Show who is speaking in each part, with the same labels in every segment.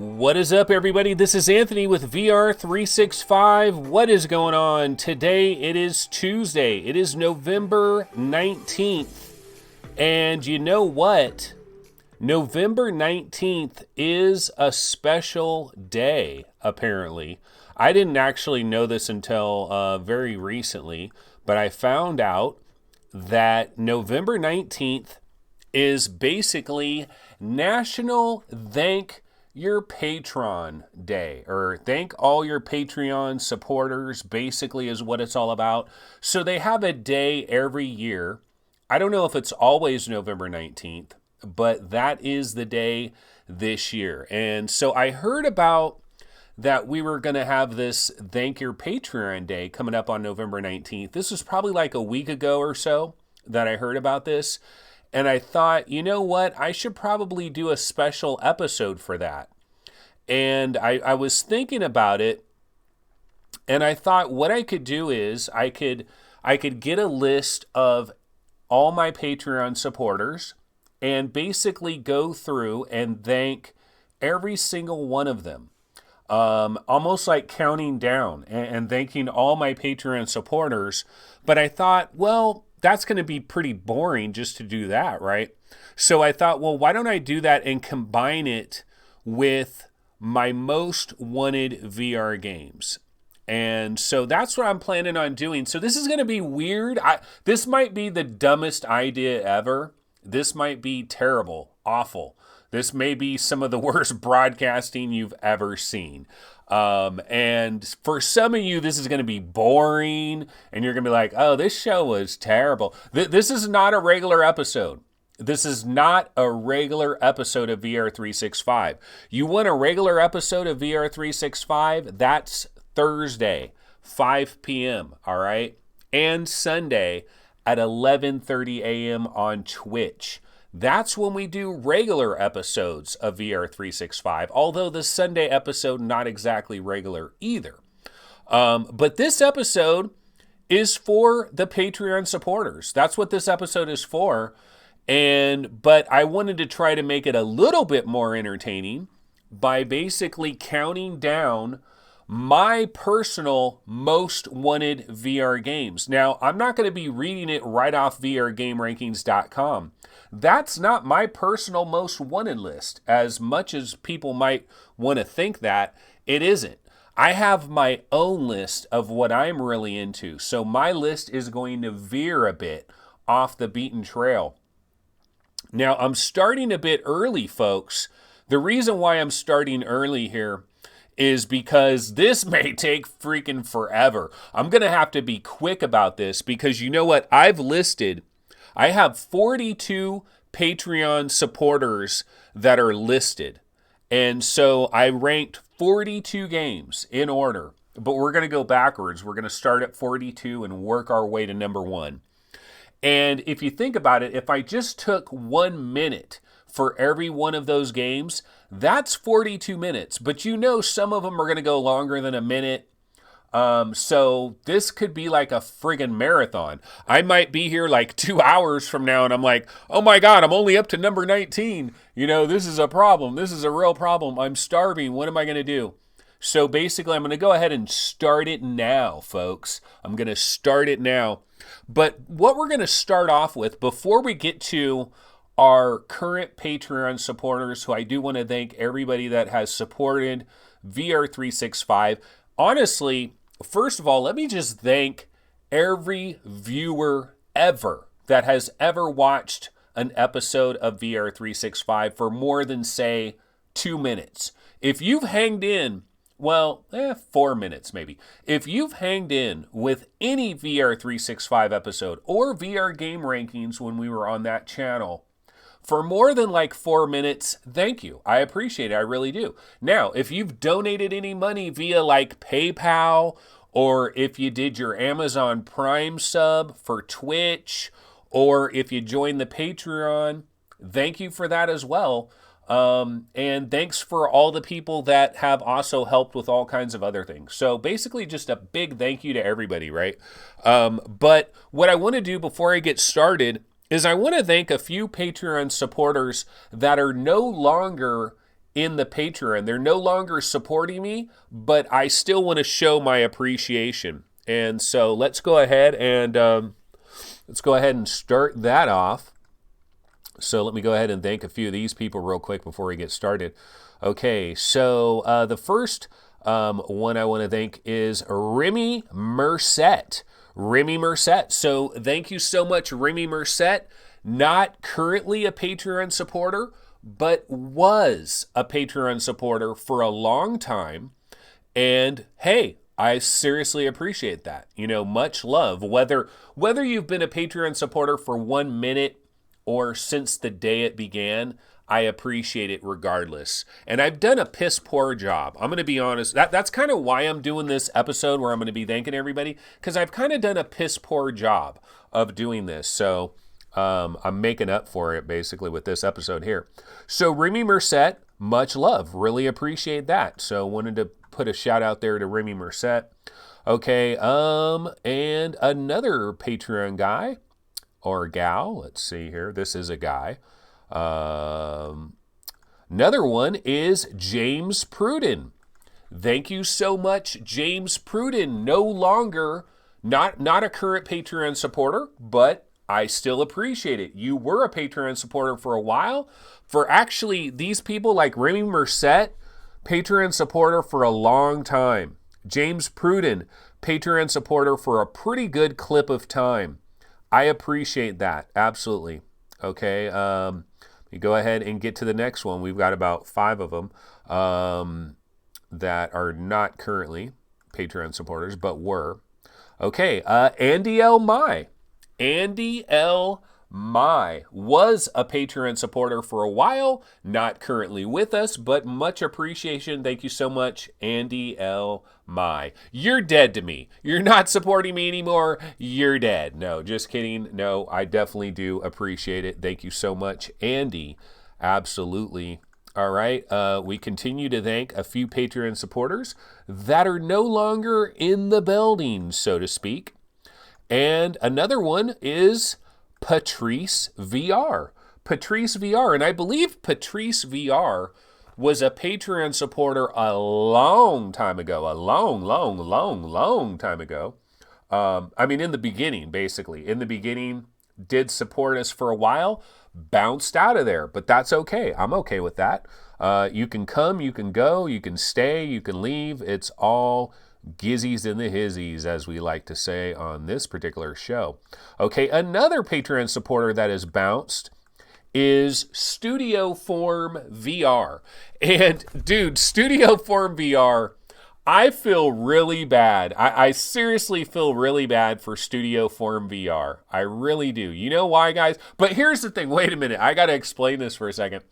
Speaker 1: What is up, everybody? This is Anthony with VR365. What is going on? Today it is Tuesday. It is November 19th. And you know what? November 19th is a special day, apparently. I didn't actually know this until very recently, but I found out that November 19th is basically National Thank Your Patron Day, or thank all your Patreon supporters, basically is what it's all about. So they have a day every year. I don't know if it's always November 19th, but that is the day this year. And so I heard about that we were going to have this Thank Your Patreon Day coming up on November 19th. This was probably like a week ago or so that I heard about this. And I thought, you know what? I should probably do a special episode for that. And I was thinking about it, and I thought what I could do is I could get a list of all my Patreon supporters and basically go through and thank every single one of them. Almost like counting down and thanking all my Patreon supporters. But I thought, well, that's going to be pretty boring just to do that, right? So I thought, well, why don't I do that and combine it with my most wanted VR games? And so that's what I'm planning on doing. So this is going to be weird. This might be the dumbest idea ever. This might be terrible, awful. This may be some of the worst broadcasting you've ever seen. And for some of you, this is going to be boring, and you're going to be like, oh, this show was terrible. This is not a regular episode. This is not a regular episode of VR365. You want a regular episode of VR365? That's Thursday, 5 p.m., all right? And Sunday at 11:30 a.m. on Twitch. That's when we do regular episodes of VR365, although the Sunday episode, not exactly regular either. But this episode is for the Patreon supporters. That's what this episode is for. But I wanted to try to make it a little bit more entertaining by basically counting down my personal most wanted VR games. Now, I'm not going to be reading it right off VRGameRankings.com. That's not my personal most wanted list. As much as people might want to think that, it isn't. I have my own list of what I'm really into. So my list is going to veer a bit off the beaten trail. Now, I'm starting a bit early, folks. The reason why I'm starting early here is because this may take freaking forever. I'm going to have to be quick about this because you know what? I have 42 Patreon supporters that are listed. And so I ranked 42 games in order. But we're going to go backwards. We're going to start at 42 and work our way to number 1. And if you think about it, if I just took 1 minute for every one of those games, that's 42 minutes. But you know some of them are going to go longer than a minute. So this could be like a friggin' marathon. I might be here like 2 hours from now and I'm like, oh my God, I'm only up to number 19. You know, this is a problem. This is a real problem. I'm starving. What am I going to do? So basically, I'm going to go ahead and start it now, folks. I'm going to start it now. But what we're going to start off with before we get to our current Patreon supporters, who I do want to thank everybody that has supported VR365. Honestly, first of all, let me just thank every viewer ever that has ever watched an episode of VR365 for more than, say, 2 minutes. If you've hanged in, 4 minutes maybe. If you've hanged in with any VR365 episode or VR Game Rankings when we were on that channel, for more than like 4 minutes, thank you. I appreciate it. I really do. Now, if you've donated any money via like PayPal, or if you did your Amazon Prime sub for Twitch, or if you joined the Patreon, thank you for that as well. And thanks for all the people that have also helped with all kinds of other things. So basically just a big thank you to everybody, right? But what I want to do before I get started is I want to thank a few Patreon supporters that are no longer in the Patreon. They're no longer supporting me, but I still want to show my appreciation. And so let's go ahead and start that off. So let me go ahead and thank a few of these people real quick before we get started. Okay, so the first one I want to thank is Remy Marzette. Remy Marzette. So thank you so much, Remy Marzette. Not currently a Patreon supporter, but was a Patreon supporter for a long time. And hey, I seriously appreciate that. You know, much love. Whether you've been a Patreon supporter for 1 minute or since the day it began, I appreciate it regardless. And I've done a piss poor job. I'm going to be honest. That's kind of why I'm doing this episode where I'm going to be thanking everybody, because I've kind of done a piss poor job of doing this. So I'm making up for it basically with this episode here. So Remy Marzette, much love. Really appreciate that. So wanted to put a shout out there to Remy Marzette. Okay, and another Patreon guy or gal. Let's see here. This is a guy. Another one is James Pruden. Thank you so much, James Pruden. No longer, not a current Patreon supporter, but I still appreciate it. You were a Patreon supporter for a while. For actually these people like Remy Marzette, Patreon supporter for a long time. James Pruden, Patreon supporter for a pretty good clip of time. I appreciate that. Absolutely. Okay. You go ahead and get to the next one. We've got about 5 of them that are not currently Patreon supporters, but were. Okay. Andy L. Mai. Andy L. Mai was a Patreon supporter for a while, not currently with us, but much appreciation. Thank you so much, Andy L. Mai. You're dead to me. You're not supporting me anymore. You're dead. No, just kidding. No, I definitely do appreciate it. Thank you so much, Andy. Absolutely. All right. We continue to thank a few Patreon supporters that are no longer in the building, so to speak. And another one is Patrice VR. Patrice VR. And I believe Patrice VR was a Patreon supporter a long time ago. A long time ago. I mean, in the beginning, basically. In the beginning, did support us for a while, bounced out of there. But that's okay. I'm okay with that. You can come, you can go, you can stay, you can leave. It's all gizzies in the hizzies, as we like to say on this particular show. Okay, another Patreon supporter that has bounced is Studio Form VR. And dude, Studio Form VR, I feel really bad. I seriously feel really bad for Studio Form VR. I really do. You know why, guys? But here's the thing. Wait a minute. I got to explain this for a second.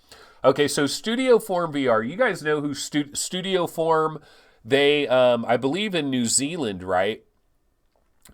Speaker 1: Okay, so Studio Form VR. You guys know who Studio Form. They, I believe in New Zealand, right?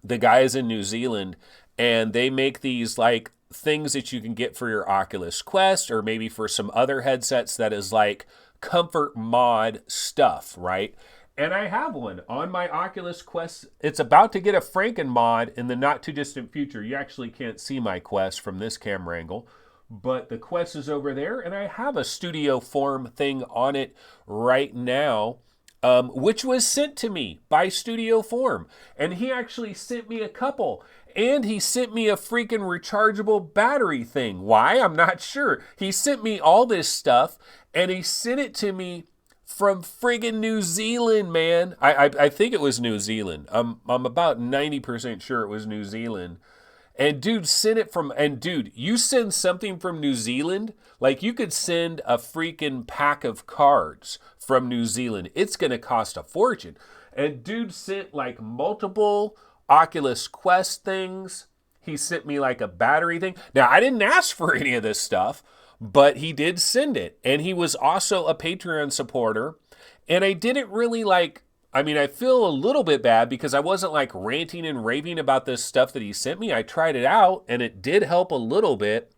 Speaker 1: The guy is in New Zealand, and they make these like things that you can get for your Oculus Quest or maybe for some other headsets that is like comfort mod stuff, right? And I have one on my Oculus Quest. It's about to get a Franken mod in the not too distant future. You actually can't see my Quest from this camera angle, but the Quest is over there, and I have a Studio Form thing on it right now. Which was sent to me by Studio Form. And he actually sent me a couple. And he sent me a freaking rechargeable battery thing. Why? I'm not sure. He sent me all this stuff, and he sent it to me from friggin' New Zealand, man. I think it was New Zealand. I'm about 90% sure it was New Zealand. And dude sent it from, and dude, you send something from New Zealand, like you could send a freaking pack of cards from New Zealand. It's going to cost a fortune. And dude sent like multiple Oculus Quest things. He sent me like a battery thing. Now, I didn't ask for any of this stuff, but he did send it. And he was also a Patreon supporter. And I didn't really like, I mean, I feel a little bit bad because I wasn't like ranting and raving about this stuff that he sent me. I tried it out and it did help a little bit.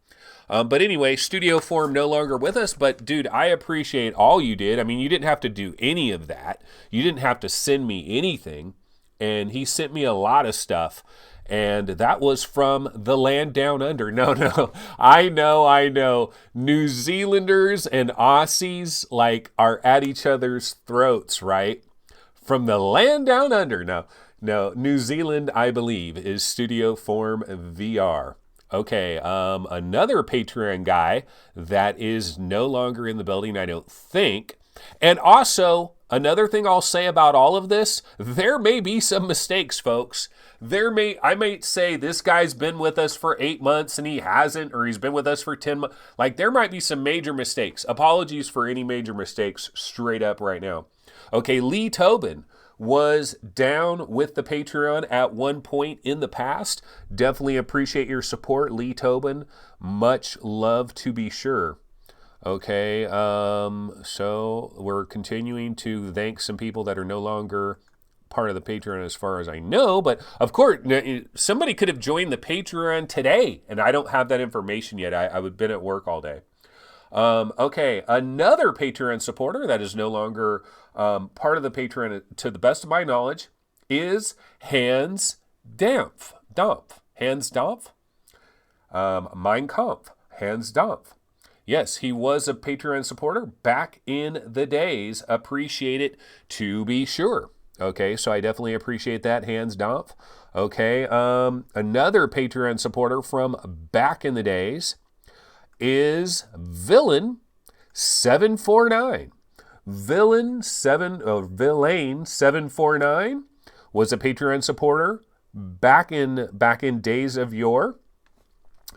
Speaker 1: But anyway, Studio Form no longer with us. But dude, I appreciate all you did. I mean, you didn't have to do any of that. You didn't have to send me anything. And he sent me a lot of stuff. And that was from the land down under. No, I know. New Zealanders and Aussies like are at each other's throats, right? From the land down under. No, New Zealand, I believe, is Studio Form VR. Okay, another Patreon guy that is no longer in the building, I don't think. And also, another thing I'll say about all of this, there may be some mistakes, folks. I might say this guy's been with us for 8 months and he hasn't, or he's been with us for 10 months. Like, there might be some major mistakes. Apologies for any major mistakes straight up right now. Okay, Lee Tobin was down with the Patreon at one point in the past. Definitely appreciate your support, Lee Tobin. Much love, to be sure. Okay, so we're continuing to thank some people that are no longer part of the Patreon as far as I know, but of course, somebody could have joined the Patreon today, and I don't have that information yet. I've been at work all day. Okay, another Patreon supporter that is no longer part of the Patreon, to the best of my knowledge, is Hans Dampf. Hans Dampf? Mein Kampf. Hans Dampf. Yes, he was a Patreon supporter back in the days. Appreciate it, to be sure. Okay, so I definitely appreciate that, Hans Dampf. Okay, another Patreon supporter from back in the days is Villain 749. Villain 749 was a Patreon supporter back in days of yore.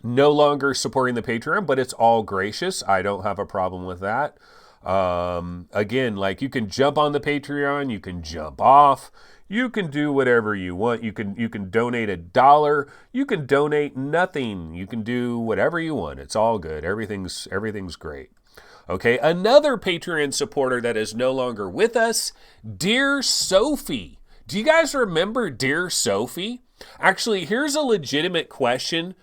Speaker 1: No longer supporting the Patreon, but it's all gracious. I don't have a problem with that. Again, like, you can jump on the Patreon, you can jump off, you can do whatever you want. You can donate $1, you can donate nothing, you can do whatever you want. It's all good. Everything's great. Okay, another Patreon supporter that is no longer with us, Dear Sophie. Do you guys remember Dear Sophie? Actually, here's a legitimate question.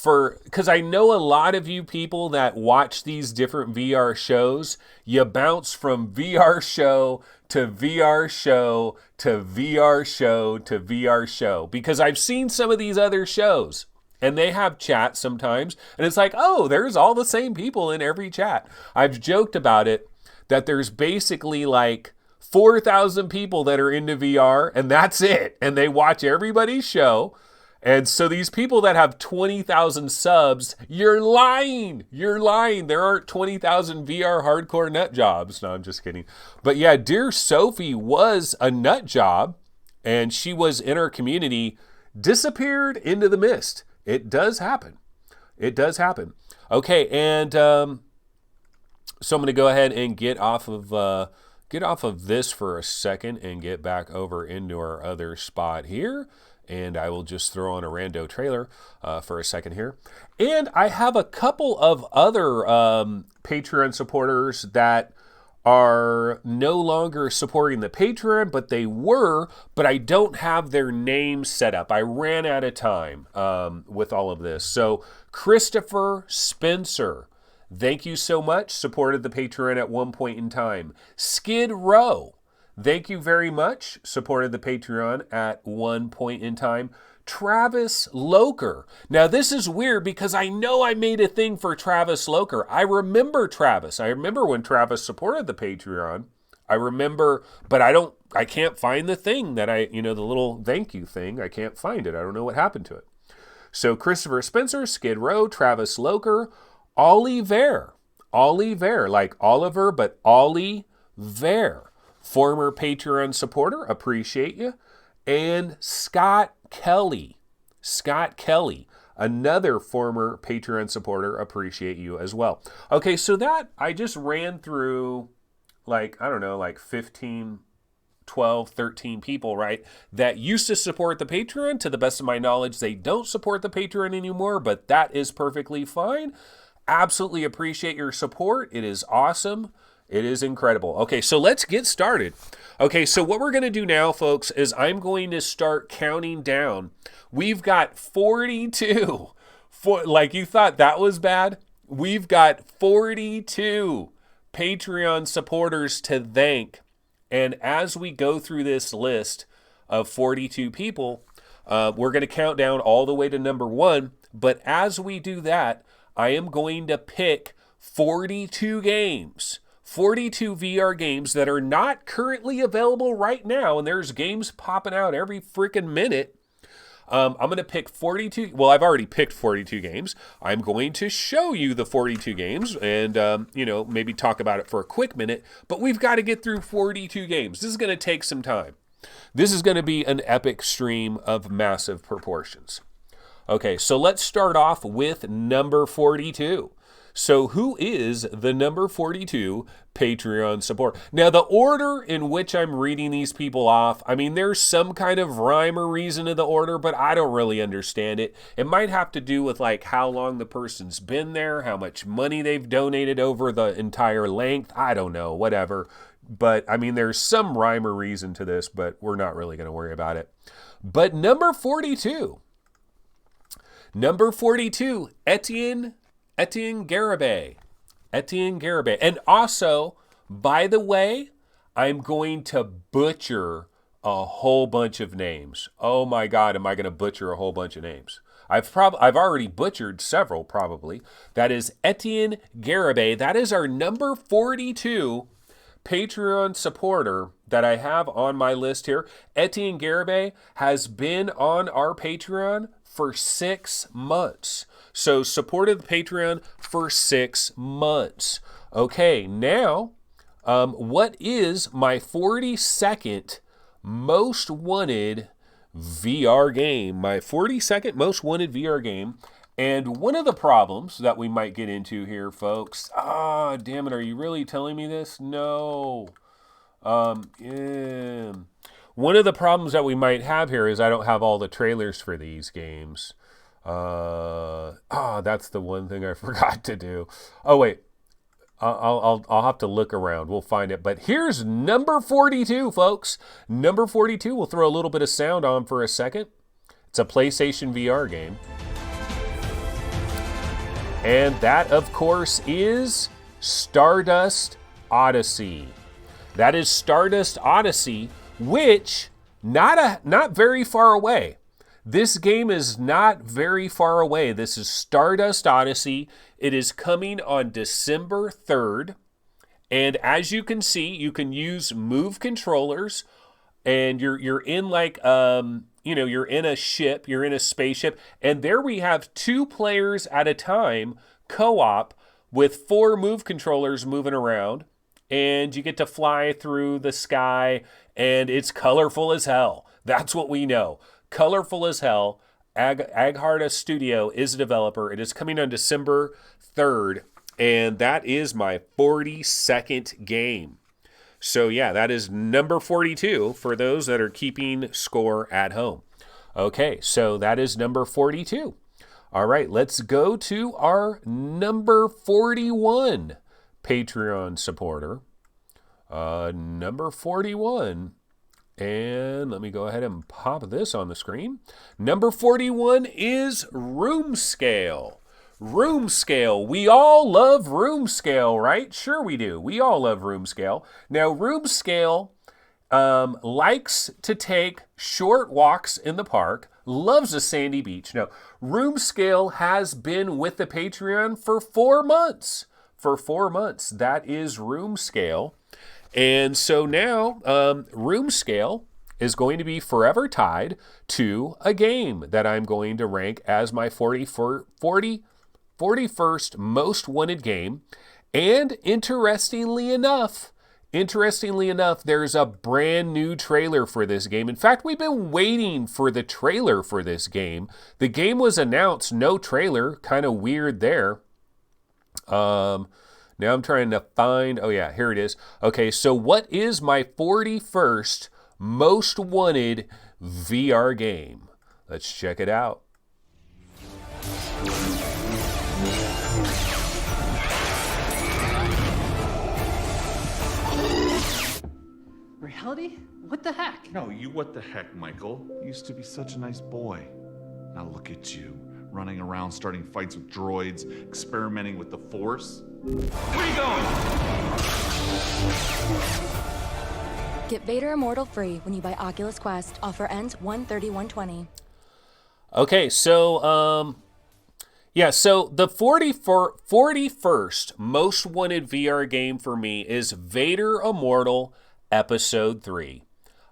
Speaker 1: Because I know a lot of you people that watch these different VR shows, you bounce from VR show to VR show to VR show to VR show. Because I've seen some of these other shows, and they have chat sometimes, and it's like, oh, there's all the same people in every chat. I've joked about it, that there's basically like 4,000 people that are into VR, and that's it. And they watch everybody's show. And so these people that have 20,000 subs, you're lying. You're lying. There aren't 20,000 VR hardcore nut jobs. No, I'm just kidding. But yeah, Dear Sophie was a nut job, and she was in our community, disappeared into the mist. It does happen. It does happen. Okay, and so I'm going to go ahead and get off of this for a second and get back over into our other spot here. And I will just throw on a rando trailer for a second here. And I have a couple of other Patreon supporters that are no longer supporting the Patreon, but they were, but I don't have their names set up. I ran out of time with all of this. So Christopher Spencer, thank you so much. Supported the Patreon at one point in time. Skid Row, thank you very much. Supported the Patreon at one point in time. Travis Loker. Now, this is weird because I know I made a thing for Travis Loker. I remember Travis. I remember when Travis supported the Patreon. I remember, but I can't find the thing that the little thank you thing. I can't find it. I don't know what happened to it. So Christopher Spencer, Skid Row, Travis Loker, Ollie Ver, like Oliver, but Ollie Ver. Former Patreon supporter, appreciate you. And Scott Kelly, another former Patreon supporter, appreciate you as well. Okay, so that, I just ran through, 15, 12, 13 people, right, that used to support the Patreon. To the best of my knowledge, they don't support the Patreon anymore, but that is perfectly fine. Absolutely appreciate your support. It is awesome. It is incredible. Okay, so let's get started. Okay, so what we're going to do now, folks, is I'm going to start counting down. We've got 42. You thought that was bad? We've got 42 Patreon supporters to thank. And as we go through this list of 42 people, We're going to count down all the way to number 1. But as we do that, I am going to pick 42 games. 42 VR games that are not currently available right now. And there's games popping out every freaking minute. I'm going to pick 42. Well, I've already picked 42 games. I'm going to show you the 42 games and, maybe talk about it for a quick minute. But we've got to get through 42 games. This is going to take some time. This is going to be an epic stream of massive proportions. Okay, so let's start off with number 42. So who is the number 42 Patreon support? Now, the order in which I'm reading these people off, I mean, there's some kind of rhyme or reason to the order, but I don't really understand it. It might have to do with like how long the person's been there, how much money they've donated over the entire length. I don't know, whatever. But I mean, there's some rhyme or reason to this, but we're not really going to worry about it. But number 42. Number 42, Etienne Garibay. Etienne Garibay. And also, by the way, I'm going to butcher a whole bunch of names. Oh my God, am I going to butcher a whole bunch of names? I've already butchered several, probably. That is Etienne Garibay. That is our number 42 Patreon supporter that I have on my list here. Etienne Garibay has been on our Patreon for 6 months. So supported the Patreon for 6 months. Okay, now, what is my 42nd most wanted VR game? My 42nd most wanted VR game. And one of the problems that we might get into here, folks. Ah, damn it, are you really telling me this? No. Yeah. One of the problems that we might have here is I don't have all the trailers for these games. That's the one thing I forgot to do. Oh, wait. I'll have to look around. We'll find it. But here's number 42, folks. Number 42. We'll throw a little bit of sound on for a second. It's a PlayStation VR game. And that, of course, is Stardust Odyssey. That is Stardust Odyssey, which not very far away. This game is not very far away. This is Stardust Odyssey. It is coming on December 3rd. And as you can see, you can use Move controllers, and you're in like you're in a ship, you're in a spaceship, and there we have 2 players at a time, co-op, with 4 Move controllers moving around, and you get to fly through the sky, and it's colorful as hell. That's what we know. Colorful as hell. Agharda Studio is a developer. It is coming on December 3rd, and that is my 42nd game. So yeah, that is number 42 for those that are keeping score at home. Okay, so that is number 42. All right, let's go to our number 41 Patreon supporter. Number 41. And let me go ahead and pop this on the screen. Number 41 is Roomscale. Roomscale. We all love Roomscale, right? Sure we do. We all love Roomscale. Now, Roomscale likes to take short walks in the park, loves a sandy beach. Now, Roomscale has been with the Patreon for 4 months. For 4 months. That is Roomscale. And so now, Roomscale is going to be forever tied to a game that I'm going to rank as my 41st most wanted game. And interestingly enough, there's a brand new trailer for this game. In fact, we've been waiting for the trailer for this game. The game was announced, no trailer, kind of weird there. Now I'm trying to find, oh yeah, here it is. Okay, so what is my 41st most wanted VR game? Let's check it out.
Speaker 2: Reality? What the heck?
Speaker 3: No, you what the heck, Michael. You used to be such a nice boy. Now look at you, running around starting fights with droids, experimenting with the Force. Where are you going?
Speaker 4: Get Vader Immortal free when you buy Oculus Quest. Offer ends 1/31/20.
Speaker 1: Okay, so yeah, so the 41st most wanted VR game for me is Vader Immortal Episode 3.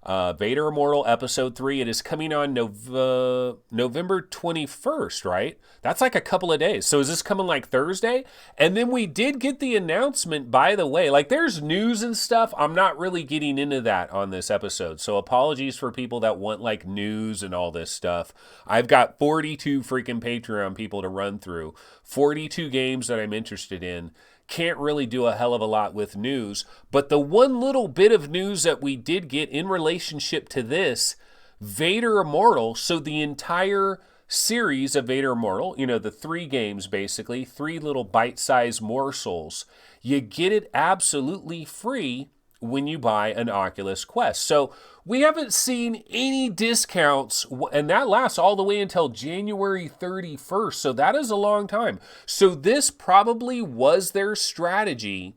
Speaker 1: Vader Immortal Episode 3. It is coming on November 21st, right? That's like a couple of days. So is this coming like Thursday? And then we did get the announcement, by the way. Like, there's news and stuff. I'm not really getting into that on this episode. So apologies for people that want like news and all this stuff. I've got 42 freaking Patreon people to run through. 42 games that I'm interested in. Can't really do a hell of a lot with news, but the one little bit of news that we did get in relationship to this, Vader Immortal, so the entire series of Vader Immortal, you know, the 3 games basically, 3 little bite-sized morsels, you get it absolutely free when you buy an Oculus Quest. So we haven't seen any discounts, and that lasts all the way until January 31st. So that is a long time. So this probably was their strategy.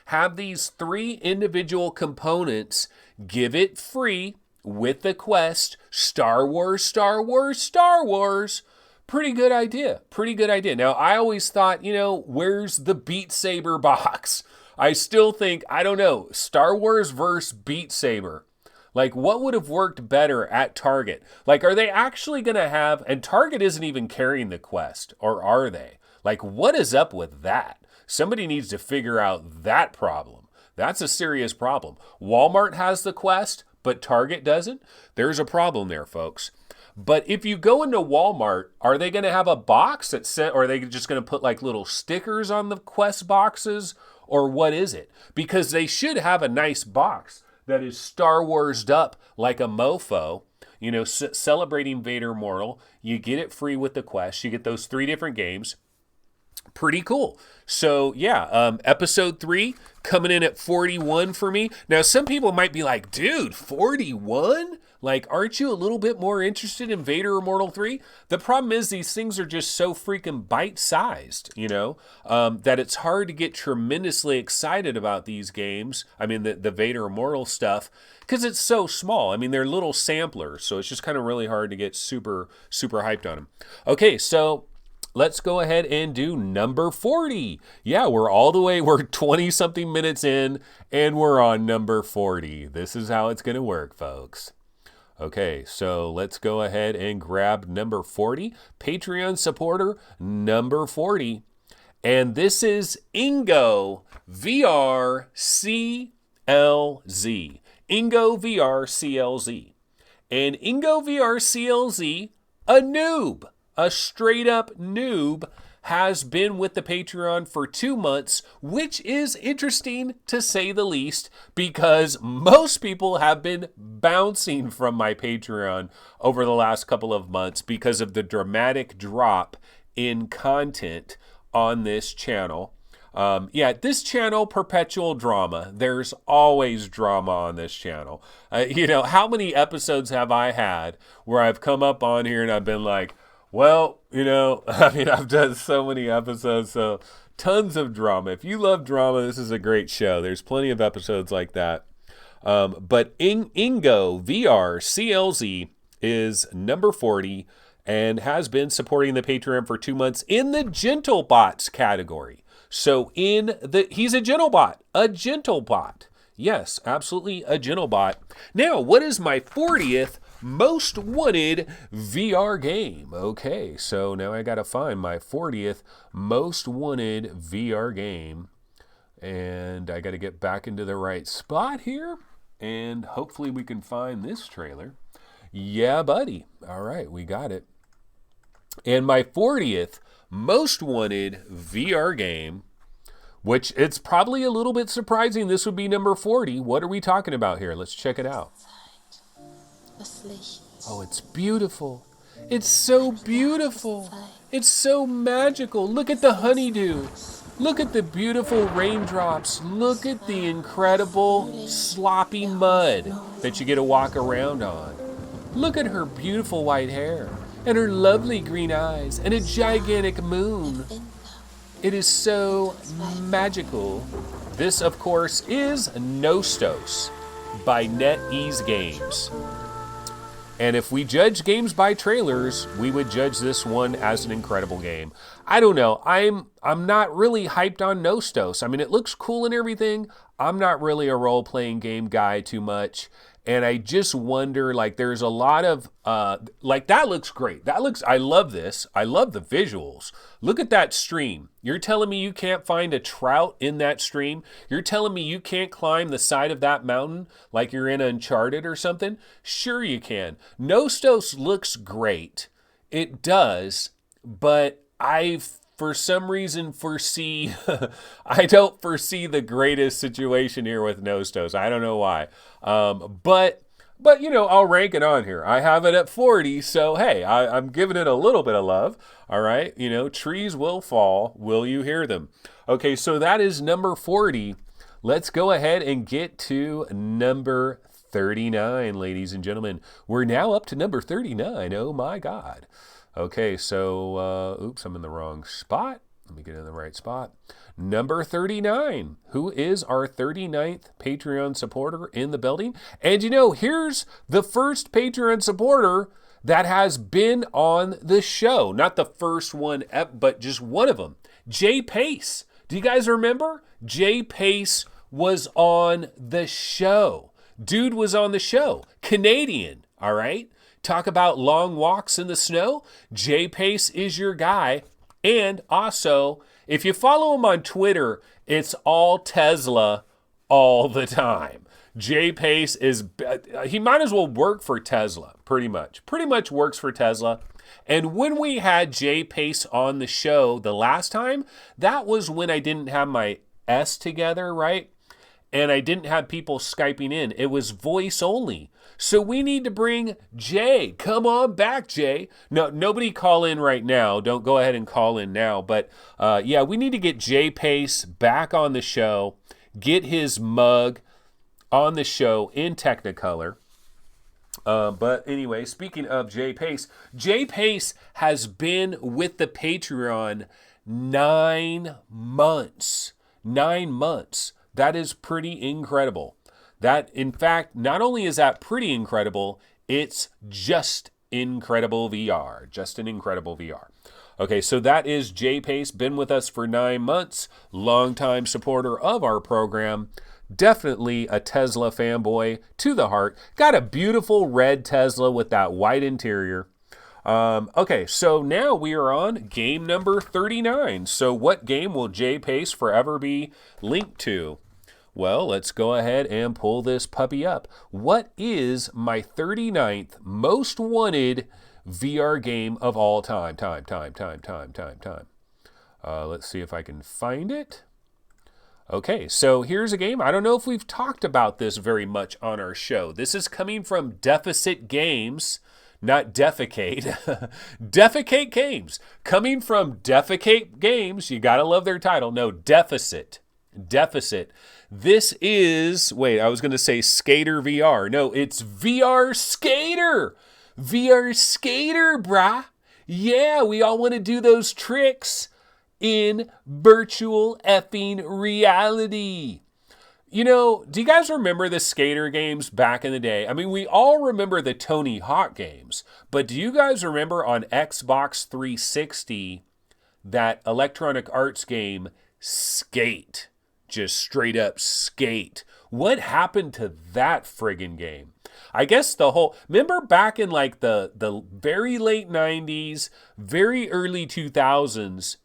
Speaker 1: Have these 3 individual components, give it free with the Quest. Star Wars, Star Wars, Star Wars. Pretty good idea. Pretty good idea. Now, I always thought, you know, where's the Beat Saber box? I still think, I don't know, Star Wars versus Beat Saber. Like, what would have worked better at Target? Like, are they actually going to have, and Target isn't even carrying the Quest, or are they? Like, what is up with that? Somebody needs to figure out that problem. That's a serious problem. Walmart has the Quest, but Target doesn't. There's a problem there, folks. But if you go into Walmart, are they going to have a box that or are they just going to put like little stickers on the Quest boxes? Or what is it? Because they should have a nice box that is Star Wars'd up like a mofo, you know, celebrating Vader Immortal. You get it free with the Quest. You get those 3 different games. Pretty cool. So yeah, episode 3 coming in at 41 for me. Now, some people might be like, dude, 41? Like, aren't you a little bit more interested in Vader Immortal 3? The problem is these things are just so freaking bite-sized, you know, that it's hard to get tremendously excited about these games. I mean, the Vader Immortal stuff, because it's so small. I mean, they're little samplers, so it's just kind of really hard to get super, super hyped on them. Okay, so let's go ahead and do number 40. Yeah, we're 20-something minutes in, and we're on number 40. This is how it's going to work, folks. Okay, so let's go ahead and grab number 40. Patreon supporter number 40. And this is Ingo VRCLZ. Ingo VRCLZ. And Ingo VRCLZ, a noob, a straight up noob, has been with the Patreon for 2 months, which is interesting to say the least, because most people have been bouncing from my Patreon over the last couple of months because of the dramatic drop in content on this channel. This channel, perpetual drama. There's always drama on this channel. You know, how many episodes have I had where I've come up on here and I've been like, well, you know, I mean, I've done so many episodes, so tons of drama. If you love drama, this is a great show. There's plenty of episodes like that. But Ingo VRCLZ is number 40 and has been supporting the Patreon for 2 months in the Gentle Bots category. So he's a Gentle Bot. Yes, absolutely a Gentle Bot. Now, what is my 40th most wanted VR game? Okay, so now I gotta find my 40th most wanted VR game, and I gotta get back into the right spot here, and hopefully we can find this trailer. Yeah, buddy. All right, we got it. And my 40th most wanted VR game, which it's probably a little bit surprising this would be number 40. What are we talking about here? Let's check it out. Oh, it's beautiful. It's so beautiful. It's so magical. Look at the honeydew. Look at the beautiful raindrops. Look at the incredible sloppy mud that you get to walk around on. Look at her beautiful white hair and her lovely green eyes and a gigantic moon. It is so magical. This, of course, is Nessos by NetEase Games. And if we judge games by trailers, we would judge this one as an incredible game. I don't know. I'm not really hyped on Nessos. I mean, it looks cool and everything. I'm not really a role-playing game guy too much. And I just wonder, like, there's a lot of, like, that looks great. I love this. I love the visuals. Look at that stream. You're telling me you can't find a trout in that stream? You're telling me you can't climb the side of that mountain like you're in Uncharted or something? Sure you can. Nessos looks great. It does, but for some reason foresee, I don't foresee the greatest situation here with Nessos. I don't know why. But you know, I'll rank it on here. I have it at 40, so hey, I'm giving it a little bit of love. All right, you know, trees will fall. Will you hear them? Okay, so that is number 40. Let's go ahead and get to number 39, ladies and gentlemen. We're now up to number 39. Oh my God. Okay, so, oops, I'm in the wrong spot. Let me get in the right spot. Number 39. Who is our 39th Patreon supporter in the building? And you know, here's the first Patreon supporter that has been on the show. Not the first one, but just one of them. JPace. Do you guys remember? JPace was on the show. Dude was on the show. Canadian, all right? Talk about long walks in the snow. JPace is your guy. And also, if you follow him on Twitter, it's all Tesla all the time. JPace is, he might as well work for Tesla, pretty much. Pretty much works for Tesla. And when we had JPace on the show the last time, that was when I didn't have my S together, right? And I didn't have people Skyping in. It was voice only. So we need to bring Jay. Come on back, Jay. No, nobody call in right now. Don't go ahead and call in now. But yeah, we need to get JPace back on the show. Get his mug on the show in Technicolor. But anyway, speaking of JPace, JPace has been with the Patreon 9 months. 9 months. That is pretty incredible. That, in fact, not only is that pretty incredible, it's just incredible VR. Just an incredible VR. Okay, so that is JPace, been with us for 9 months, longtime supporter of our program, definitely a Tesla fanboy to the heart. Got a beautiful red Tesla with that white interior. Okay, so now we are on game number 39. So what game will JPace forever be linked to? Well, let's go ahead and pull this puppy up. What is my 39th most wanted VR game of all time? Let's see if I can find it. Okay, so here's a game. I don't know if we've talked about this very much on our show. This is coming from Deficit Games, not Defecate. Defecate Games. Coming from Defecate Games, you gotta love their title. No, Deficit. This is, wait, I was going to say Skater VR. No, it's VR Skater. VR Skater, brah. Yeah, we all want to do those tricks in virtual effing reality. You know, do you guys remember the skater games back in the day? I mean, we all remember the Tony Hawk games, but do you guys remember on Xbox 360 that Electronic Arts game, Skate? Just straight up Skate. What happened to that friggin' game? I guess remember back in like the very late 90s, very early 2000s,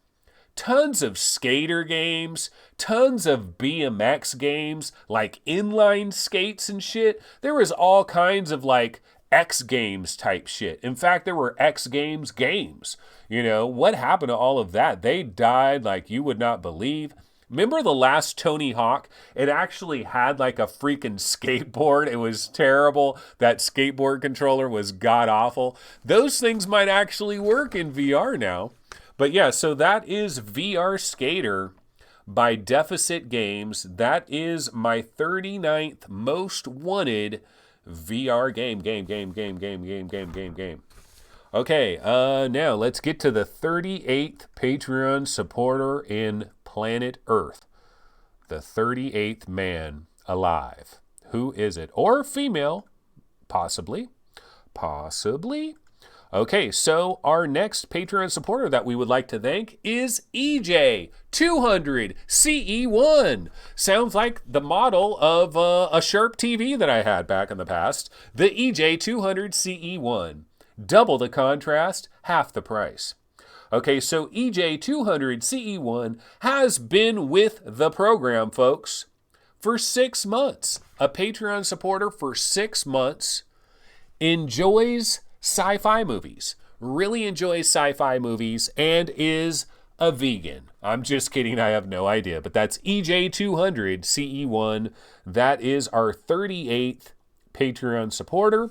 Speaker 1: tons of skater games, tons of BMX games, like inline skates and shit. There was all kinds of like X Games type shit. In fact, there were X Games games. You know, what happened to all of that? They died like you would not believe. Remember the last Tony Hawk? It actually had like a freaking skateboard. It was terrible. That skateboard controller was god-awful. Those things might actually work in VR now. But yeah, so that is VR Skater by Deficit Games. That is my 39th most wanted VR game. Okay, now let's get to the 38th Patreon supporter in planet Earth. The 38th man alive. Who is it? Or female, possibly. Possibly. Okay, so our next Patreon supporter that we would like to thank is EJ200CE1. Sounds like the model of a Sharp TV that I had back in the past. The EJ200CE1. Double the contrast, half the price. Okay, so EJ200CE1 has been with the program, folks, for 6 months. A Patreon supporter for 6 months. Enjoys sci-fi movies, really enjoys sci-fi movies, and is a vegan. I'm just kidding, I have no idea, but that's EJ200CE1. That is our 38th Patreon supporter,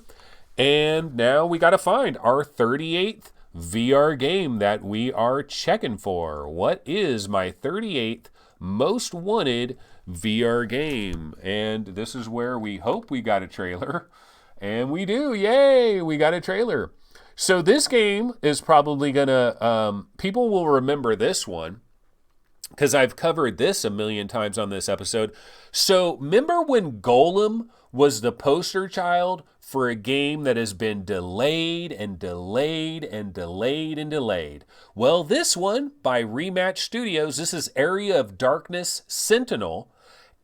Speaker 1: and now we got to find our 38th VR game that we are checking for. What is my 38th most wanted VR game? And this is where we hope we got a trailer. And we do, yay, we got a trailer. So this game is probably gonna, people will remember this one because I've covered this a million times on this episode. So remember when Golem was the poster child for a game that has been delayed and delayed and delayed and delayed? Well, this one by Rematch Studios, this is Area of Darkness Sentinel.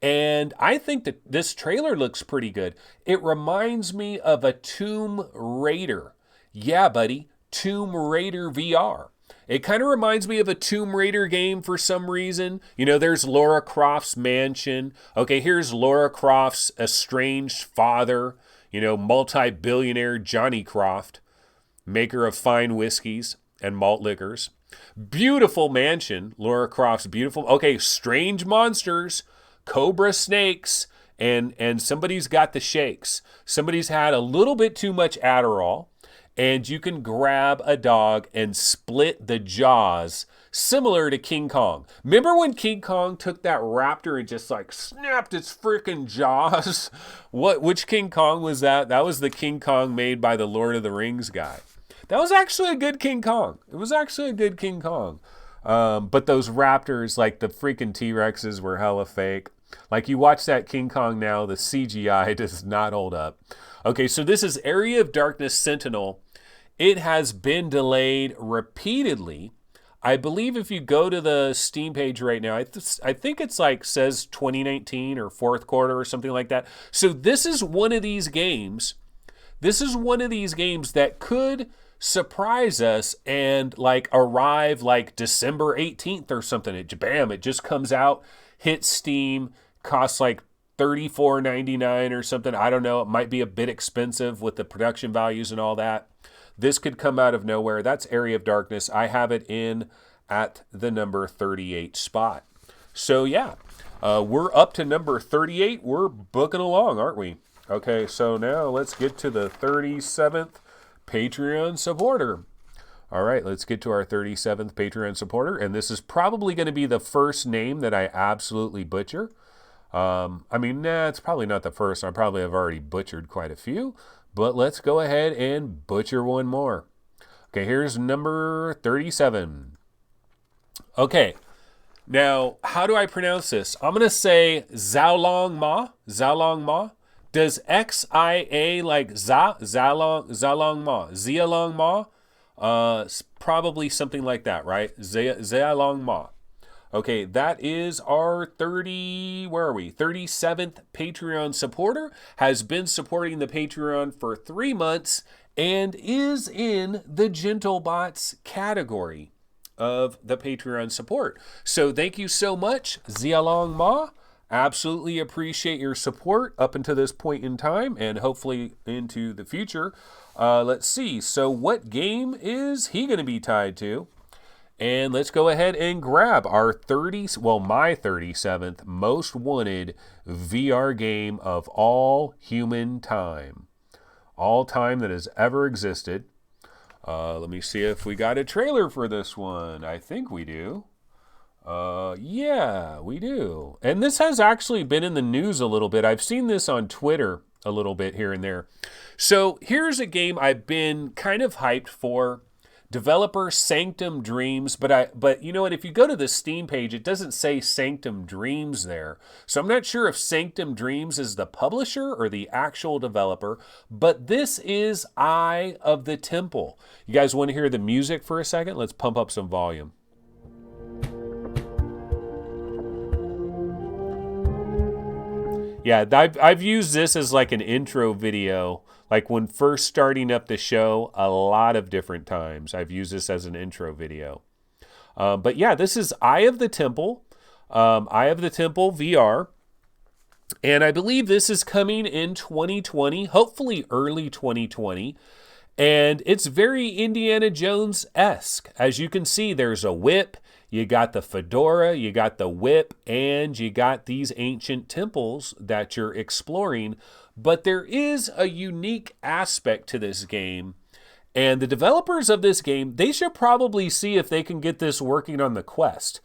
Speaker 1: And I think that this trailer looks pretty good. It reminds me of a Tomb Raider. Yeah, buddy, Tomb Raider VR. It kind of reminds me of a Tomb Raider game for some reason. You know, there's Lara Croft's mansion. Okay, here's Lara Croft's estranged father, you know, multi-billionaire Johnny Croft, maker of fine whiskeys and malt liquors. Beautiful mansion, Lara Croft's beautiful. Okay, strange monsters. Cobra snakes, and somebody's got the shakes. Somebody's had a little bit too much Adderall, and you can grab a dog and split the jaws, similar to King Kong. Remember when King Kong took that raptor and just like snapped its freaking jaws? Which King Kong was that? That was the King Kong made by the Lord of the Rings guy. That was actually a good King Kong. It was actually a good King Kong. But those raptors, like the freaking T-Rexes, were hella fake. Like you watch that King Kong now, the CGI does not hold up. Okay, so this is Area of Darkness Sentinel. It has been delayed repeatedly. I believe if you go to the Steam page right now, I think it's like says 2019 or fourth quarter or something like that. So this is one of these games. This is one of these games that could surprise us and like arrive like December 18th or something. It just comes out, hits Steam, costs like $34.99 or something. I don't know. It might be a bit expensive with the production values and all that. This could come out of nowhere. That's Area of Darkness. I have it in at the number 38 spot. So yeah, we're up to number 38. We're booking along, aren't we? Okay, so now let's get to the 37th Patreon supporter. All right, let's get to our 37th Patreon supporter. And this is probably going to be the first name that I absolutely butcher. It's probably not the first. I probably have already butchered quite a few. But let's go ahead and butcher one more. Okay, here's number 37. Okay, now how do I pronounce this? I'm going to say Zalim MA. Zalim MA. Does XIA like Zalim MA? Zalim MA? Probably something like that, right? Zalim MA. Okay, that is our 37th Patreon supporter, has been supporting the Patreon for 3 months, and is in the GentleBots category of the Patreon support. So thank you so much, Zalim MA. Absolutely appreciate your support up until this point in time, and hopefully into the future. Let's see, so what game is he going to be tied to? And let's go ahead and grab our my 37th most wanted VR game of all human time. All time that has ever existed. Let me see if we got a trailer for this one. I think we do. Yeah, we do. And this has actually been in the news a little bit. I've seen this on Twitter a little bit here and there. So here's a game I've been kind of hyped for Developer Sanctum Dreams, but you know what? If you go to the Steam page, it doesn't say Sanctum Dreams there. So I'm not sure if Sanctum Dreams is the publisher or the actual developer, but this is Eye of the Temple. You guys want to hear the music for a second? Let's pump up some volume. Yeah, I've used this as like an intro video, like when first starting up the show, a lot of different times. I've used this as an intro video. But yeah, this is Eye of the Temple, Eye of the Temple VR. And I believe this is coming in 2020, hopefully early 2020. And it's very Indiana Jones-esque. As you can see, there's a whip. You got the fedora, you got the whip, and you got these ancient temples that you're exploring. But there is a unique aspect to this game. And the developers of this game, they should probably see if they can get this working on the Quest.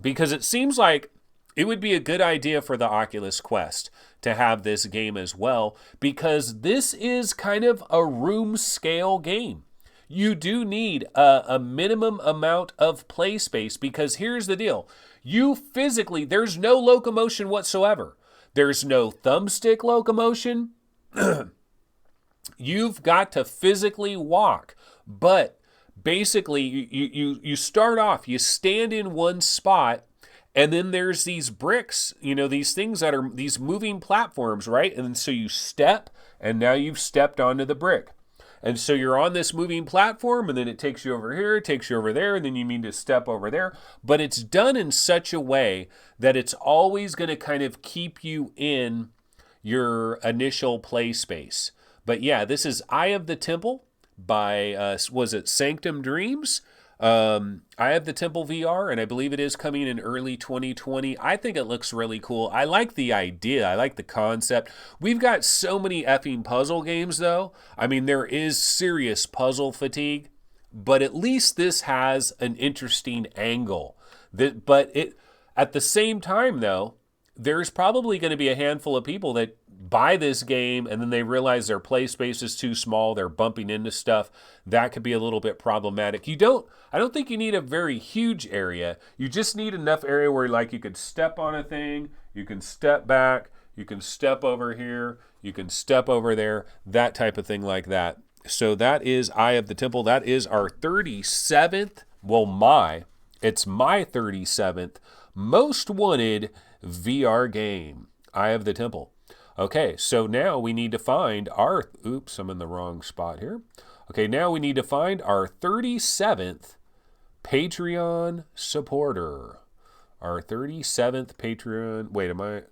Speaker 1: Because it seems like it would be a good idea for the Oculus Quest to have this game as well. Because this is kind of a room scale game. You do need a minimum amount of play space because here's the deal. You physically, there's no locomotion whatsoever. There's no thumbstick locomotion. You've got to physically walk. But basically, you start off, you stand in one spot, and then there's these bricks, these things that are these moving platforms, right? And so you step, and now you've stepped onto the brick. And so you're on this moving platform, and then it takes you over here, it takes you over there, and then you need to step over there. But it's done in such a way that it's always going to kind of keep you in your initial play space. But yeah, this is Eye of the Temple by, was it Sanctum Dreams? Eye of the Temple VR, and I believe it is coming in early 2020. I think it looks really cool. I like the idea. I like the concept. We've got so many effing puzzle games, though. I mean, there is serious puzzle fatigue, but at least this has an interesting angle. But at the same time, though, there's probably going to be a handful of people that buy this game and then they realize their play space is too small, they're bumping into stuff. That could be a little bit problematic. I don't think you need a very huge area. You just need enough area where like you could step on a thing, you can step back, you can step over here, you can step over there, that type of thing like that. So that is Eye of the Temple. That is our 37th, it's my 37th most wanted VR game, Eye of the Temple. Okay, so now we need to find our, oops, I'm in the wrong spot here. Okay, now we need to find our 37th Patreon supporter. Our 37th Patreon,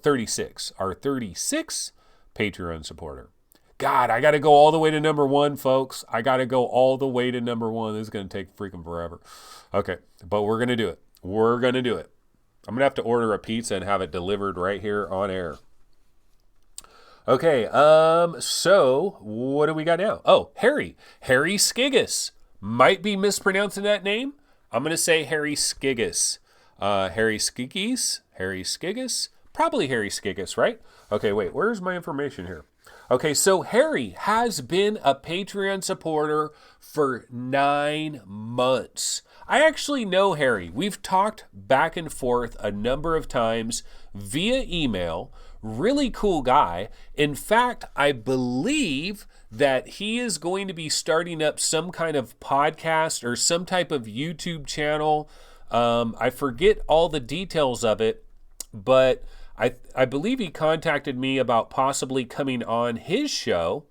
Speaker 1: 36. Our 36th Patreon supporter. God, I got to go all the way to number 1, folks. I got to go all the way to number 1. This is going to take freaking forever. Okay, but we're going to do it. We're going to do it. I'm going to have to order a pizza and have it delivered right here on air. Okay, so what do we got now? Oh, Harry Gigas. Might be mispronouncing that name. I'm going to say Harry Gigas. Harry Gigas? Probably Harry Gigas, right? Okay, wait, where's my information here? Okay, so Harry has been a Patreon supporter for 9 months. I actually know Harry. We've talked back and forth a number of times via email. Really cool guy. In fact, I believe that he is going to be starting up some kind of podcast or some type of YouTube channel. I forget all the details of it, but I believe he contacted me about possibly coming on his show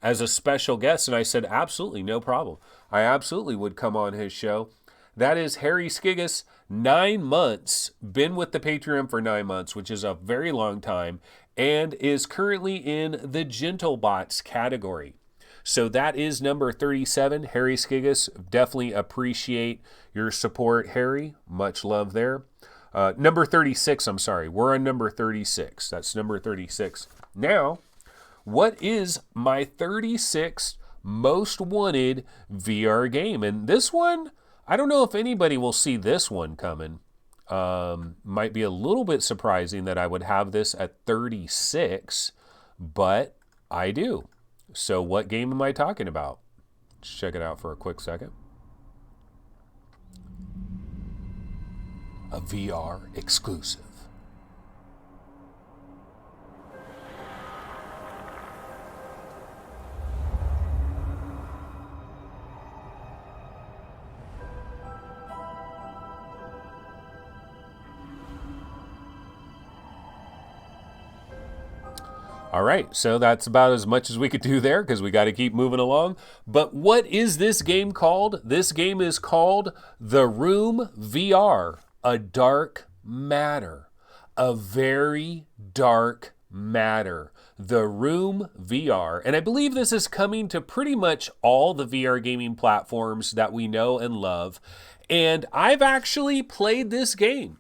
Speaker 1: as a special guest, and I said, absolutely, no problem. I absolutely would come on his show. That is Harry Gigas, 9 months, been with the Patreon for 9 months, which is a very long time, and is currently in the GentleBots category. So that is number 37, Harry Gigas. Definitely appreciate your support, Harry. Much love there. Number 36, I'm sorry. We're on number 36. That's number 36. Now, what is my 36th most wanted VR game? And this one, I don't know if anybody will see this one coming. Might be a little bit surprising that I would have this at 36, but I do. So what game am I talking about? Let's check it out for a quick second. A VR exclusive. All right, so that's about as much as we could do there because we got to keep moving along. But what is this game called? This game is called The Room VR, a dark matter, a very dark matter. The Room VR. And I believe this is coming to pretty much all the VR gaming platforms that we know and love. And I've actually played this game.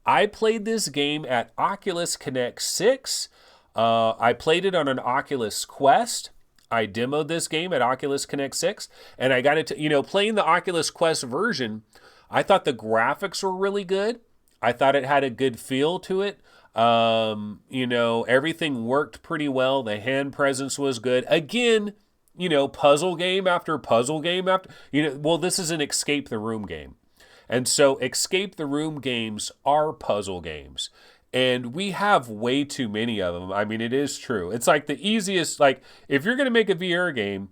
Speaker 1: I played this game at Oculus Connect 6. I played it on an Oculus Quest. I demoed this game at Oculus Connect 6, and I got it to, playing the Oculus Quest version, I thought the graphics were really good. I thought it had a good feel to it. Everything worked pretty well. The hand presence was good. Again, puzzle game after puzzle game after, this is an Escape the Room game. And so Escape the Room games are puzzle games. And we have way too many of them. I mean, it is true. It's like the easiest, like, if you're going to make a VR game,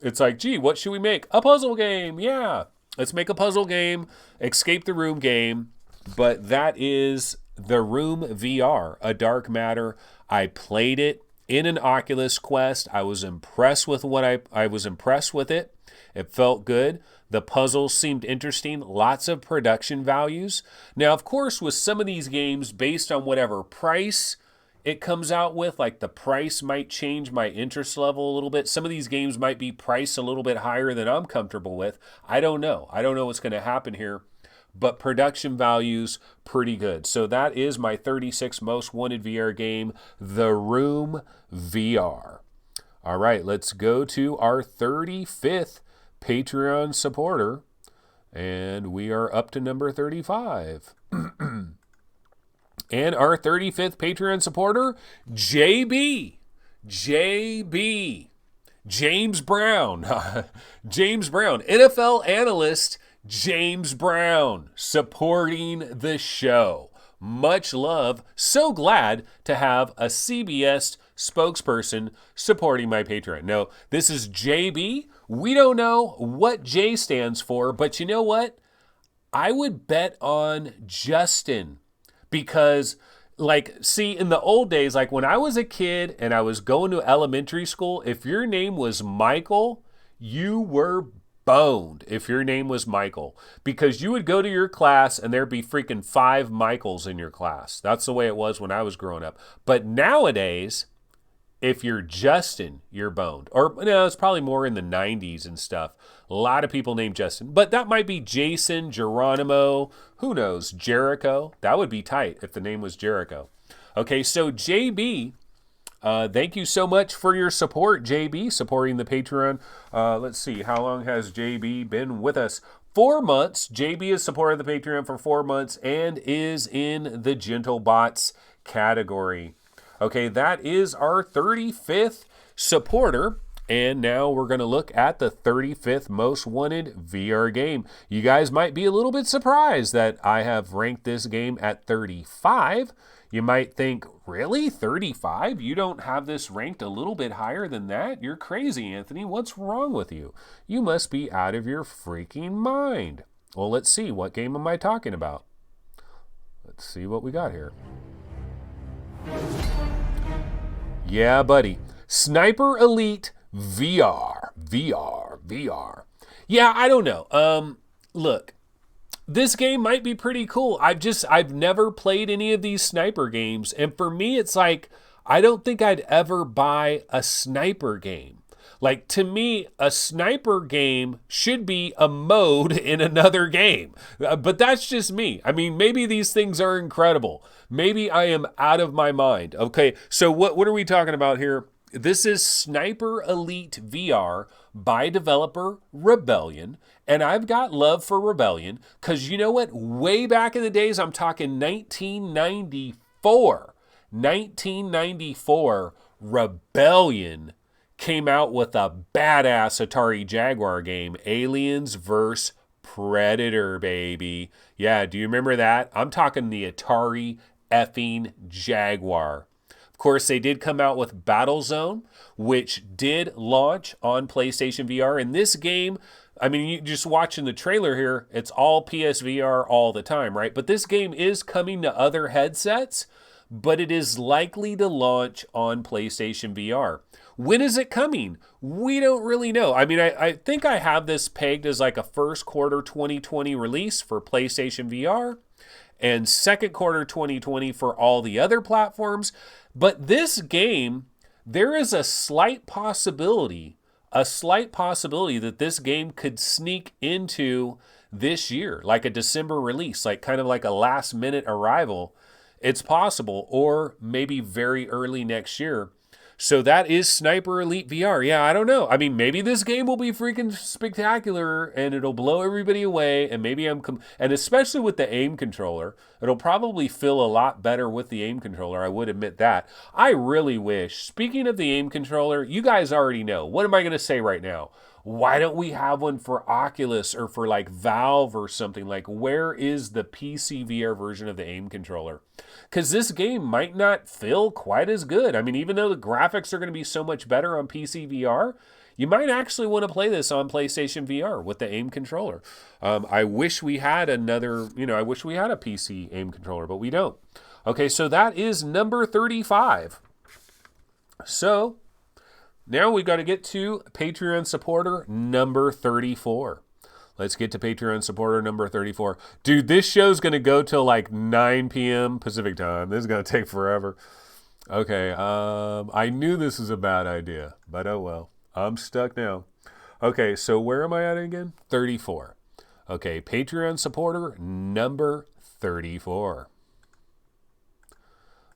Speaker 1: it's like, gee, what should we make? A puzzle game. Yeah. Let's make a puzzle game, Escape the Room game. But that is The Room VR, a dark matter. I played it in an Oculus Quest. I was impressed with I was impressed with it. It felt good. The puzzles seemed interesting. Lots of production values. Now, of course, with some of these games, based on whatever price it comes out with, like the price might change my interest level a little bit. Some of these games might be priced a little bit higher than I'm comfortable with. I don't know. I don't know what's going to happen here. But production values, pretty good. So that is my 36 most wanted VR game, The Room VR. All right, let's go to our 35th Patreon supporter, and we are up to number 35. And our 35th Patreon supporter, JB, James Brown, NFL analyst James Brown, supporting the show. Much love. So glad to have a CBS spokesperson supporting my Patreon. No, this is JB. We don't know what J stands for, but you know what? I would bet on Justin because, in the old days, like when I was a kid and I was going to elementary school, if your name was Michael, you were boned if your name was Michael, because you would go to your class and there'd be freaking 5 Michaels in your class. That's the way it was when I was growing up. But nowadays, if you're Justin, you're boned. Or no, it's probably more in the 90s and stuff. A lot of people named Justin. But that might be Jason, Geronimo, who knows, Jericho. That would be tight if the name was Jericho. Okay, so JB, thank you so much for your support, JB, supporting the Patreon. Let's see, how long has JB been with us? 4 months. JB has supported the Patreon for 4 months and is in the Gentle Bots category. Okay, that is our 35th supporter. And now we're going to look at the 35th most wanted VR game. You guys might be a little bit surprised that I have ranked this game at 35. You might think, really? 35? You don't have this ranked a little bit higher than that? You're crazy, Anthony. What's wrong with you? You must be out of your freaking mind. Well, let's see. What game am I talking about? Let's see what we got here. Yeah, buddy. Sniper Elite VR. Yeah, I don't know. Look, this game might be pretty cool. I've never played any of these sniper games. And for me, it's like, I don't think I'd ever buy a sniper game. Like, to me, a sniper game should be a mode in another game. But that's just me. I mean, maybe these things are incredible. Maybe I am out of my mind. Okay, so what are we talking about here? This is Sniper Elite VR by developer Rebellion. And I've got love for Rebellion because you know what? Way back in the days, I'm talking 1994. 1994, Rebellion came out with a badass Atari Jaguar game, Aliens vs. Predator, baby. Yeah, do you remember that? I'm talking the Atari effing Jaguar. Of course, they did come out with Battlezone, which did launch on PlayStation VR. And this game, I mean, you just watching the trailer here, it's all PSVR all the time, right? But this game is coming to other headsets, but it is likely to launch on PlayStation VR. When is it coming? We don't really know. I mean, I think I have this pegged as like a first quarter 2020 release for PlayStation VR and second quarter 2020 for all the other platforms. But this game, there is a slight possibility that this game could sneak into this year, like a December release, like kind of like a last minute arrival. It's possible, or maybe very early next year. So that is Sniper Elite VR. Yeah, I don't know. I mean, maybe this game will be freaking spectacular and it'll blow everybody away. And maybe and especially with the aim controller, it'll probably feel a lot better with the aim controller. I would admit that. I really wish, speaking of the aim controller, you guys already know. What am I going to say right now? Why don't we have one for Oculus or for like Valve or something? Like, where is the PC VR version of the aim controller? Because this game might not feel quite as good. I mean, even though the graphics are going to be so much better on PC VR, you might actually want to play this on PlayStation VR with the aim controller. I wish we had I wish we had a PC aim controller, but we don't. Okay, so that is number 35. So now we've got to get to Patreon supporter number 34. Let's get to Patreon supporter number 34. Dude, this show's going to go till like 9 p.m. Pacific time. This is going to take forever. Okay, I knew this was a bad idea, but oh well. I'm stuck now. Okay, so where am I at again? 34. Okay, Patreon supporter number 34.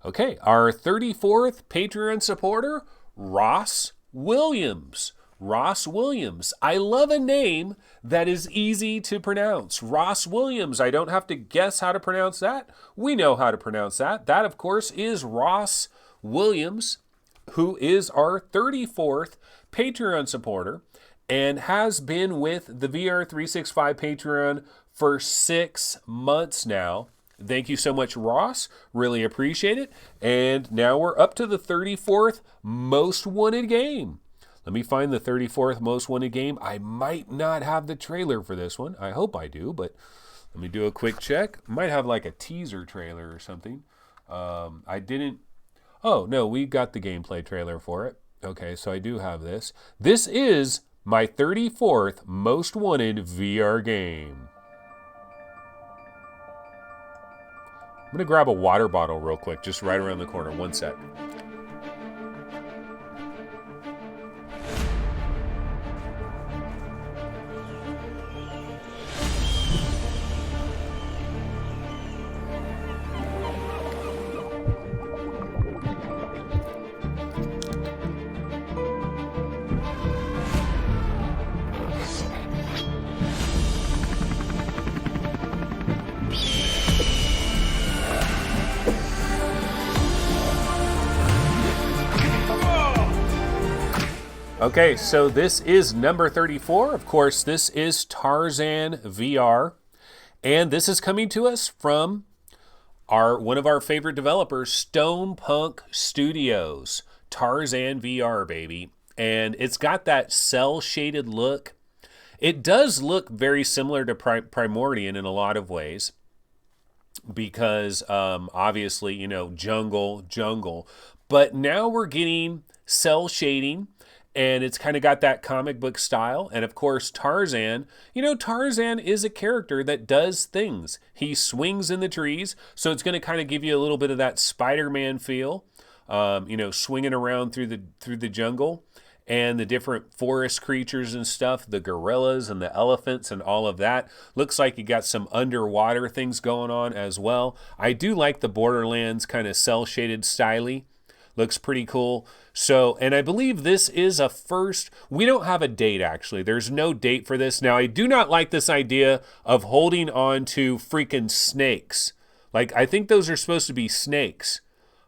Speaker 1: Okay, our 34th Patreon supporter, Ross Williams. Ross Williams. I love a name that is easy to pronounce. Ross Williams. I don't have to guess how to pronounce that. We know how to pronounce that. That, of course, is Ross Williams, who is our 34th Patreon supporter and has been with the VR365 Patreon for 6 months now. Thank you so much, Ross. Really appreciate it. And now we're up to the 34th most wanted game. Let me find the 34th most wanted game. I might not have the trailer for this one. I hope I do, but let me do a quick check. Might have like a teaser trailer or something. I didn't. Oh, no, we got the gameplay trailer for it. Okay, so I do have this. This is my 34th most wanted VR game. I'm going to grab a water bottle real quick, just right around the corner. One sec. Okay, so this is number 34. Of course, this is Tarzan VR. And this is coming to us from one of our favorite developers, Stonepunk Studios. Tarzan VR, baby. And it's got that cel-shaded look. It does look very similar to Primordial in a lot of ways. Because, obviously, jungle. But now we're getting cel shading. And it's kind of got that comic book style. And of course, Tarzan, Tarzan is a character that does things. He swings in the trees. So it's going to kind of give you a little bit of that Spider-Man feel, swinging around through the jungle and the different forest creatures and stuff, the gorillas and the elephants and all of that. Looks like you got some underwater things going on as well. I do like the Borderlands kind of cel-shaded styly. Looks pretty cool. So, and I believe this is a first. We don't have a date, actually. There's no date for this. Now, I do not like this idea of holding on to freaking snakes. Like, I think those are supposed to be snakes.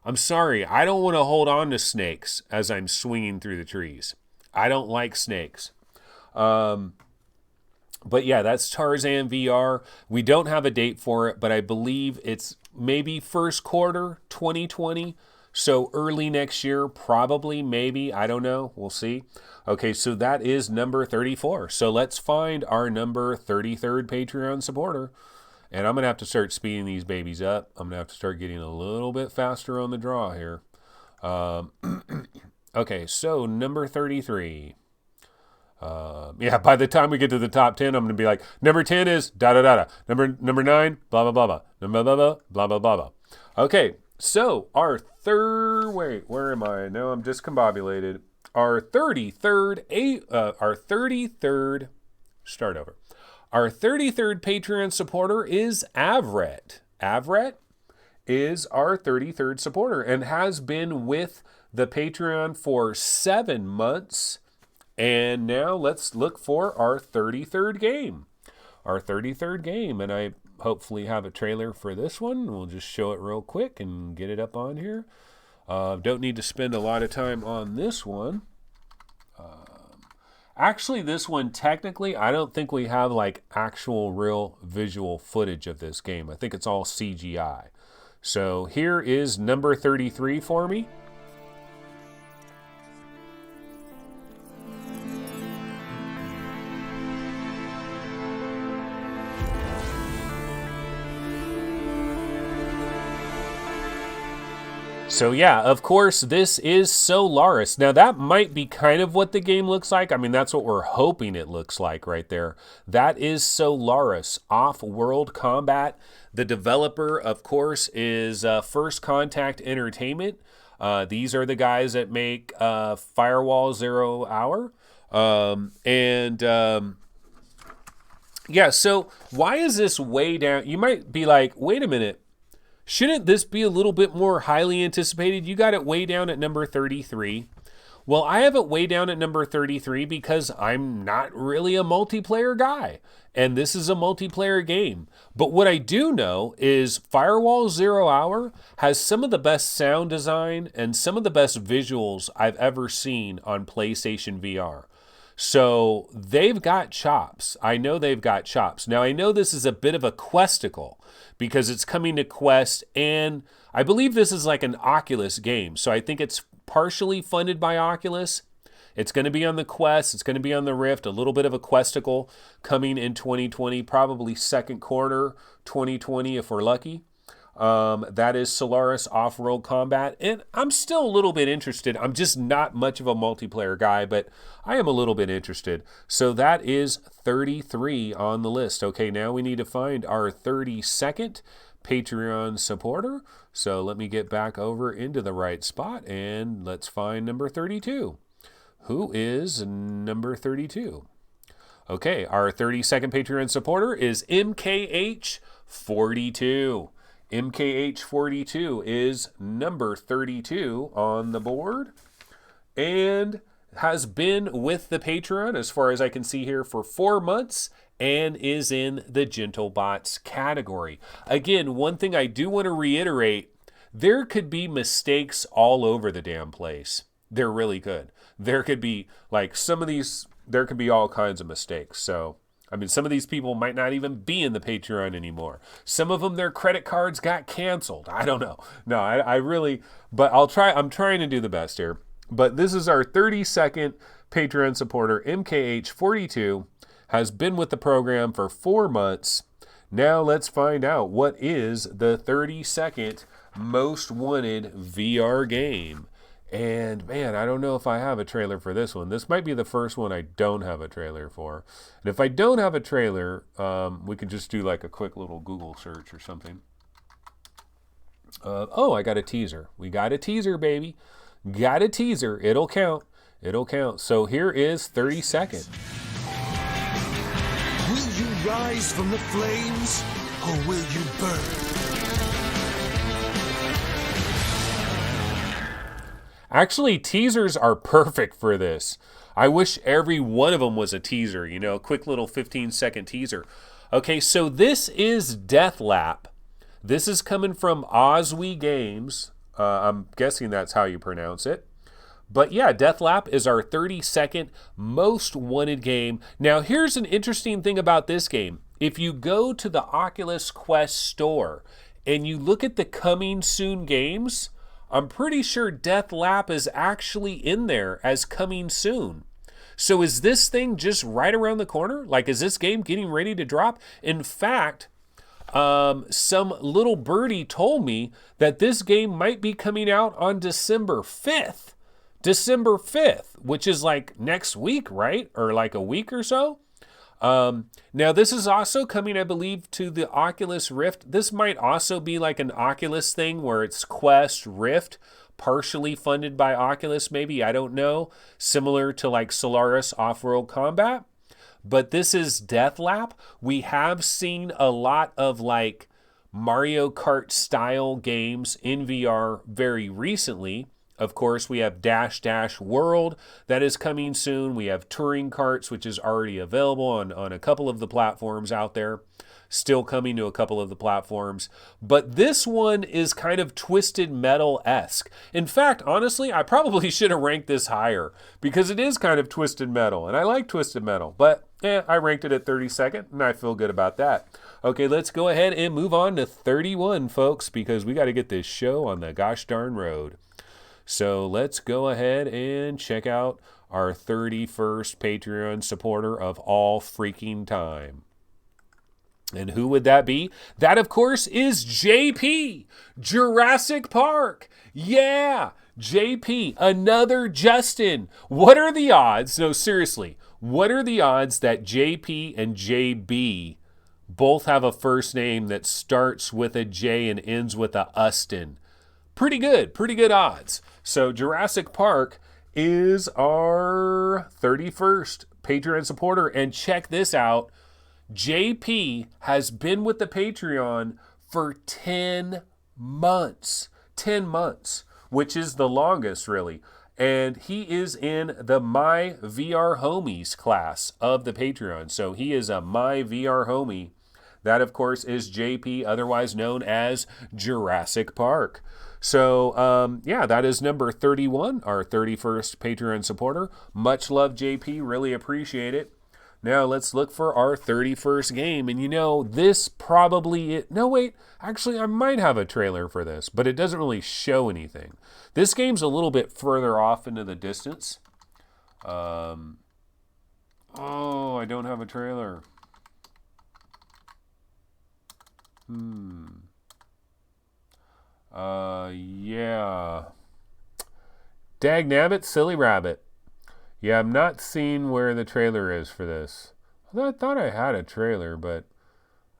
Speaker 1: I'm sorry. I don't want to hold on to snakes as I'm swinging through the trees. I don't like snakes. But yeah, that's Tarzan VR. We don't have a date for it, but I believe it's maybe first quarter 2020. So early next year, probably, maybe, I don't know. We'll see. Okay, so that is number 34. So let's find our number 33rd Patreon supporter. And I'm going to have to start speeding these babies up. I'm going to have to start getting a little bit faster on the draw here. Okay, so number 33. Yeah, by the time we get to the top 10, I'm going to be like, number 10 is da-da-da-da. Number 9, blah, blah, blah, blah. Number blah, blah, blah, blah, blah, blah. Okay, so our third, wait, where am I? No, I'm discombobulated. Our 33rd, start over. Our 33rd Patreon supporter is Averett. Averett is our 33rd supporter and has been with the Patreon for 7 months. And now let's look for our 33rd game. Our 33rd game, and I hopefully have a trailer for this one. We'll just show it real quick and get it up on here. Don't need to spend a lot of time on this one. Actually, this one, technically, I don't think we have like actual real visual footage of this game. I think it's all CGI. So here is number 33 for me. So yeah, of course, this is Solaris. Now that might be kind of what the game looks like. I mean, that's what we're hoping it looks like right there. That is Solaris, Off-World Combat. The developer, of course, is First Contact Entertainment. These are the guys that make Firewall 0 Hour. Yeah, so why is this way down? You might be like, wait a minute. Shouldn't this be a little bit more highly anticipated? You got it way down at number 33. Well, I have it way down at number 33 because I'm not really a multiplayer guy. And this is a multiplayer game. But what I do know is Firewall 0 Hour has some of the best sound design and some of the best visuals I've ever seen on PlayStation VR. So they've got chops. I know they've got chops. Now, I know this is a bit of a questicle because it's coming to Quest, and I believe this is like an Oculus game. So I think it's partially funded by Oculus. It's going to be on the Quest. It's going to be on the Rift. A little bit of a questicle coming in 2020, probably second quarter 2020 if we're lucky. That is Solaris Off-Road Combat, and I'm still a little bit interested. I'm just not much of a multiplayer guy, but I am a little bit interested. So that is 33 on the list. Okay, now we need to find our 32nd Patreon supporter. So let me get back over into the right spot, and let's find number 32. Who is number 32? Okay, our 32nd Patreon supporter is MKH42. MKH42 is number 32 on the board and has been with the Patreon, as far as I can see here, for 4 months and is in the Gentle Bots category. Again, one thing I do want to reiterate, there could be mistakes all over the damn place. There really could. There could be, like, some of these, there could be all kinds of mistakes. So, I mean, some of these people might not even be in the Patreon anymore. Some of them, their credit cards got canceled. I don't know. No, I really, but I'm trying to do the best here. But this is our 32nd Patreon supporter, MKH42, has been with the program for 4 months. Now let's find out what is the 32nd most wanted VR game. And man, I don't know if I have a trailer for this one. This might be the first one I don't have a trailer for. And if I don't have a trailer, we could just do like a quick little Google search or something. Oh, I got a teaser. We got a teaser, baby. Got a teaser. It'll count. It'll count. So here is 32nd.
Speaker 2: Will you rise from the flames, or will you burn?
Speaker 1: Actually, teasers are perfect for this. I wish every one of them was a teaser, you know, a quick little 15-second teaser. Okay, so this is Deathlap. This is coming from Oswee Games. I'm guessing that's how you pronounce it. But yeah, Deathlap is our 32nd most wanted game. Now, here's an interesting thing about this game. If you go to the Oculus Quest store and you look at the coming soon games, I'm pretty sure Deathlap is actually in there as coming soon. So is this thing just right around the corner? Like, is this game getting ready to drop? In fact, some little birdie told me that this game might be coming out on December 5th. December 5th, which is like next week, right? Or like a week or so. Now, this is also coming, I believe, to the Oculus Rift. This might also be like an Oculus thing where it's Quest Rift, partially funded by Oculus, maybe. I don't know. Similar to like Solaris Off-World Combat. But this is Deathlap. We have seen a lot of like Mario Kart style games in VR very recently. Of course, we have Dash Dash World that is coming soon. We have Touring Karts, which is already available on a couple of the platforms out there. Still coming to a couple of the platforms. But this one is kind of Twisted Metal-esque. In fact, honestly, I probably should have ranked this higher because it is kind of Twisted Metal. And I like Twisted Metal. But I ranked it at 32nd, and I feel good about that. Okay, let's go ahead and move on to 31, folks, because we got to get this show on the gosh darn road. So let's go ahead and check out our 31st Patreon supporter of all freaking time. And who would that be? That, of course, is JP, Jurassic Park. Yeah, JP, another Justin. What are the odds? No, seriously, what are the odds that JP and JB both have a first name that starts with a J and ends with a Ustin? Pretty good odds. So Jurassic Park is our 31st Patreon supporter. And check this out. JP has been with the Patreon for 10 months. 10 months, which is the longest, really. And he is in the My VR Homies class of the Patreon. So he is a My VR Homie. That, of course, is JP, otherwise known as Jurassic Park. So, yeah, that is number 31, our 31st Patreon supporter. Much love, JP. Really appreciate it. Now, let's look for our 31st game. And, you know, this probably... No, wait. Actually, I might have a trailer for this, but it doesn't really show anything. This game's a little bit further off into the distance. Oh, I don't have a trailer. Yeah. Dagnabbit, silly rabbit. Yeah, I'm not seeing where the trailer is for this. I thought I had a trailer, but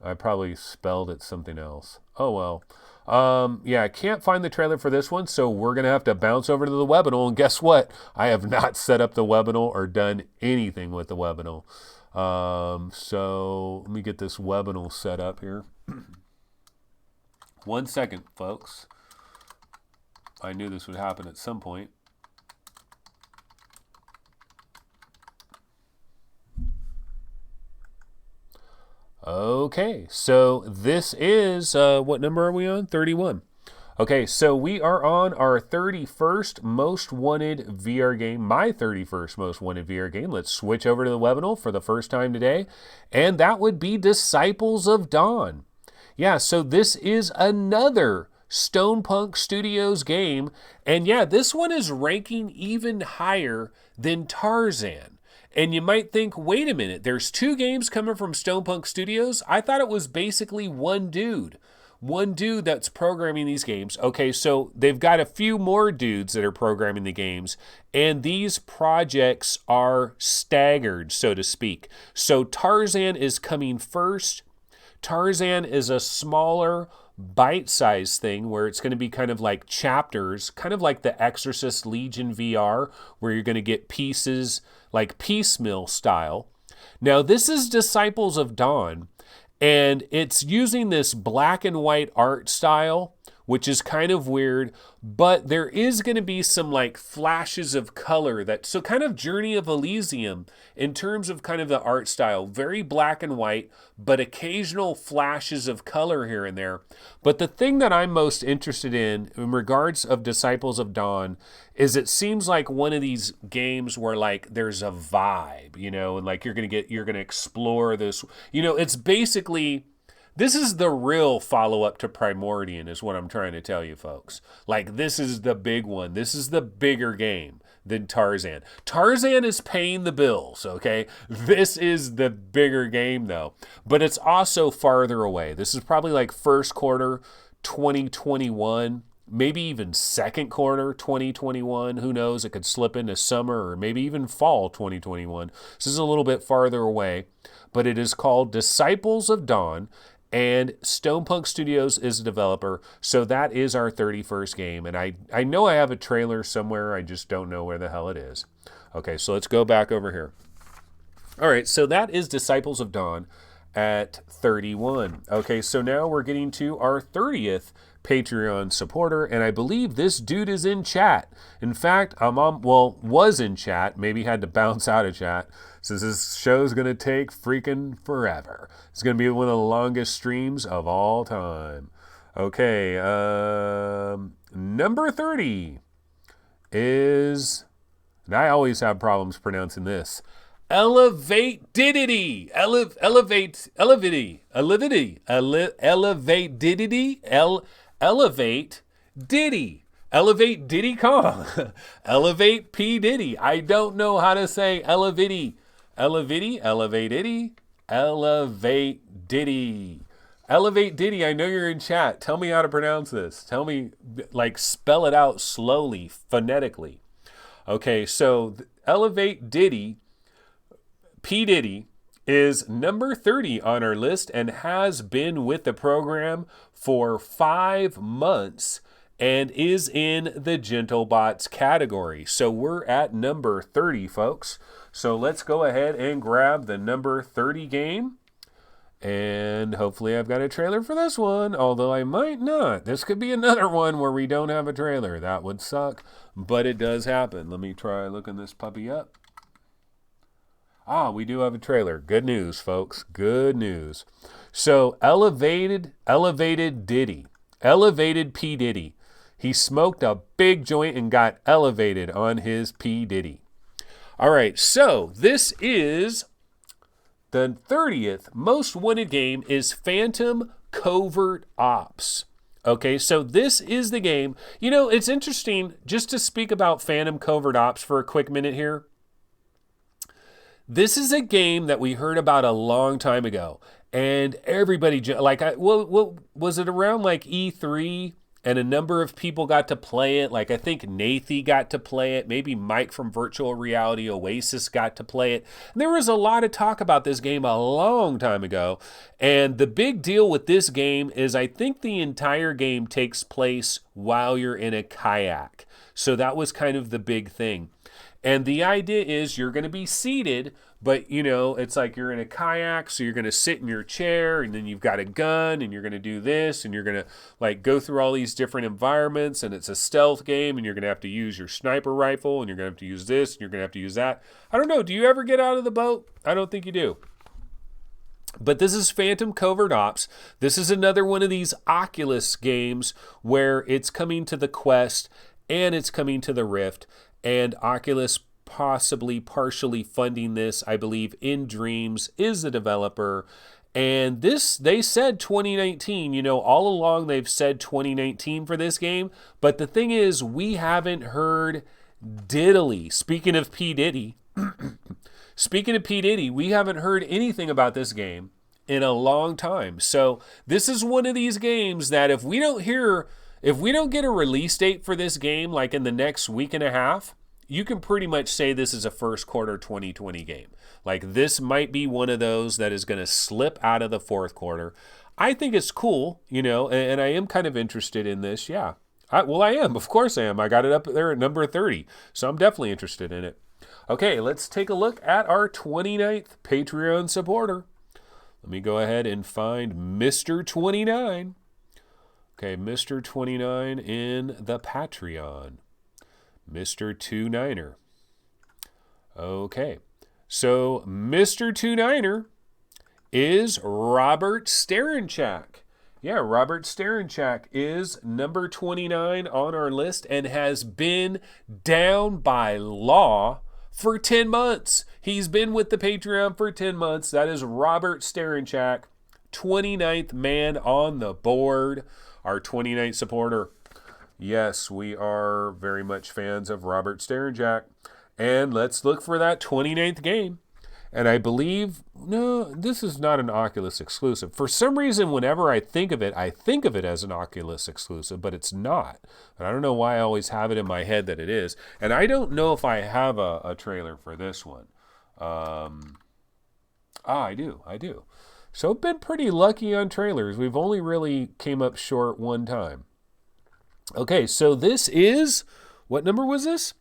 Speaker 1: I probably spelled it something else. Oh, well. Yeah, I can't find the trailer for this one, so we're going to have to bounce over to the Webinal. And guess what? I have not set up the Webinal or done anything with the Webinal. So let me get this Webinal set up here. 1 second, folks. I knew this would happen at some point. Okay, so this is, what number are we on? 31. Okay, so we are on our 31st most wanted VR game, my 31st most wanted VR game. Let's switch over to the Webinal for the first time today, and that would be Disciples of Dawn. Yeah, so this is another Stonepunk Studios game, and yeah, this one is ranking even higher than Tarzan. And you might think, wait a minute, there's two games coming from Stonepunk Studios? I thought it was basically one dude that's programming these games. Okay, so they've got a few more dudes that are programming the games, and these projects are staggered, so to speak. So Tarzan is coming first. Tarzan is a smaller, bite-sized thing where it's going to be kind of like chapters, kind of like the Exorcist Legion VR, where you're going to get pieces like piecemeal style. Now, this is Disciples of Dawn, and it's using this black and white art style which is kind of weird, but there is going to be some like flashes of color so kind of Journey of Elysium in terms of kind of the art style, very black and white, but occasional flashes of color here and there. But the thing that I'm most interested in regards of Disciples of Dawn is it seems like one of these games where like there's a vibe, and like you're going to explore this, it's basically, this is the real follow-up to Primordian is what I'm trying to tell you folks. Like this is the big one. This is the bigger game than Tarzan. Tarzan is paying the bills, okay? This is the bigger game though. But it's also farther away. This is probably like first quarter 2021, maybe even second quarter 2021. Who knows? It could slip into summer or maybe even fall 2021. This is a little bit farther away, but it is called Disciples of Dawn. And Stonepunk Studios is a developer, so that is our 31st game. And I know I have a trailer somewhere, I just don't know where the hell it is. Okay, so let's go back over here. All right, so that is Disciples of Dawn at 31. Okay, so now we're getting to our 30th Patreon supporter, and I believe this dude is in chat. In fact, was in chat, maybe had to bounce out of chat, since this show's going to take freaking forever. It's going to be one of the longest streams of all time. Okay, number 30 is, and I always have problems pronouncing this, Elevate Diddy. Elevate Diddy. Elevate Diddy Kong. Elevate P. Diddy. I don't know how to say Elevate Diddy. Elevate Diddy. Elevate Diddy, I know you're in chat. Tell me how to pronounce this. Tell me, like, spell it out slowly, phonetically. Okay, so Elevate Diddy, P. Diddy, is number 30 on our list and has been with the program for 5 months and is in the GentleBots category. So we're at number 30, folks. So let's go ahead and grab the number 30 game. And hopefully I've got a trailer for this one, although I might not. This could be another one where we don't have a trailer. That would suck, but it does happen. Let me try looking this puppy up. We do have a trailer. Good news, folks. Good news. So, Elevated Diddy. Elevated P. Diddy. He smoked a big joint and got elevated on his P. Diddy. All right, so this is the 30th most wanted game is Phantom Covert Ops. Okay, so this is the game. It's interesting just to speak about Phantom Covert Ops for a quick minute here. This is a game that we heard about a long time ago, and everybody, was it around like E3, and a number of people got to play it? Like I think Nathy got to play it, maybe Mike from Virtual Reality Oasis got to play it. And there was a lot of talk about this game a long time ago, and the big deal with this game is I think the entire game takes place while you're in a kayak. So that was kind of the big thing. And the idea is you're going to be seated, but it's like you're in a kayak, so you're going to sit in your chair, and then you've got a gun, and you're going to do this, and you're going to like go through all these different environments, and it's a stealth game, and you're going to have to use your sniper rifle, and you're going to have to use this, and you're going to have to use that. I don't know. Do you ever get out of the boat? I don't think you do. But this is Phantom Covert Ops. This is another one of these Oculus games where it's coming to the Quest and it's coming to the Rift. And Oculus possibly partially funding this, I believe In Dreams is the developer. And this, they said 2019, all along they've said 2019 for this game. But the thing is, we haven't heard diddly. Speaking of P. Diddy, we haven't heard anything about this game in a long time. So this is one of these games that if we don't get a release date for this game, like in the next week and a half, you can pretty much say this is a first quarter 2020 game. Like this might be one of those that is going to slip out of the fourth quarter. I think it's cool, and I am kind of interested in this. Yeah. I am. Of course I am. I got it up there at number 30. So I'm definitely interested in it. Okay, let's take a look at our 29th Patreon supporter. Let me go ahead and find Mr. 29. Okay, Mr. 29 in the Patreon. Mr. 29er. Okay, so Mr. 29er is Robert Sterenchak. Yeah, Robert Sterenchak is number 29 on our list and has been down by law for 10 months. He's been with the Patreon for 10 months. That is Robert Sterenchak, 29th man on the board, our 29th supporter. Yes, we are very much fans of Robert Sterenchak. And let's look for that 29th game. And I believe, no, this is not an Oculus exclusive. For some reason, whenever I think of it as an Oculus exclusive, but it's not. And I don't know why I always have it in my head that it is. And I don't know if I have a trailer for this one. I do. So I've been pretty lucky on trailers. We've only really came up short one time. Okay, so this is, what number was this?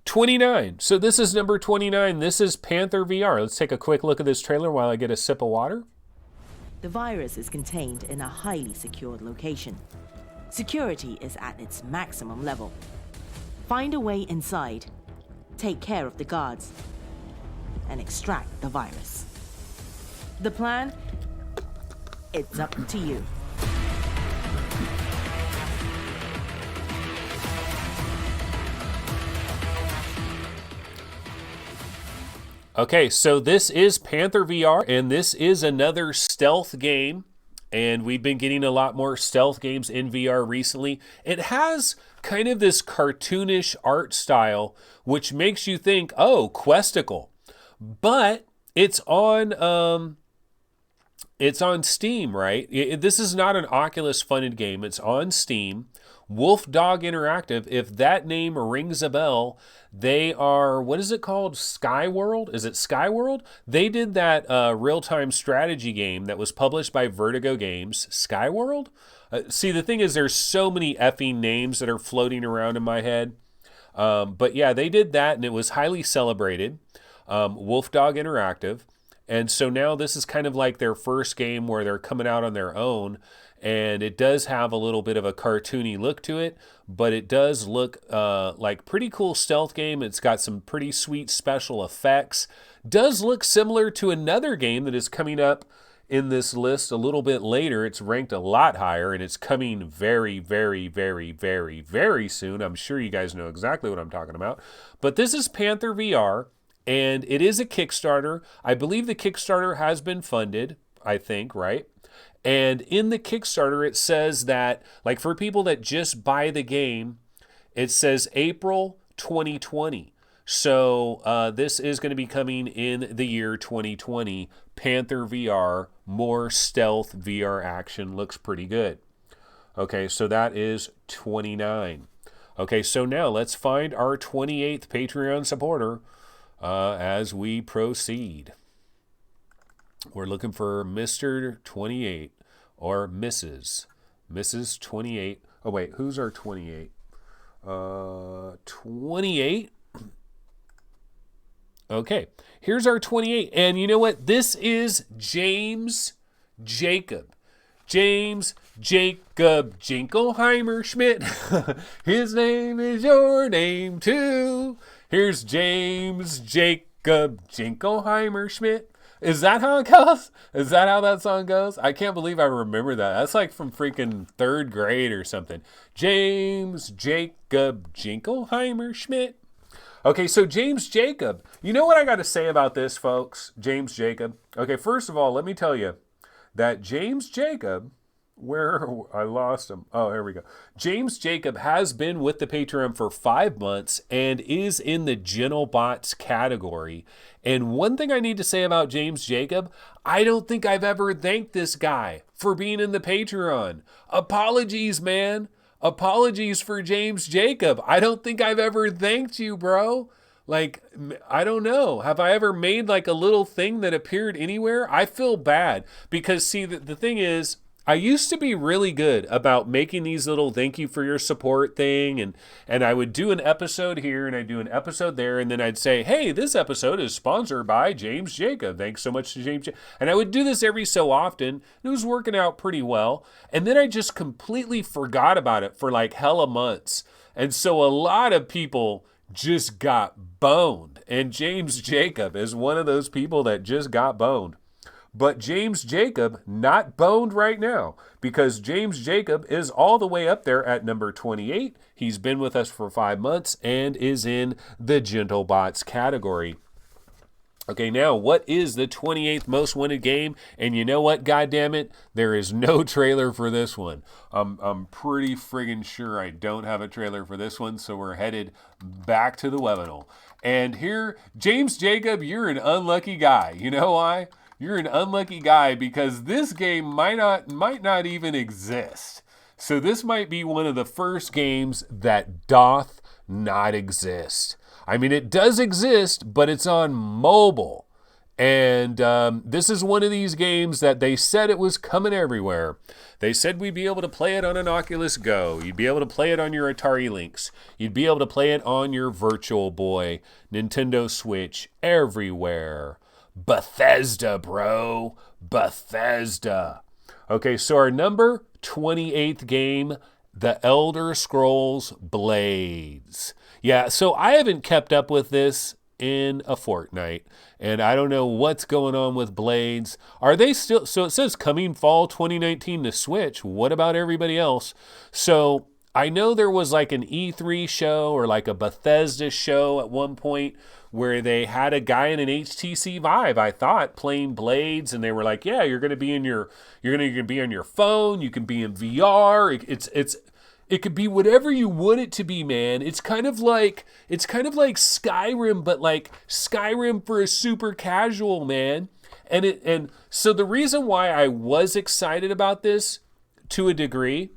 Speaker 1: 29. So this is number 29. This is Panther VR. Let's take a quick look at this trailer while I get a sip of water.
Speaker 4: The virus is contained in a highly secured location. Security is at its maximum level. Find a way inside, take care of the guards, and extract the virus. The plan? It's up to you.
Speaker 1: Okay, so this is Panther VR, and this is another stealth game, and we've been getting a lot more stealth games in VR recently. It has kind of this cartoonish art style, which makes you think, oh, Questicle. But it's on Steam, right? This is not an Oculus funded game. It's on Steam. Wolf Dog Interactive, if that name rings a bell, they are, what is it called? Skyworld? Is it Skyworld? They did that real-time strategy game that was published by Vertigo Games. Skyworld? See, the thing is, there's so many effing names that are floating around in my head. But yeah, they did that, and it was highly celebrated. Wolf Dog Interactive. And so now this is kind of like their first game where they're coming out on their own. And it does have a little bit of a cartoony look to it, but it does look like pretty cool stealth game. It's got some pretty sweet special effects. Does look similar to another game that is coming up in this list a little bit later. It's ranked a lot higher, and it's coming very, very, very, very, very soon. I'm sure you guys know exactly what I'm talking about. But this is Panther VR, and it is a Kickstarter. I believe the Kickstarter has been funded, I think, right? And in the Kickstarter, it says that, like for people that just buy the game, it says April 2020. So this is going to be coming in the year 2020. Panther VR, more stealth VR action, looks pretty good. Okay, so that is 29. Okay, so now let's find our 28th Patreon supporter as we proceed. We're looking for Mr. 28 or Mrs. 28. Oh, wait, who's our 28? 28. Okay, here's our 28. And you know what? This is James Jacob. James Jacob Jingleheimer Schmidt. His name is your name, too. Here's James Jacob Jingleheimer Schmidt. Is that how it goes? Is that how that song goes? I can't believe I remember that. That's like from freaking 3rd grade or something. James Jacob Jingleheimer Schmidt. Okay, so James Jacob. You know what I got to say about this, folks? James Jacob. Okay, first of all, let me tell you that James Jacob, where I lost him. Oh, here we go. James Jacob has been with the Patreon for 5 months and is in the Genobots category. And one thing I need to say about James Jacob, I don't think I've ever thanked this guy for being in the Patreon. Apologies, man. Apologies for James Jacob. I don't think I've ever thanked you, bro. Like, I don't know. Have I ever made like a little thing that appeared anywhere? I feel bad because, see, the thing is, I used to be really good about making these little thank you for your support thing, and I would do an episode here and I'd do an episode there, and then I'd say, hey, this episode is sponsored by James Jacob. Thanks so much to James Jacob. And I would do this every so often, and it was working out pretty well. And then I just completely forgot about it for like hella months. And so a lot of people just got boned. And James Jacob is one of those people that just got boned. But James Jacob, not boned right now, because James Jacob is all the way up there at number 28. He's been with us for 5 months and is in the Gentle Bots category. Okay, now, what is the 28th most wanted game? And you know what, goddammit? There is no trailer for this one. I'm pretty friggin' sure I don't have a trailer for this one, so we're headed back to the webinar. And here, James Jacob, you're an unlucky guy. You know why? You're an unlucky guy because this game might not even exist. So this might be one of the first games that doth not exist. I mean, it does exist, but it's on mobile. And this is one of these games that they said it was coming everywhere. They said we'd be able to play it on an Oculus Go. You'd be able to play it on your Atari Lynx. You'd be able to play it on your Virtual Boy, Nintendo Switch, everywhere. Bethesda, bro. Bethesda. Okay, so our number 28th game, The Elder Scrolls Blades. Yeah, so I haven't kept up with this in a fortnight, and I don't know what's going on with Blades. Are they still, so it says coming fall 2019 to Switch. What about everybody else? So I know there was like an E3 show or like a Bethesda show at one point where they had a guy in an HTC Vive, I thought, playing Blades, and they were like, yeah, you're going to be on your phone, you can be in VR. It could be whatever you want it to be, man. It's kind of like Skyrim, but like Skyrim for a super casual, man. And so the reason why I was excited about this to a degree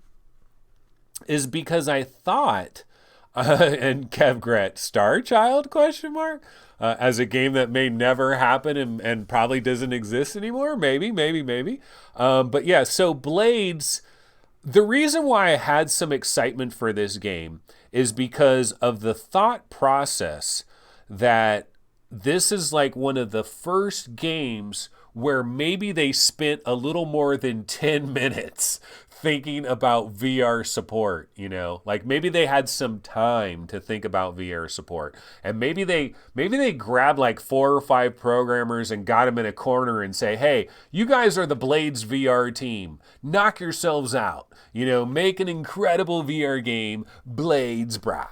Speaker 1: is because I thought, and Kev Gret, Star Child, question mark, as a game that may never happen and probably doesn't exist anymore. Maybe. But yeah, so Blades, the reason why I had some excitement for this game is because of the thought process that this is like one of the first games where maybe they spent a little more than 10 minutes thinking about VR support, you know, like maybe they had some time to think about VR support, and maybe they grabbed like 4 or 5 programmers and got them in a corner and say, hey, you guys are the Blades VR team, knock yourselves out, you know, make an incredible VR game, Blades, brah.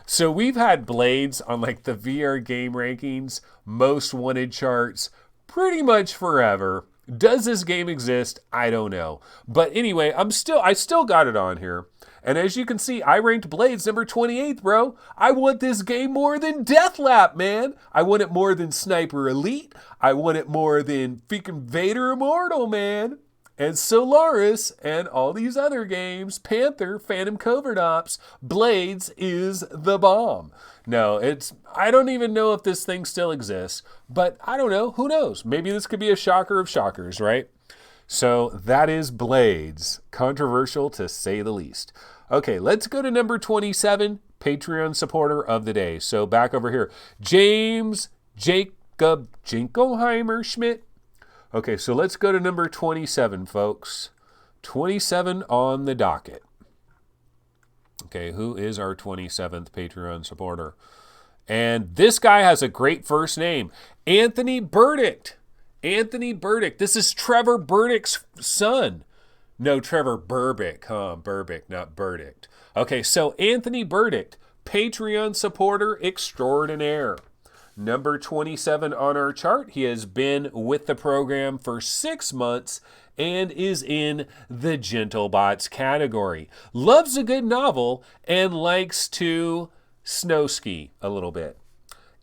Speaker 1: So we've had Blades on like the VR game rankings, most wanted charts, pretty much forever. Does this game exist? I don't know. But anyway, I still got it on here. And as you can see, I ranked Blades number 28th, bro. I want this game more than Deathlap, man. I want it more than Sniper Elite. I want it more than freaking Vader Immortal, man. And Solaris and all these other games, Panther, Phantom Covert Ops, Blades is the bomb. No, I don't even know if this thing still exists, but I don't know. Who knows? Maybe this could be a shocker of shockers, right? So that is Blades. Controversial to say the least. Okay, let's go to number 27, Patreon supporter of the day. So back over here, James Jacob Jinkelheimer Schmidt. Okay, so let's go to number 27, folks. 27 on the docket. Okay, who is our 27th Patreon supporter? And this guy has a great first name, Anthony Burdick. Anthony Burdick. This is Trevor Burdick's son. No, Trevor Burbick, huh? Burbick, not Burdick. Okay, so Anthony Burdick, Patreon supporter extraordinaire. Number 27 on our chart. He has been with the program for 6 months and is in the Gentle Bots category. Loves a good novel and likes to snow ski a little bit.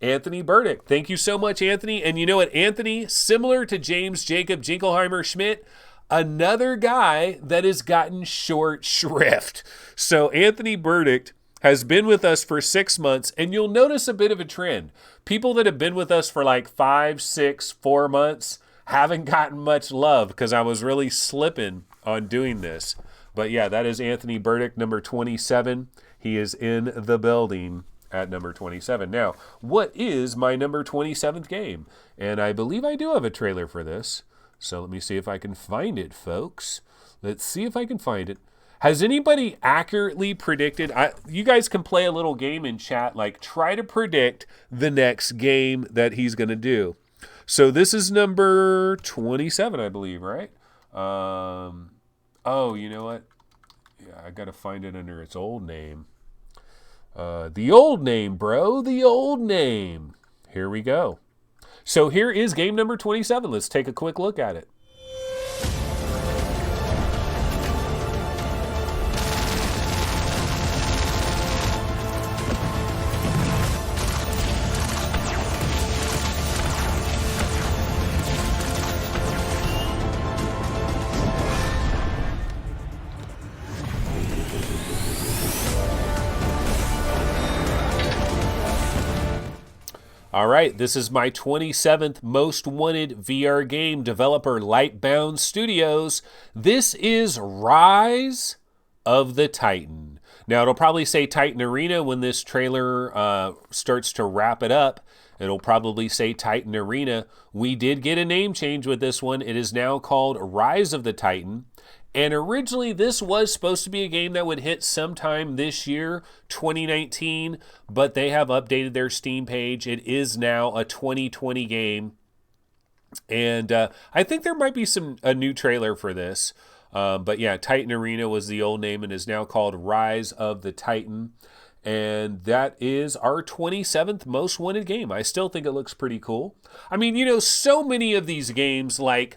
Speaker 1: Anthony Burdick. Thank you so much, Anthony. And you know what, Anthony, similar to James Jacob Jinkelheimer Schmidt, another guy that has gotten short shrift. So Anthony Burdick has been with us for 6 months, and you'll notice a bit of a trend. People that have been with us for like 5, 6, 4 months haven't gotten much love because I was really slipping on doing this. But yeah, that is Anthony Burdick, number 27. He is in the building at number 27. Now, what is my number 27th game? And I believe I do have a trailer for this. So let me see if I can find it, folks. Let's see if I can find it. Has anybody accurately predicted? You guys can play a little game in chat, like try to predict the next game that he's going to do. So this is number 27, I believe, right? Oh, you know what? Yeah, I got to find it under its old name. The old name, bro. The old name. Here we go. So here is game number 27. Let's take a quick look at it. All right, this is my 27th most wanted VR game, developer Lightbound Studios. This is Rise of the Titan. Now, it'll probably say Titan Arena when this trailer starts to wrap it up. It'll probably say Titan Arena. We did get a name change with this one. It is now called Rise of the Titan. And originally, this was supposed to be a game that would hit sometime this year, 2019, but they have updated their Steam page. It is now a 2020 game. And I think there might be a new trailer for this. But yeah, Titan Arena was the old name and is now called Rise of the Titan. And that is our 27th most wanted game. I still think it looks pretty cool. I mean, you know, so many of these games, like,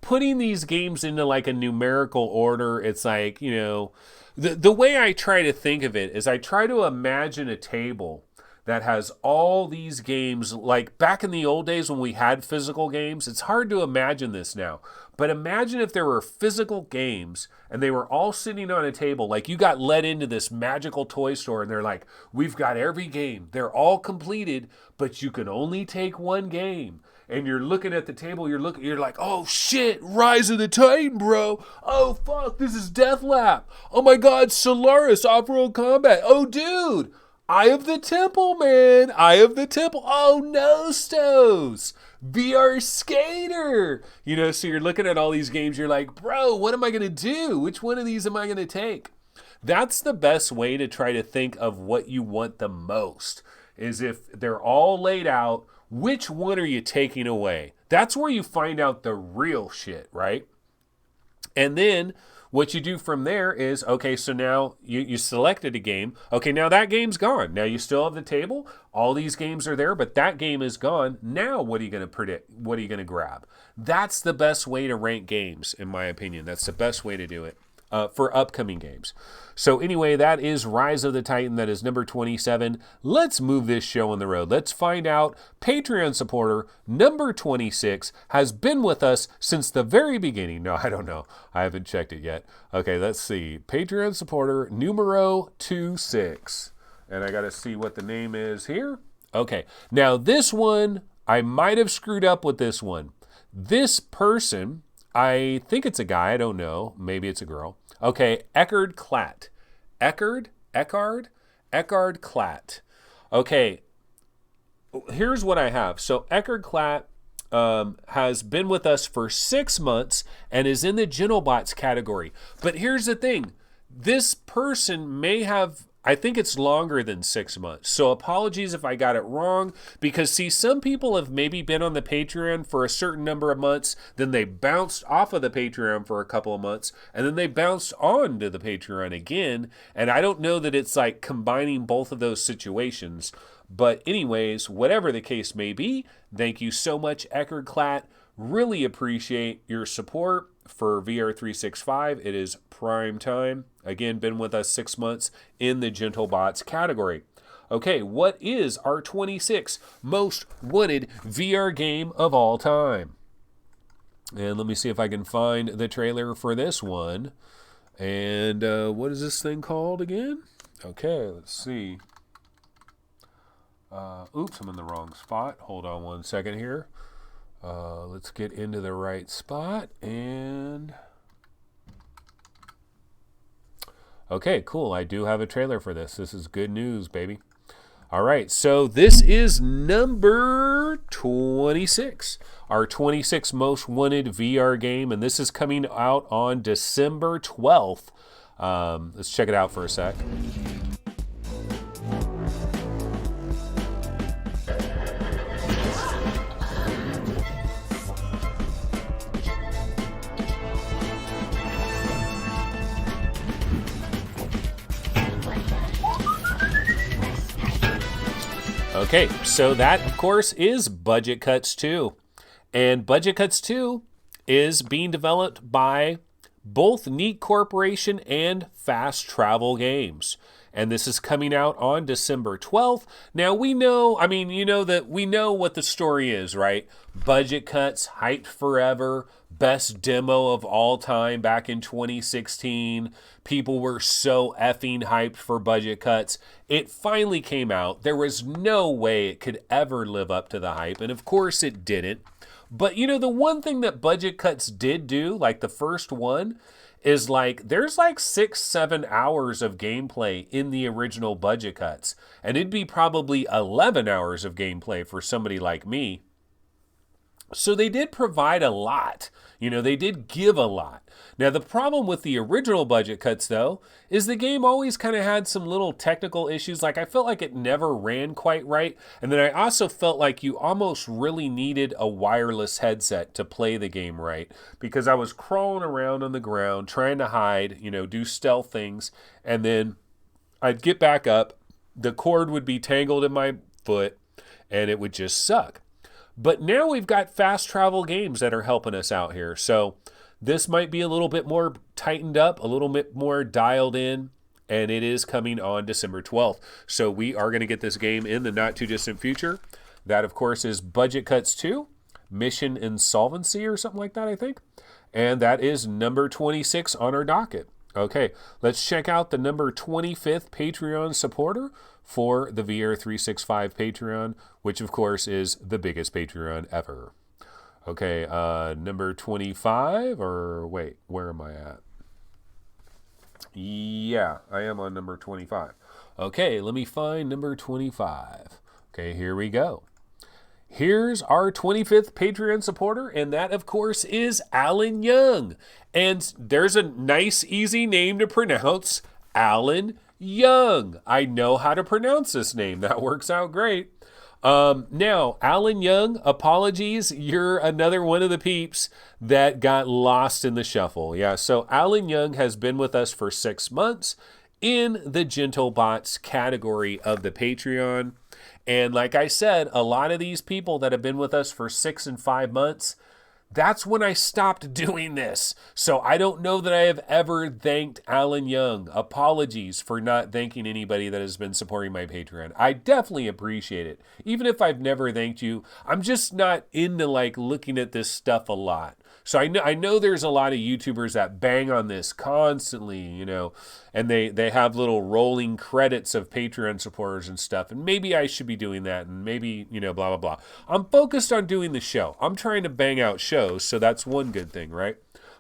Speaker 1: putting these games into like a numerical order, it's like, you know, the way I try to think of it is I try to imagine a table that has all these games, like back in the old days when we had physical games. It's hard to imagine this now, but imagine if there were physical games and they were all sitting on a table, like you got led into this magical toy store and they're like, we've got every game, they're all completed, but you can only take one game. And you're looking at the table, you're like, oh shit, Rise of the Titan, bro. Oh fuck, this is Deathlap. Oh my god, Solaris Off-Road Combat. Oh dude, Eye of the Temple, man. Eye of the Temple. Oh, Nessos. VR Skater. You know, so you're looking at all these games, you're like, bro, what am I going to do? Which one of these am I going to take? That's the best way to try to think of what you want the most, is if they're all laid out, which one are you taking away? That's where you find out the real shit, right? And then what you do from there is, okay, so now you selected a game. Okay, now that game's gone. Now you still have the table. All these games are there, but that game is gone. Now what are you going to predict? What are you going to grab? That's the best way to rank games, in my opinion. That's the best way to do it for upcoming games. So anyway, that is Rise of the Titan. That is number 27. Let's move this show on the road. Let's find out. Patreon supporter number 26 has been with us since the very beginning. No, I don't know. I haven't checked it yet. Okay, let's see. Patreon supporter numero 26. And I got to see what the name is here. Okay, now this one, I might have screwed up with this one. This person, I think it's a guy. I don't know. Maybe it's a girl. Okay, Eckhard Klatt. Eckhard Klatt. Okay, here's what I have. So Eckhard Klatt has been with us for 6 months and is in the Gentlebots category. But here's the thing. This person may have, I think it's longer than 6 months. So apologies if I got it wrong, because see, some people have maybe been on the Patreon for a certain number of months, then they bounced off of the Patreon for a couple of months, and then they bounced on to the Patreon again. And I don't know that it's like combining both of those situations. But anyways, whatever the case may be, thank you so much, Eckhard Klatt. Really appreciate your support for VR365. It is prime time. Again, been with us 6 months in the Gentlebots category. Okay, what is our 26th most wanted VR game of all time? And let me see if I can find the trailer for this one. And what is this thing called again? Okay, let's see. Oops, I'm in the wrong spot. Hold on one second here. Let's get into the right spot and... Okay, cool. I do have a trailer for this. This is good news, baby. All right, so this is number 26, our 26 most wanted VR game, and this is coming out on December 12th. Let's check it out for a sec. Okay, so that, of course, is Budget Cuts 2. And Budget Cuts 2 is being developed by both Neat Corporation and Fast Travel Games. And this is coming out on December 12th. Now, we know, I mean, you know that we know what the story is, right? Budget Cuts, hyped forever, best demo of all time back in 2016. People were so effing hyped for Budget Cuts. It finally came out. There was no way it could ever live up to the hype. And of course it didn't. But you know, the one thing that Budget Cuts did do, like the first one, is like there's like 6-7 hours of gameplay in the original Budget Cuts. And it'd be probably 11 hours of gameplay for somebody like me. So they did provide a lot. You know, they did give a lot. Now, the problem with the original Budget Cuts, though, is the game always kind of had some little technical issues. Like, I felt like it never ran quite right. And then I also felt like you almost really needed a wireless headset to play the game right. Because I was crawling around on the ground, trying to hide, you know, do stealth things. And then I'd get back up. The cord would be tangled in my foot, and it would just suck. But now we've got Fast Travel Games that are helping us out here. So this might be a little bit more tightened up, a little bit more dialed in, and it is coming on December 12th. So we are going to get this game in the not too distant future. That, of course, is Budget Cuts 2, Mission Insolvency or something like that, I think. And that is number 26 on our docket. Okay, let's check out the number 25th Patreon supporter for the VR365 Patreon, which of course is the biggest Patreon ever. Okay, number 25, or wait, where am I at? Yeah, I am on number 25. Okay, let me find number 25. Okay, here we go. Here's our 25th Patreon supporter, and that, of course, is Alan Young. And there's a nice, easy name to pronounce, Alan Young. I know how to pronounce this name. That works out great. Now, Alan Young, apologies. You're another one of the peeps that got lost in the shuffle. Yeah, so Alan Young has been with us for 6 months in the Gentle Bots category of the Patreon. And like I said, a lot of these people that have been with us for 6 and 5 months, that's when I stopped doing this. So I don't know that I have ever thanked Alan Young. Apologies for not thanking anybody that has been supporting my Patreon. I definitely appreciate it. Even if I've never thanked you, I'm just not into like looking at this stuff a lot. So I know there's a lot of YouTubers that bang on this constantly, you know, and they have little rolling credits of Patreon supporters and stuff. And maybe I should be doing that, and maybe, you know, blah, blah, blah. I'm focused on doing the show. I'm trying to bang out shows, so that's one good thing, right?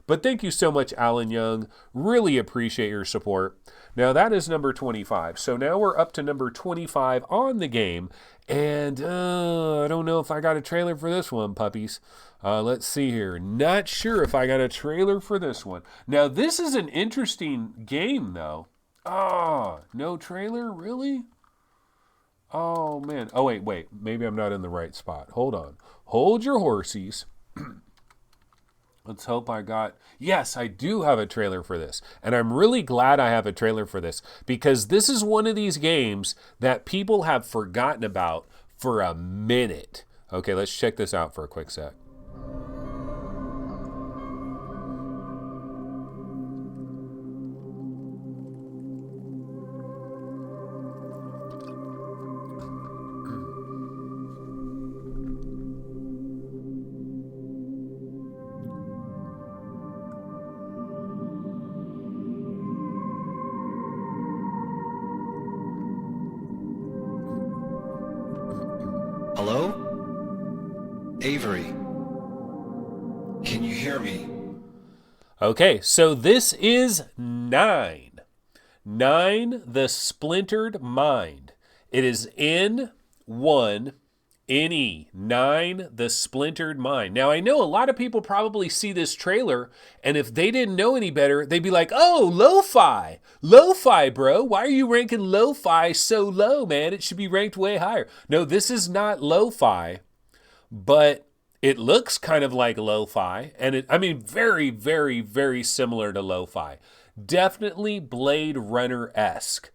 Speaker 1: But thank you so much, Alan Young. Really appreciate your support. Now, that is number 25. So now we're up to number 25 on the game. And I don't know if I got a trailer for this one, puppies. Let's see here. Not sure if I got a trailer for this one. Now, this is an interesting game, though. Oh, no trailer? Really? Oh, man. Oh, wait. Maybe I'm not in the right spot. Hold on. Hold your horsies. Let's hope I got... Yes, I do have a trailer for this. And I'm really glad I have a trailer for this, because this is one of these games that people have forgotten about for a minute. Okay, let's check this out for a quick sec.
Speaker 5: Hello? Avery, me.
Speaker 1: Okay, so this is 9. 9, the Splintered Mind. It is N1 NE, 9, the Splintered Mind. Now, I know a lot of people probably see this trailer, and if they didn't know any better, they'd be like, oh, lo-fi. Lo-fi, bro. Why are you ranking lo-fi so low, man? It should be ranked way higher. No, this is not lo-fi, but it looks kind of like lo-fi, and very, very, very similar to lo-fi. Definitely Blade Runner-esque.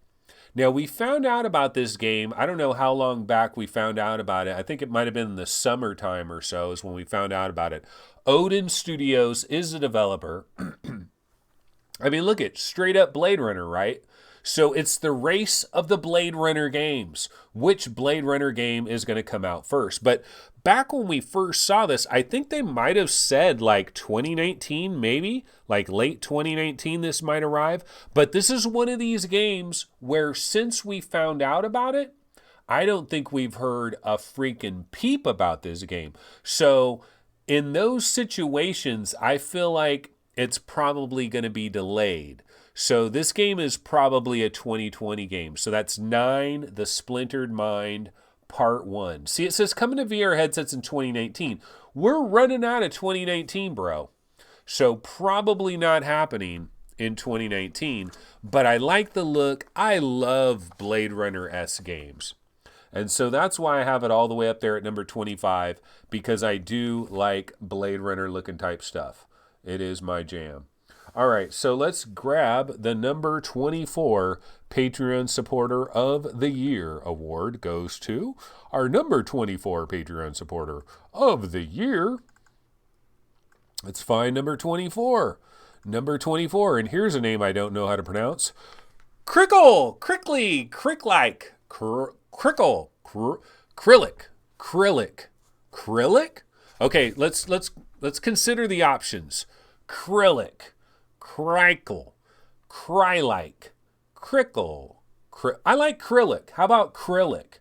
Speaker 1: Now, we found out about this game. I don't know how long back we found out about it. I think it might have been in the summertime or so is when we found out about it. Odin Studios is the developer. I mean, look at straight up Blade Runner, right? So it's the race of the Blade Runner games. Which Blade Runner game is going to come out first? But back when we first saw this, I think they might have said like 2019, maybe like late 2019 this might arrive. But this is one of these games where since we found out about it, I don't think we've heard a freaking peep about this game. So in those situations, I feel like it's probably going to be delayed. So this game is probably a 2020 game. So that's 9, The Splintered Mind, Part 1. See, it says coming to VR headsets in 2019. We're running out of 2019, bro. So probably not happening in 2019. But I like the look. I love Blade Runner-esque games. And so that's why I have it all the way up there at number 25, because I do like Blade Runner looking type stuff. It is my jam. All right, so let's grab the number 24 Patreon Supporter of the Year award goes to our number 24 Patreon Supporter of the Year. Let's find number 24. Number 24, and here's a name I don't know how to pronounce. Crickle, Crickly, Cricklike, Crickle, Krillic. Okay, let's consider the options. Krillic, Crickle, Crylike, Crickle. I like Krillic. How about Krillic?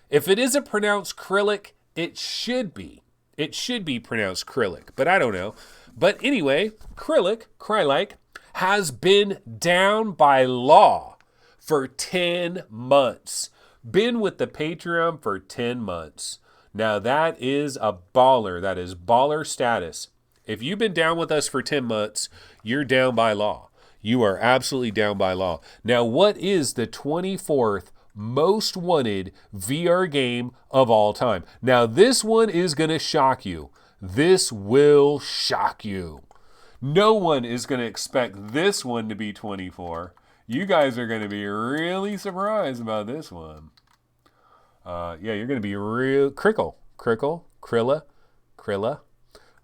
Speaker 1: If it isn't pronounced Krillic, it should be. It should be pronounced Krillic, but I don't know. But anyway, Krillic, Crylike, has been down by law for 10 months. Been with the Patreon for 10 months. Now that is a baller. That is baller status. If you've been down with us for 10 months, you're down by law. You are absolutely down by law. Now, what is the 24th most wanted VR game of all time? Now, this one is going to shock you. This will shock you. No one is going to expect this one to be 24. You guys are going to be really surprised about this one. You're going to be real... Crickle, Krilla.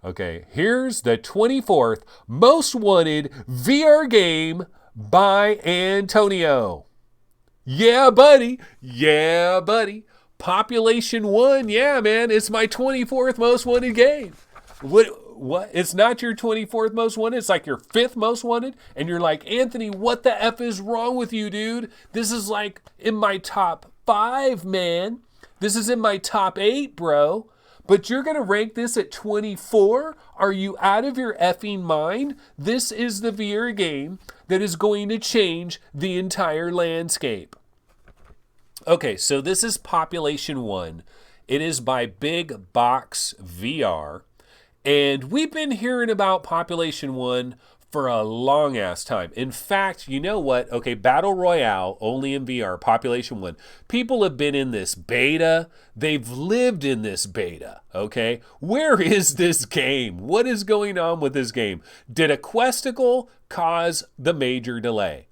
Speaker 1: Okay, here's the 24th most wanted VR game by Antonio. Yeah, buddy. Population 1. Yeah, man, it's my 24th most wanted game. What? It's not your 24th most wanted. It's like your 5th most wanted. And you're like, Anthony, what the F is wrong with you, dude? This is like in my top 5, man. This is in my top 8, bro. But you're going to rank this at 24? Are you out of your effing mind? This is the VR game that is going to change the entire landscape. Okay, so this is Population 1. It is by Big Box VR. And we've been hearing about Population 1 for a long ass time. In fact, you know what? Okay, Battle Royale, only in VR, Population 1. People have been in this beta. They've lived in this beta, okay? Where is this game? What is going on with this game? Did a questicle cause the major delay?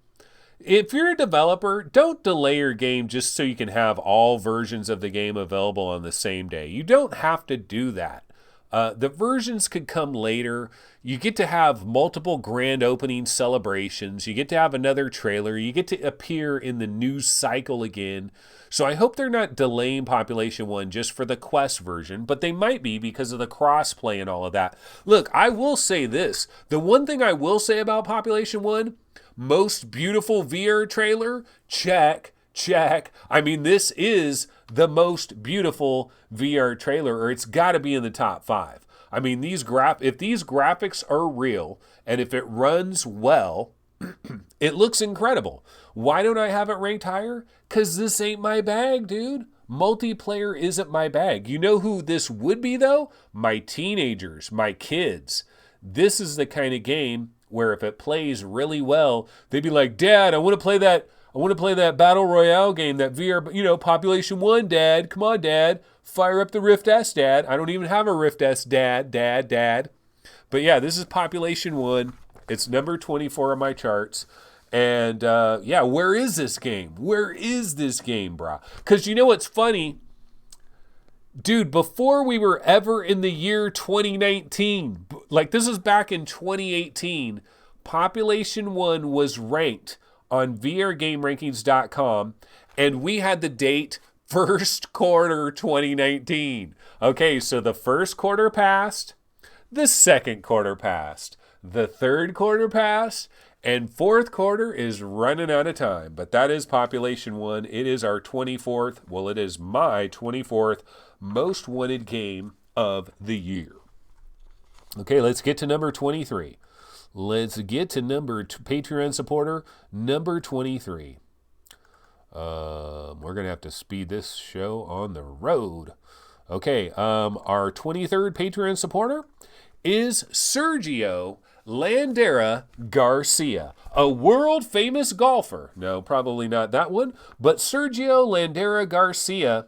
Speaker 1: If you're a developer, don't delay your game just so you can have all versions of the game available on the same day. You don't have to do that. The versions could come later. You get to have multiple grand opening celebrations. You get to have another trailer. You get to appear in the news cycle again. So I hope they're not delaying Population 1 just for the Quest version, but they might be because of the crossplay and all of that. Look, I will say this. The one thing I will say about Population 1, most beautiful VR trailer, check. I mean, this is the most beautiful VR trailer, or it's got to be in the top 5. I mean, if these graphics are real and if it runs well, it looks incredible. Why don't I have it ranked higher? Because this ain't my bag, dude. Multiplayer isn't my bag. You know who this would be, though? My teenagers, my kids. This is the kind of game where if it plays really well, they'd be like, Dad, I want to play that Battle Royale game, that VR, Population 1, Dad. Come on, Dad. Fire up the Rift S, Dad. I don't even have a Rift S, Dad. But yeah, this is Population 1. It's number 24 on my charts. And where is this game? Where is this game, brah? Because you know what's funny? Dude, before we were ever in the year 2019, like this is back in 2018, Population 1 was ranked on VRGameRankings.com, and we had the date first quarter 2019. Okay, so the first quarter passed, the second quarter passed, the third quarter passed, and fourth quarter is running out of time. But that is Population 1. It is our 24th, well, it is my 24th most wanted game of the year. Okay, let's get to number 23. Let's get to Patreon supporter number 23. We're going to have to speed this show on the road. Okay, our 23rd Patreon supporter is Sergio Landera Garcia, a world-famous golfer. No, probably not that one, but Sergio Landera Garcia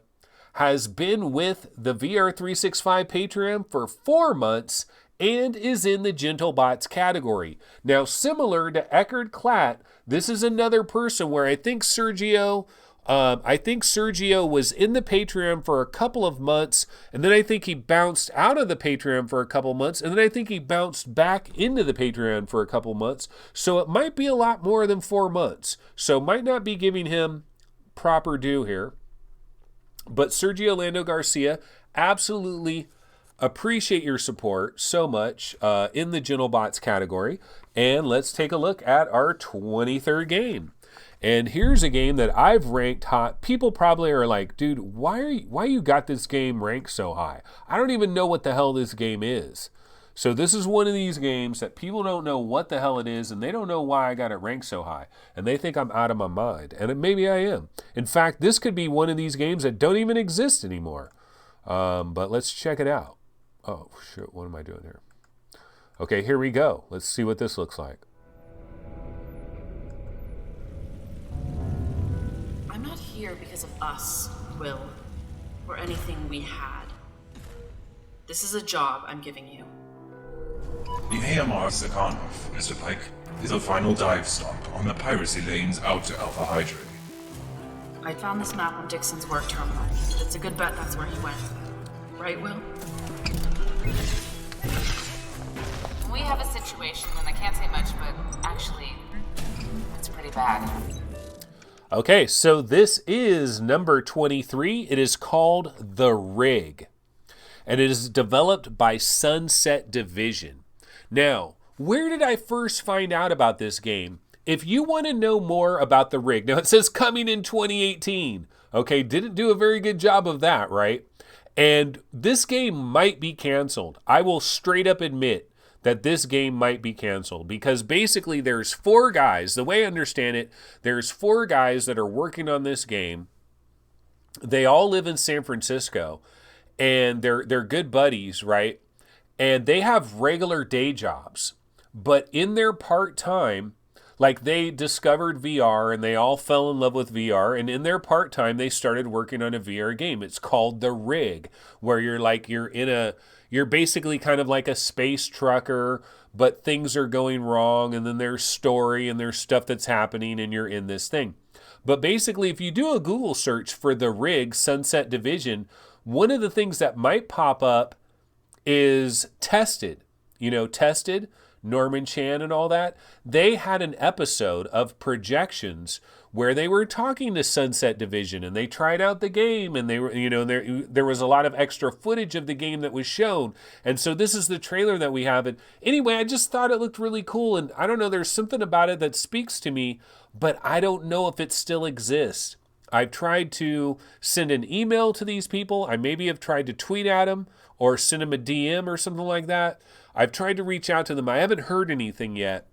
Speaker 1: has been with the VR365 Patreon for 4 months and is in the GentleBots category. Now, similar to Eckerd Klatt, this is another person where I think Sergio was in the Patreon for a couple of months, and then I think he bounced out of the Patreon for a couple of months, and then I think he bounced back into the Patreon for a couple of months. So it might be a lot more than 4 months. So might not be giving him proper due here. But Sergio Lando Garcia, absolutely appreciate your support so much in the GentleBots category. And let's take a look at our 23rd game. And here's a game that I've ranked hot. People probably are like, dude, why you got this game ranked so high? I don't even know what the hell this game is. So this is one of these games that people don't know what the hell it is, and they don't know why I got it ranked so high. And they think I'm out of my mind. And maybe I am. In fact, this could be one of these games that don't even exist anymore. But let's check it out. Oh, shit, what am I doing here? Okay, here we go. Let's see what this looks like.
Speaker 5: I'm not here because of us, Will, or anything we had. This is a job I'm giving you.
Speaker 6: The AMR Zakhanov, Mr. Pike, is a final dive stop on the piracy lanes out to Alpha Hydrae.
Speaker 5: I found this map on Dixon's work terminal. It's a good bet that's where he went. Right, Will?
Speaker 7: We have a situation, and I can't say much, but actually, it's pretty bad.
Speaker 1: Okay, so this is number 23. It is called The Rig, and it is developed by Sunset Division. Now, where did I first find out about this game? If you want to know more about The Rig, now it says coming in 2018. Okay, didn't do a very good job of that, right? And this game might be canceled. I will straight up admit that this game might be canceled because basically there's 4 guys. The way I understand it, there's 4 guys that are working on this game. They all live in San Francisco, and they're good buddies, right? And they have regular day jobs, but in their part-time, like they discovered VR and they all fell in love with VR, and in their part-time they started working on a VR game. It's called The Rig, where you're basically kind of like a space trucker, but things are going wrong, and then there's story and there's stuff that's happening, and you're in this thing. But basically, if you do a Google search for The Rig Sunset Division, one of the things that might pop up is Tested. You know, Tested, Norman Chan and all that. They had an episode of Projections where they were talking to Sunset Division, and they tried out the game, and they were, there was a lot of extra footage of the game that was shown. And so this is the trailer that we have. And anyway, I just thought it looked really cool, and I don't know, there's something about it that speaks to me, but I don't know if it still exists. I've tried to send an email to these people. I maybe have tried to tweet at them or send them a DM or something like that. I've tried to reach out to them. I haven't heard anything yet.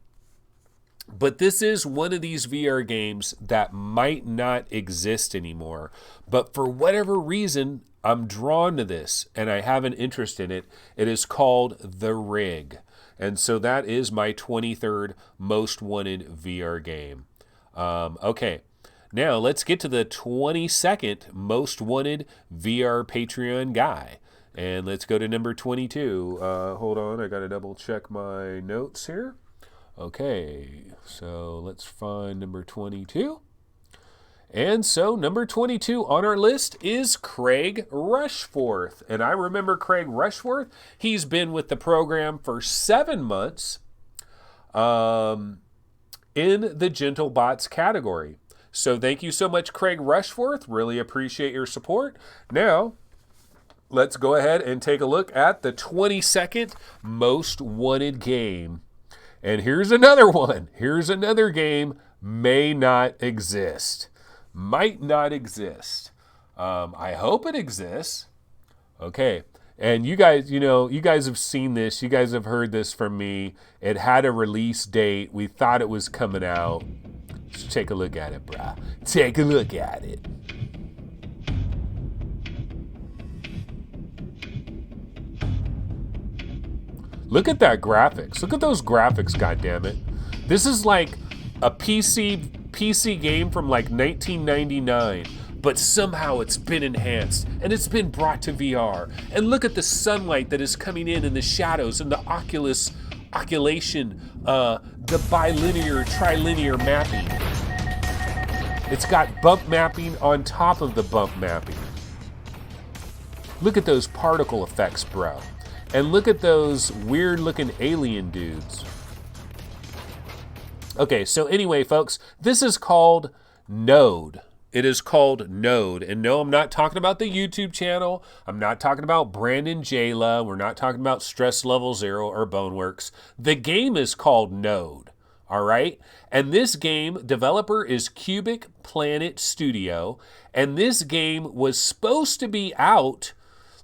Speaker 1: But this is one of these VR games that might not exist anymore. But for whatever reason, I'm drawn to this and I have an interest in it. It is called The Rig. And so that is my 23rd most wanted VR game. Okay, now let's get to the 22nd most wanted VR Patreon guy. And let's go to number 22. Hold on, I got to double check my notes here. Okay, so let's find number 22. And so number 22 on our list is Craig Rushforth. And I remember Craig Rushforth. He's been with the program for 7 months in the Gentle Bots category. So thank you so much, Craig Rushforth. Really appreciate your support. Now, let's go ahead and take a look at the 22nd most wanted game. And here's another one. Here's another game may not exist. Might not exist. I hope it exists. Okay. And you guys, you guys have seen this. You guys have heard this from me. It had a release date. We thought it was coming out. Just take a look at it, brah. Take a look at it. Look at that graphics. Look at those graphics, goddammit. This is like a PC game from like 1999, but somehow it's been enhanced and it's been brought to VR. And look at the sunlight that is coming in and the shadows and the oculation, the bilinear, trilinear mapping. It's got bump mapping on top of the bump mapping. Look at those particle effects, bro. And look at those weird-looking alien dudes. Okay, so anyway, folks, this is called Node. It is called Node. And no, I'm not talking about the YouTube channel. I'm not talking about Brandon Jayla. We're not talking about Stress Level Zero or Boneworks. The game is called Node, all right? And this game, developer is Cubic Planet Studio. And this game was supposed to be out.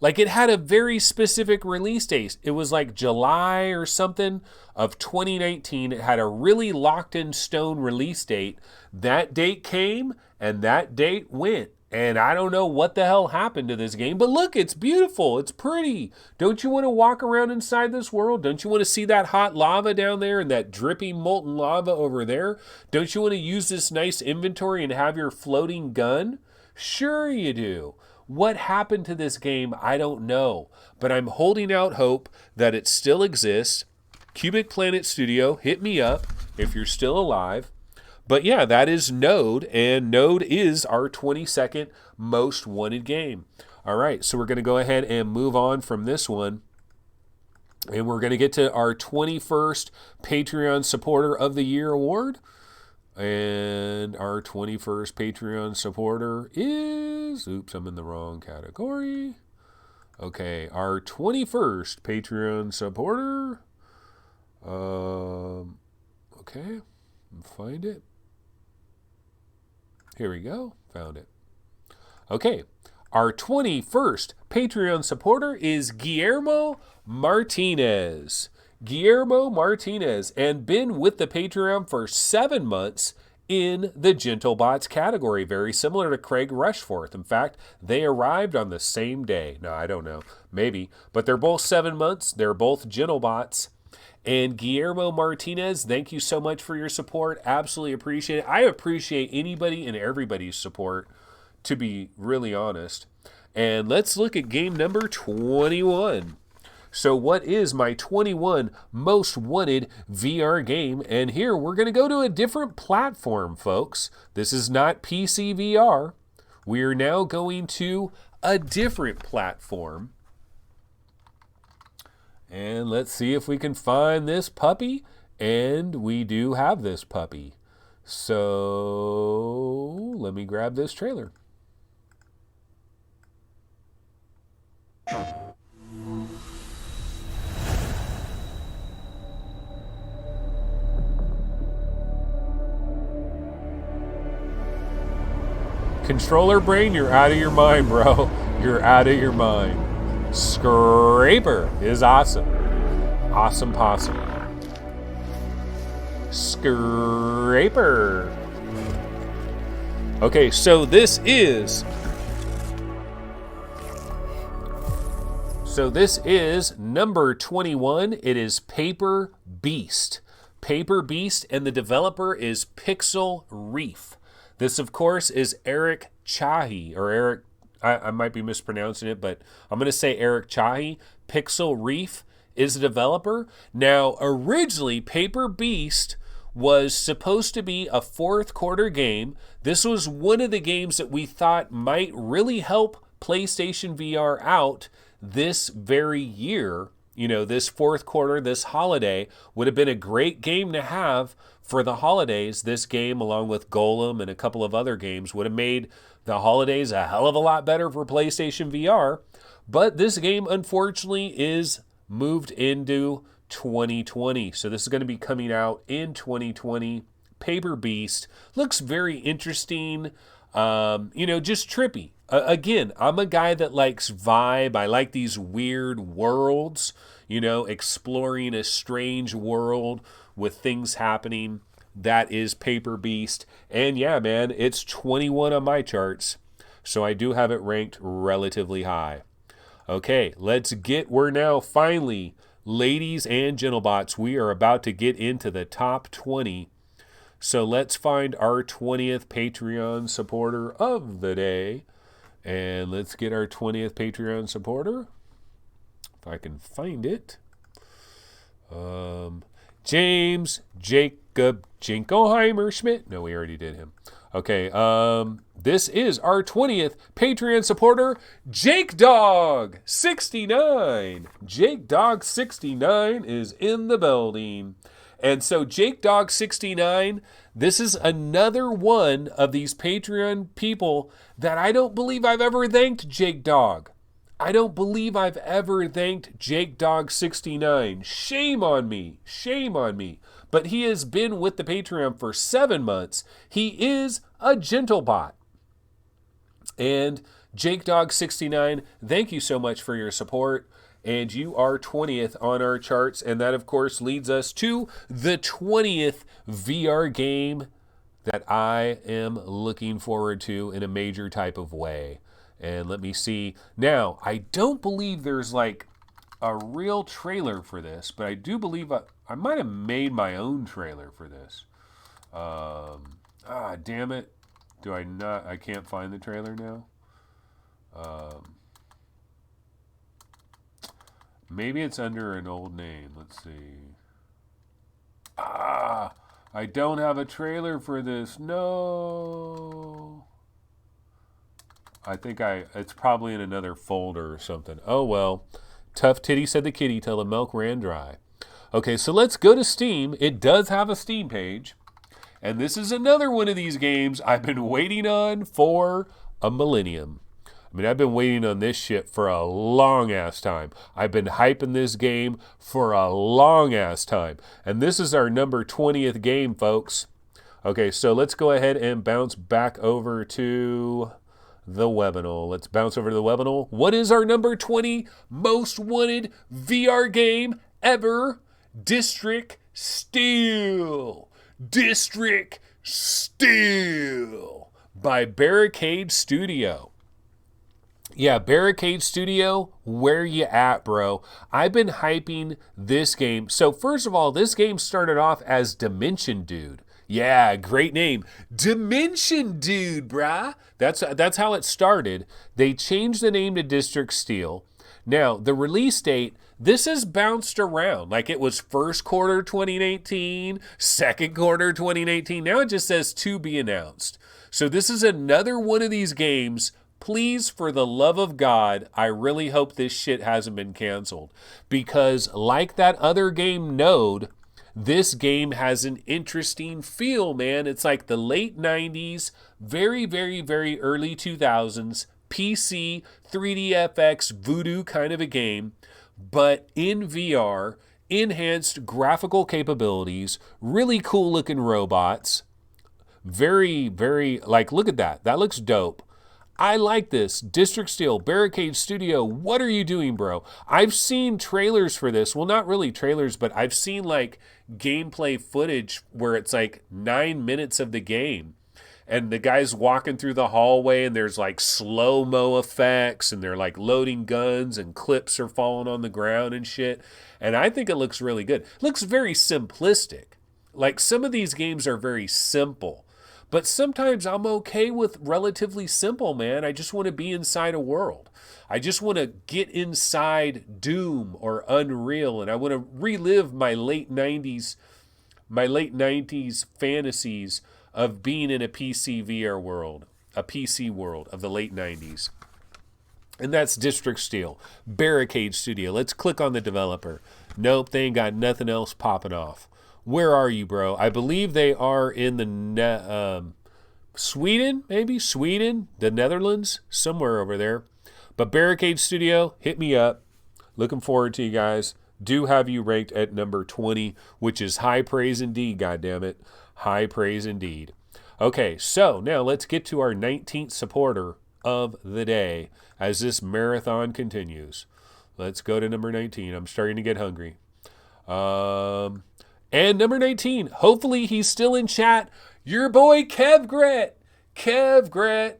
Speaker 1: Like, it had a very specific release date. It was like July or something of 2019. It had a really locked in stone release date. That date came and that date went. And I don't know what the hell happened to this game. But look, it's beautiful. It's pretty. Don't you want to walk around inside this world? Don't you want to see that hot lava down there and that dripping molten lava over there? Don't you want to use this nice inventory and have your floating gun? Sure you do. What happened to this game, I don't know, but I'm holding out hope that it still exists. Cubic Planet Studio, hit me up if you're still alive. But yeah, that is Node, and Node is our 22nd most wanted game. All right, so we're going to go ahead and move on from this one. And we're going to get to our 21st Patreon Supporter of the Year award. And our 21st Patreon supporter is... Oops, I'm in the wrong category. Okay, our 21st Patreon supporter... Okay, find it. Here we go, found it. Okay, our 21st Patreon supporter is Guillermo Martinez. Guillermo Martinez, and been with the Patreon for 7 months in the Gentle Bots category, very similar to Craig Rushforth. In fact, they arrived on the same day. No, I don't know, maybe, but they're both 7 months. They're both Gentle Bots. And Guillermo Martinez, thank you so much for your support. Absolutely appreciate it. I appreciate anybody and everybody's support, to be really honest. And let's look at game number 21. So what is my 21 most wanted VR game? And here we're going to go to a different platform, folks. This is not PC VR. We are now going to a different platform. And let's see if we can find this puppy. And we do have this puppy. So let me grab this trailer. Controller brain, you're out of your mind, bro. You're out of your mind. Scraper is awesome. Awesome possum. Scraper. Okay, so this is number 21. It is Paper Beast. Paper Beast, and the developer is Pixel Reef. This, of course, is Eric Chahi, or Eric, I might be mispronouncing it, but I'm going to say Eric Chahi. Pixel Reef is the developer. Now, originally, Paper Beast was supposed to be a fourth quarter game. This was one of the games that we thought might really help PlayStation VR out this very year. You know, this fourth quarter, this holiday, would have been a great game to have for the holidays. This game, along with Golem and a couple of other games, would have made the holidays a hell of a lot better for PlayStation VR. But this game, unfortunately, is moved into 2020. So this is going to be coming out in 2020. Paper Beast looks very interesting. Just trippy. Again, I'm a guy that likes vibe. I like these weird worlds, exploring a strange world with things happening. That is Paper Beast. And yeah, man, it's 21 on my charts. So I do have it ranked relatively high. Okay, we're now finally, ladies and gentlebots, we are about to get into the top 20. So let's find our 20th Patreon supporter of the day. And let's get our 20th Patreon supporter. If I can find it. James Jacob Jinkelheimer Schmidt. No, we already did him. Okay, this is our 20th Patreon supporter, Jake Dog 69. Jake Dog 69 is in the building. And so Jake Dog 69, this is another one of these Patreon people that I don't believe I've ever thanked Jake Dog. I don't believe I've ever thanked Jake Dog 69. Shame on me. Shame on me. But he has been with the Patreon for 7 months. He is a gentlebot. And Jake Dog 69, thank you so much for your support. And you are 20th on our charts. And that, of course, leads us to the 20th VR game that I am looking forward to in a major type of way. And let me see. Now, I don't believe there's like a real trailer for this, but I do believe I might have made my own trailer for this. Damn it. Do I not? I can't find the trailer now. Maybe it's under an old name. Let's see. I don't have a trailer for this. No. I think it's probably in another folder or something. Oh, well. Tough Titty said the kitty till the milk ran dry. Okay, so let's go to Steam. It does have a Steam page. And this is another one of these games I've been waiting on for a millennium. I mean, I've been waiting on this shit for a long-ass time. I've been hyping this game for a long-ass time. And this is our number 20th game, folks. Okay, so let's go ahead and bounce back over to the Webinal. Let's bounce over to the Webinal. What is our number 20 most wanted VR game ever? District Steel. District Steel by Barricade Studio. Yeah, Barricade Studio, where you at, bro? I've been hyping this game. So first of all, this game started off as Dimension Dude. Yeah, great name. Dimension Dude, brah. That's how it started. They changed the name to District Steel. Now, the release date, this has bounced around. Like it was first quarter 2018, second quarter 2018. Now it just says to be announced. So this is another one of these games. Please, for the love of God, I really hope this shit hasn't been canceled. Because like that other game, Node, this game has an interesting feel, man. It's like the late 90s, very, very, very early 2000s, PC, 3DFX, voodoo kind of a game, but in VR, enhanced graphical capabilities, really cool looking robots, Very, very, like, look at that. That looks dope. I like this. District Steel, Barricade Studio, what are you doing, bro? I've seen trailers for this. Well, not really trailers, but I've seen like gameplay footage where it's like 9 minutes of the game. And the guy's walking through the hallway and there's like slow-mo effects and they're like loading guns and clips are falling on the ground and shit. And I think it looks really good. It looks very simplistic. Like some of these games are very simple. But sometimes I'm okay with relatively simple, man. I just want to be inside a world. I just want to get inside Doom or Unreal, and I want to relive my late 90s fantasies of being in a PC VR world, a PC world of the late 90s. And that's District Steel, Barricade Studio. Let's click on the developer. Nope, they ain't got nothing else popping off. Where are you, bro? I believe they are in the Sweden, maybe? Sweden, the Netherlands, somewhere over there. But Barricade Studio, hit me up. Looking forward to you guys. Do have you ranked at number 20, which is high praise indeed, goddammit. High praise indeed. Okay, so now let's get to our 19th supporter of the day as this marathon continues. Let's go to number 19. I'm starting to get hungry. And number 19, hopefully he's still in chat. Your boy Kevgret. Kevgret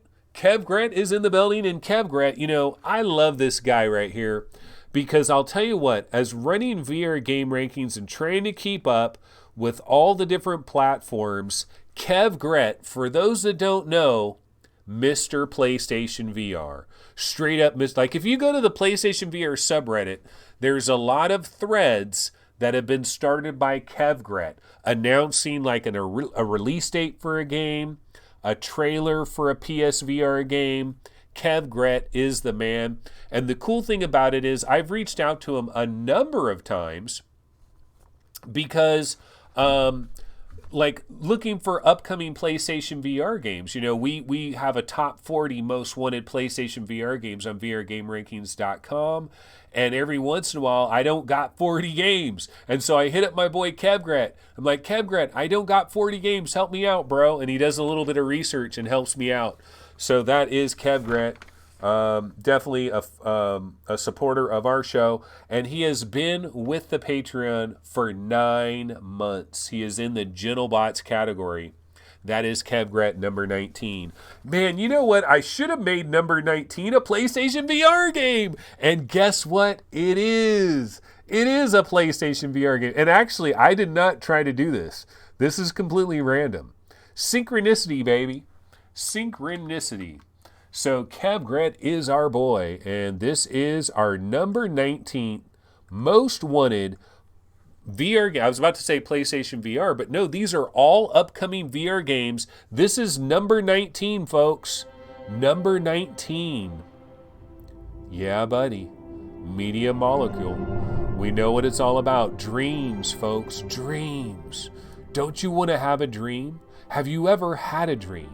Speaker 1: is in the building. And Kevgret, you know, I love this guy right here because I'll tell you what, as running VR game rankings and trying to keep up with all the different platforms, Kevgret, for those that don't know, Mr. PlayStation VR. Straight up, like if you go to the PlayStation VR subreddit, there's a lot of threads that have been started by Kevgret, announcing like a release date for a game, a trailer for a PSVR game. Kevgret is the man. And the cool thing about it is I've reached out to him a number of times because like looking for upcoming PlayStation VR games. You know, we have a top 40 most wanted PlayStation VR games on VRGameRankings.com. And every once in a while, I don't got 40 games. And so I hit up my boy Kevgret. I'm like, Kevgret, I don't got 40 games. Help me out, bro. And he does a little bit of research and helps me out. So that is Kevgret. Definitely a supporter of our show. And he has been with the Patreon for 9 months. He is in the Gentlebots category. That is Kevgret, number 19. Man, you know what? I should have made number 19 a PlayStation VR game. And guess what? It is. It is a PlayStation VR game. And actually, I did not try to do this. This is completely random. Synchronicity, baby. Synchronicity. So Kevgret is our boy. And this is our number 19 most wanted VR game. I was about to say PlayStation VR, but no, these are all upcoming VR games. This is number 19, folks. Number 19. Yeah, buddy. Media Molecule. We know what it's all about. Dreams, folks. Dreams. Don't you want to have a dream? Have you ever had a dream?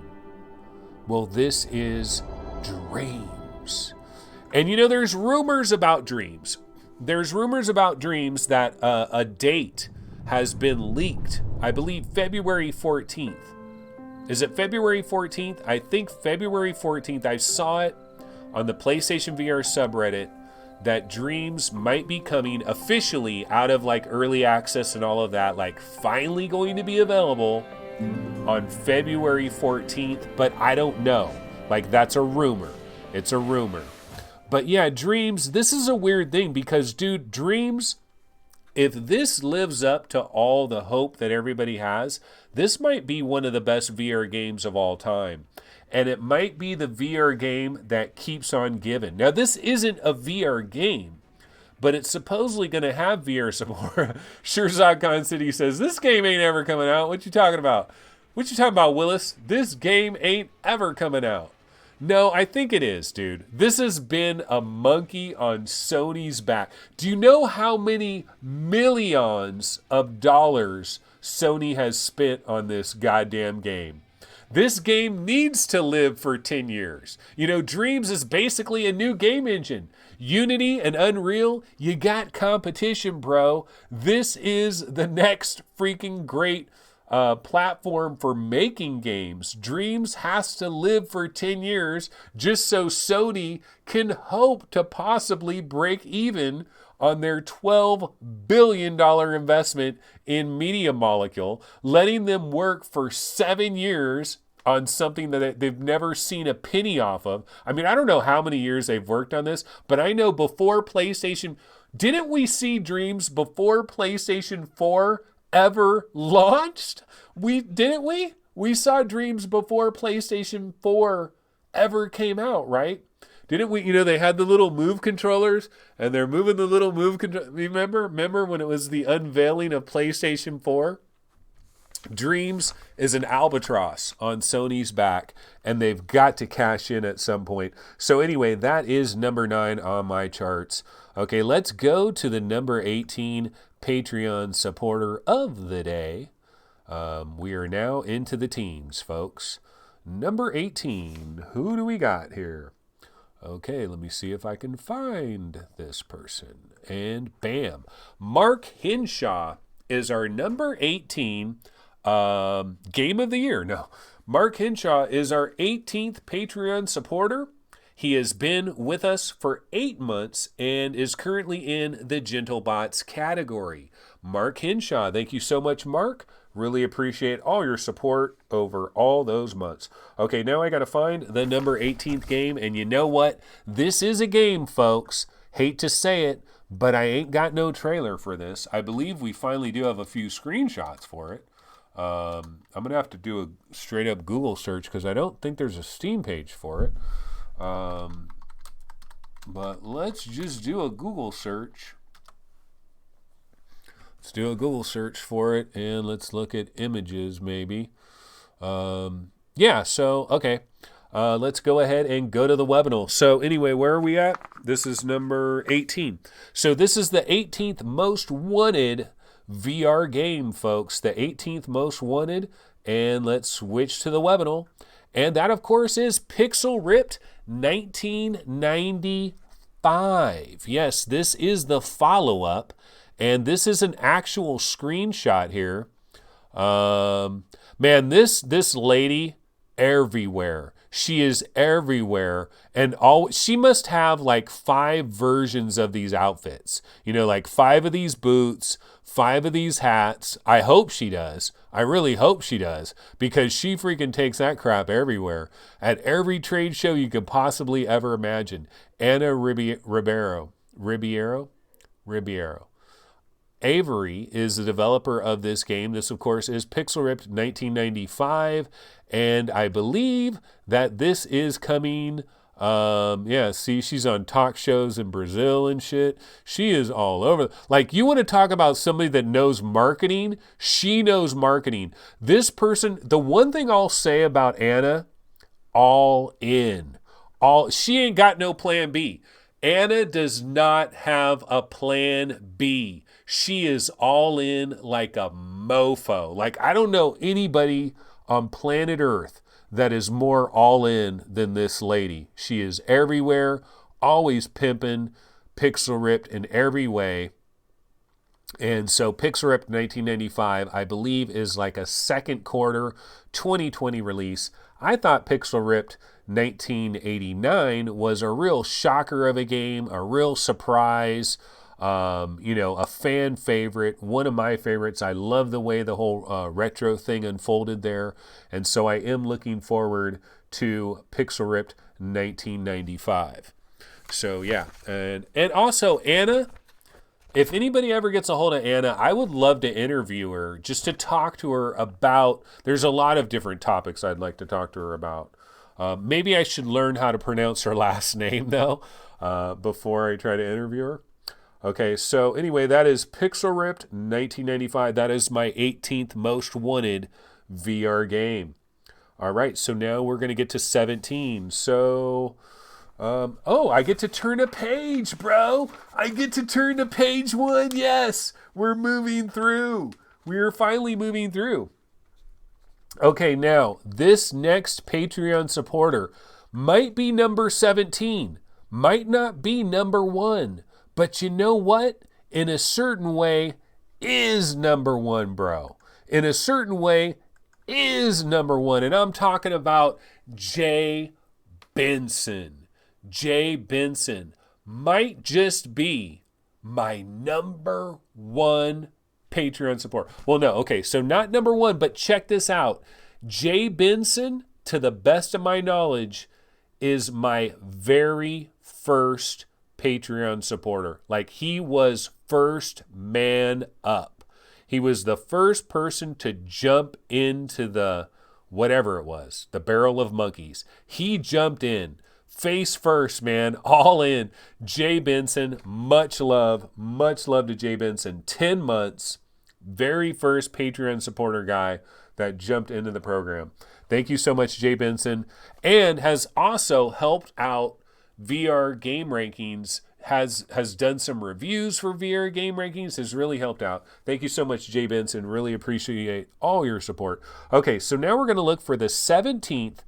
Speaker 1: Well, this is Dreams. And you know, there's rumors about dreams. There's rumors about dreams that a date has been leaked. I believe February 14th. Is it February 14th? I think February 14th. I saw it on the PlayStation VR subreddit that Dreams might be coming officially out of like early access and all of that, like finally going to be available on February 14th, but I don't know. Like that's a rumor. It's a rumor. But yeah, Dreams, this is a weird thing because, dude, Dreams, if this lives up to all the hope that everybody has, this might be one of the best VR games of all time. And it might be the VR game that keeps on giving. Now, this isn't a VR game, but it's supposedly going to have VR support. Shirzad Khan City says, this game ain't ever coming out. What you talking about? What you talking about, Willis? This game ain't ever coming out. No, I think it is, dude. This has been a monkey on Sony's back. Do you know how many millions of dollars Sony has spent on this goddamn game? This game needs to live for 10 years. You know, Dreams is basically a new game engine. Unity and Unreal, you got competition, bro. This is the next freaking great platform for making games. Dreams has to live for 10 years just so Sony can hope to possibly break even on their $12 billion investment in Media Molecule, letting them work for 7 years on something that they've never seen a penny off of. I mean, I don't know how many years they've worked on this, but I know before PlayStation, didn't we see Dreams before PlayStation 4 ever launched? Didn't we? We saw Dreams before PlayStation 4 ever came out, right? Didn't we? You know, they had the little move controllers, and they're moving the little move control. Remember when it was the unveiling of PlayStation 4? Dreams is an albatross on Sony's back, and they've got to cash in at some point. So anyway, that is number 9 on my charts. Okay, let's go to the number 18 Patreon supporter of the day. We are now into the teens, folks. Number 18, who do we got here? Okay, let me see if I can find this person. And bam, Mark Henshaw is our number 18 Game of the Year. No, Mark Henshaw is our 18th Patreon supporter. He has been with us for 8 months and is currently in the GentleBots category. Mark Henshaw, thank you so much, Mark. Really appreciate all your support over all those months. Okay, now I got to find the number 18th game, and you know what? This is a game, folks. Hate to say it, but I ain't got no trailer for this. I believe we finally do have a few screenshots for it. I'm going to have to do a straight-up Google search because I don't think there's a Steam page for it. But let's just do a Google search. Let's do a Google search for it, and let's look at images maybe. Yeah, so, okay. Let's go ahead and go to the webinar. So anyway, where are we at? This is number 18. So this is the 18th most wanted VR game, folks. The 18th most wanted. And let's switch to the webinar. And that, of course, is Pixel Ripped 1995. Yes, this is the follow-up. And this is an actual screenshot here. Man, this lady, everywhere. She is everywhere. And she must have like 5 versions of these outfits. You know, like 5 of these boots, 5 of these hats. I hope she does. I really hope she does. Because she freaking takes that crap everywhere. At every trade show you could possibly ever imagine. Anna Ribeiro. Avery is the developer of this game. This, of course, is Pixel Ripped 1995, and I believe that this is coming. Yeah, see, she's on talk shows in Brazil and shit. She is all over. Like, you want to talk about somebody that knows marketing? She knows marketing. This person, the one thing I'll say about Anna, all in. She ain't got no plan B. Anna does not have a plan B. She is all in like a mofo. Like, I don't know anybody on planet Earth that is more all in than this lady. She is everywhere, always pimping, Pixel Ripped in every way. And so Pixel Ripped 1995, I believe, is like a second quarter 2020 release. I thought Pixel Ripped 1989 was a real shocker of a game, a real surprise. You know, a fan favorite, one of my favorites. I love the way the whole retro thing unfolded there. And so I am looking forward to Pixel Ripped 1995. So yeah, and also Anna, if anybody ever gets a hold of Anna, I would love to interview her, just to talk to her about, there's a lot of different topics I'd like to talk to her about. Maybe I should learn how to pronounce her last name though, before I try to interview her. Okay, so anyway, that is Pixel Ripped 1995. That is my 18th most wanted VR game. All right, so now we're going to get to 17. So, I get to turn a page, bro. I get to turn to page 1. Yes, we're moving through. We're finally moving through. Okay, now, this next Patreon supporter might be number 17, might not be number 1. But you know what? In a certain way, is number 1, bro. in a certain way is number one. And I'm talking about Jay Benson. Jay Benson might just be my number one Patreon support. Well, no, okay, so not number one, but check this out. Jay Benson, to the best of my knowledge, is my very first Patreon supporter. Like, he was first man up. He was the first person to jump into the, whatever it was, the barrel of monkeys. He jumped in. Face first, man, all in. Jay Benson, much love to Jay Benson. 10 months, very first Patreon supporter guy that jumped into the program. Thank you so much, Jay Benson, and has also helped out VR Game Rankings, has done some reviews for VR Game Rankings, has really helped out. Thank you so much, Jay Benson. Really appreciate all your support. Okay, so now we're going to look for the 17th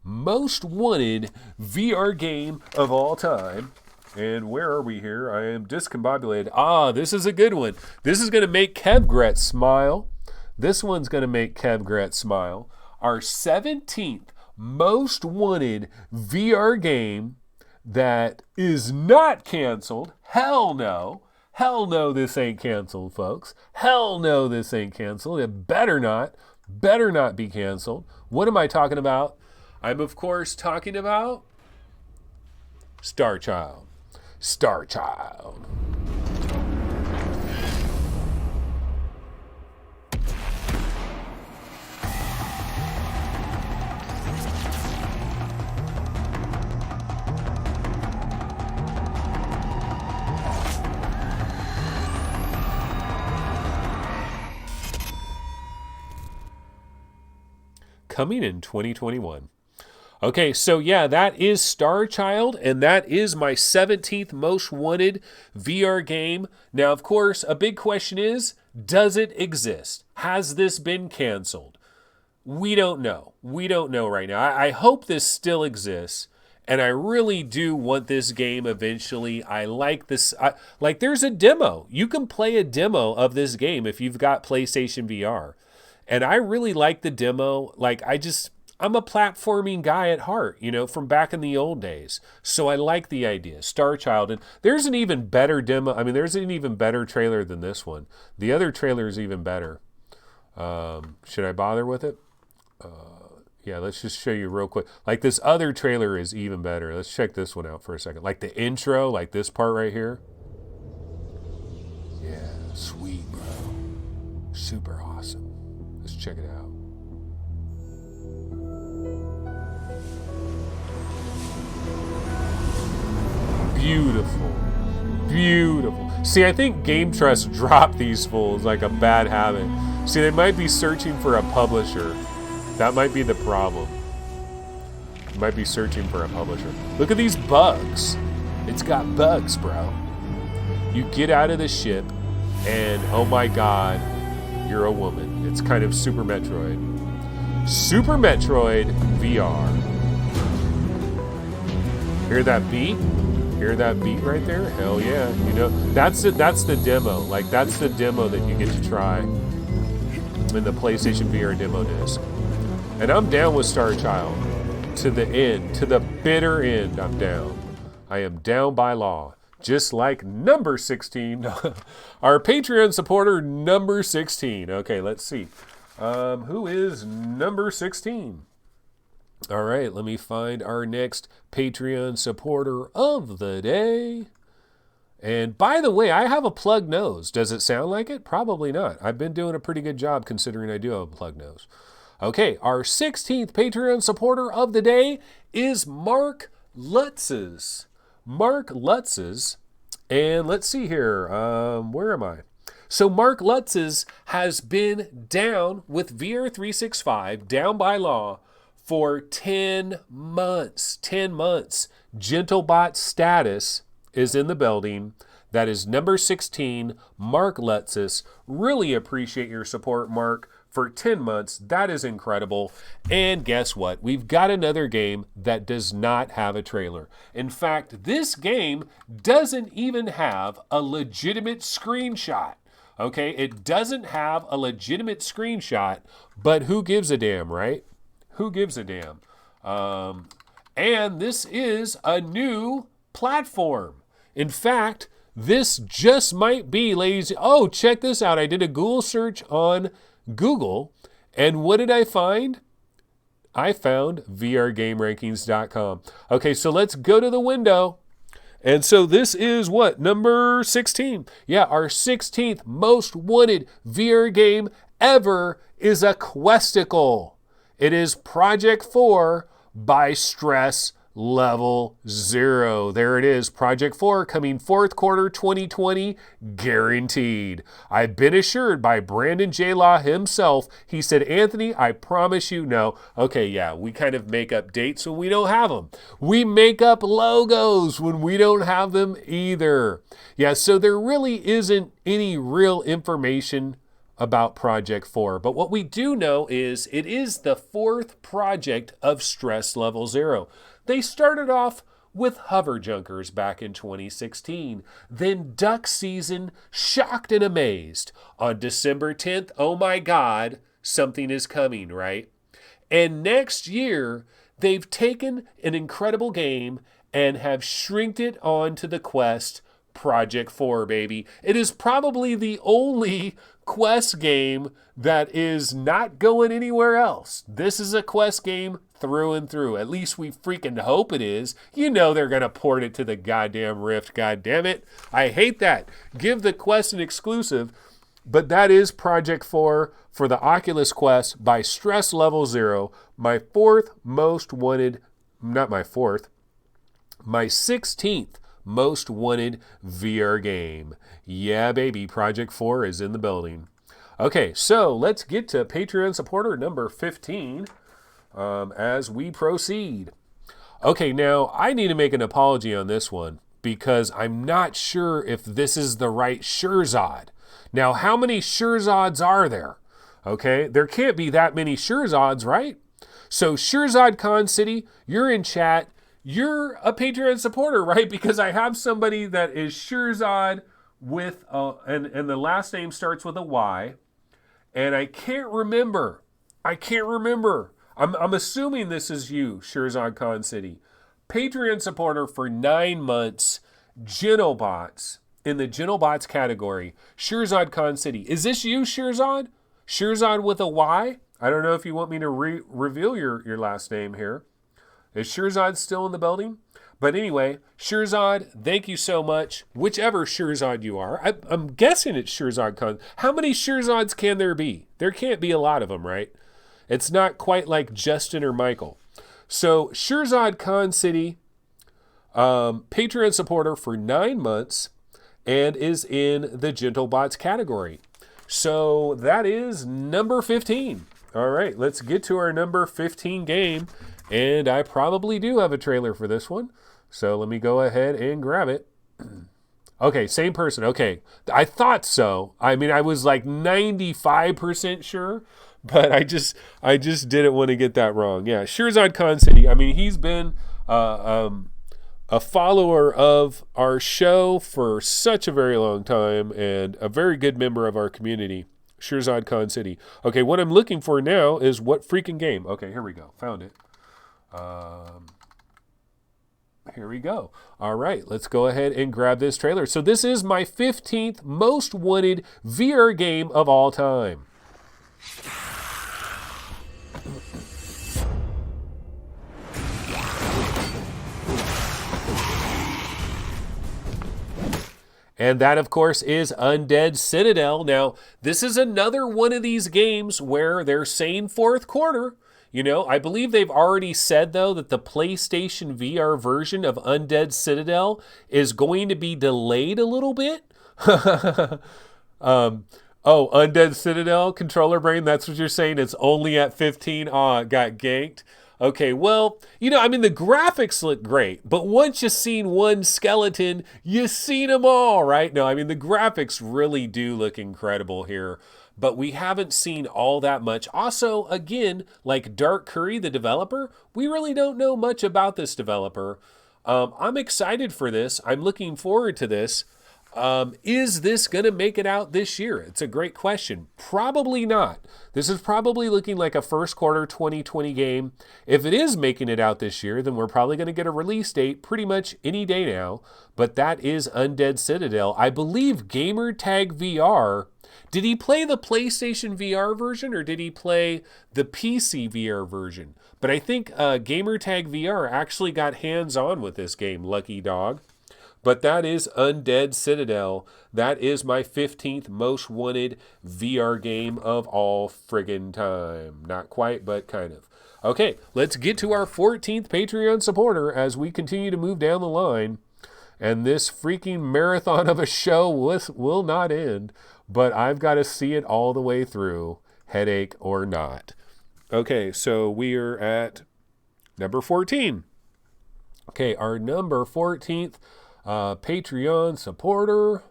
Speaker 1: most wanted VR game of all time. And where are we here? I am discombobulated. Ah, this is a good one. This is going to make Kevgret smile. This one's going to make Kevgret smile. Our 17th most wanted VR game that is not canceled. Hell no. Hell no, this ain't canceled, folks. Hell no, this ain't canceled. It better not be canceled. What am I talking about? I'm, of course, talking about Star Child. Star Child. Coming in 2021. Okay, so yeah, that is Star Child, and that is my 17th most wanted VR game. Now, of course, a big question is, does it exist? Has this been canceled? We don't know. We don't know right now. I hope this still exists, and I really do want this game eventually. I like this. Like, there's a demo. You can play a demo of this game if you've got PlayStation VR. And I really like the demo. Like, I'm a platforming guy at heart, you know, from back in the old days. So I like the idea. Star Child. And there's an even better demo. I mean, there's an even better trailer than this one. The other trailer is even better. Should I bother with it? Yeah, let's just show you real quick. Like, this other trailer is even better. Let's check this one out for a second. Like the intro, like this part right here. Yeah, sweet, bro. Super awesome. Let's check it out. Beautiful. Beautiful. See, I think Game Trust dropped these fools like a bad habit. See, they might be searching for a publisher. That might be the problem. They might be searching for a publisher. Look at these bugs. It's got bugs, bro. You get out of the ship, and oh my god, you're a woman. It's kind of Super Metroid. Super Metroid VR. Hear that beat? Hear that beat right there? Hell yeah. You know, that's the demo. Like, that's the demo that you get to try in the PlayStation VR demo disc. And I'm down with Star Child. To the end. To the bitter end, I'm down. I am down by law. Just like number 16. Our Patreon supporter, number 16. Okay, let's see. Who is number 16? All right, let me find our next Patreon supporter of the day. And by the way, I have a plug nose. Does it sound like it? Probably not. I've been doing a pretty good job considering I do have a plug nose. Okay, our 16th Patreon supporter of the day is Mark Lutzes. Mark Lutzes. And let's see here. Where am I? So Mark Lutzes has been down with VR365, down by law, for 10 months. 10 months. Gentlebot status is in the building. That is number 16, Mark Lutzes. Really appreciate your support, Mark, for 10 months. That is incredible. And guess what? We've got another game that does not have a trailer. In fact, this game doesn't even have a legitimate screenshot. Okay, it doesn't have a legitimate screenshot, but who gives a damn, right? Who gives a damn? And this is a new platform. In fact, this just might be, ladies. Oh, check this out. I did a Google search on Google, and what did I find? I found VRGameRankings.com. Okay, so let's go to the window. And so this is what? Number 16. Yeah, our 16th most wanted VR game ever is a Questicle. It is Project 4 by Stress Level 0. There it is, Project 4 coming fourth quarter 2020, guaranteed. I've been assured by Brandon J. Law himself. He said, Anthony, I promise you no. Okay, yeah, we kind of make up dates when we don't have them. We make up logos when we don't have them either. Yeah, so there really isn't any real information about Project 4. But what we do know is it is the fourth project of Stress Level 0. They started off with Hover Junkers back in 2016. Then Duck Season, shocked and amazed. On December 10th, oh my God, something is coming, right? And next year, they've taken an incredible game and have shrinked it onto the Quest Project 4, baby. It is probably the only Quest game that is not going anywhere else. This is a Quest game through and through. At least we freaking hope it is. You know they're going to port it to the goddamn Rift. God damn it. I hate that. Give the Quest an exclusive. But that is Project 4 for the Oculus Quest by Stress Level 0. My fourth most wanted, not my fourth, my 16th most wanted VR game. Yeah, baby, Project 4 is in the building. Okay, so let's get to Patreon supporter number 15 as we proceed. Okay, now I need to make an apology on this one because I'm not sure if this is the right Shirzad. Now, how many Shirzads are there? Okay, there can't be that many Shirzads, right? So Shirzad Con City, you're in chat. You're a Patreon supporter, right? Because I have somebody that is Shirzad with, and the last name starts with a Y. And I can't remember. I'm assuming this is you, Shirzad Khan City. Patreon supporter for 9 months, Genobots, in the Genobots category. Shirzad Khan City. Is this you, Shirzad? Shirzad with a Y? I don't know if you want me to reveal your last name here. Is Shirzad still in the building? But anyway, Shirzad, thank you so much. Whichever Shirzad you are. I'm guessing it's Shirzad Khan. How many Shirzads can there be? There can't be a lot of them, right? It's not quite like Justin or Michael. So Shirzad Khan City, Patreon supporter for 9 months and is in the Gentlebots category. So that is number 15. All right, let's get to our number 15 game. And I probably do have a trailer for this one. So let me go ahead and grab it. Okay, same person. Okay, I thought so. I mean, I was like 95% sure, but I just didn't want to get that wrong. Yeah, Shirzad Khan City. I mean, he's been a follower of our show for such a very long time and a very good member of our community. Shirzad Khan City. Okay, what I'm looking for now is what freaking game. Okay, here we go. Found it. Here we go. All right, let's go ahead and grab this trailer. So this is my 15th most wanted VR game of all time. And that, of course, is Undead Citadel. Now, this is another one of these games where they're saying fourth quarter. You know, I believe they've already said, though, that the PlayStation VR version of Undead Citadel is going to be delayed a little bit. Undead Citadel, controller brain, that's what you're saying? It's only at 15? Aw, it got ganked. Okay, well, you know, I mean, the graphics look great, but once you've seen one skeleton, you've seen them all, right? No, I mean, the graphics really do look incredible here, but we haven't seen all that much. Also, again, like Dark Curry, the developer, we really don't know much about this developer. I'm excited for this. I'm looking forward to this. Is this going to make it out this year? It's a great question. Probably not. This is probably looking like a first quarter 2020 game. If it is making it out this year, then we're probably going to get a release date pretty much any day now. But that is Undead Citadel. I believe Gamertag VR. Did he play the PlayStation VR version or did he play the PC VR version? But I think Gamertag VR actually got hands-on with this game, lucky dog. But that is Undead Citadel. That is my 15th most wanted VR game of all friggin' time. Not quite, but kind of. Okay, let's get to our 14th Patreon supporter as we continue to move down the line. And this freaking marathon of a show will not end, but I've got to see it all the way through, headache or not. Okay, so we are at number 14. Okay, our number 14th Patreon supporter,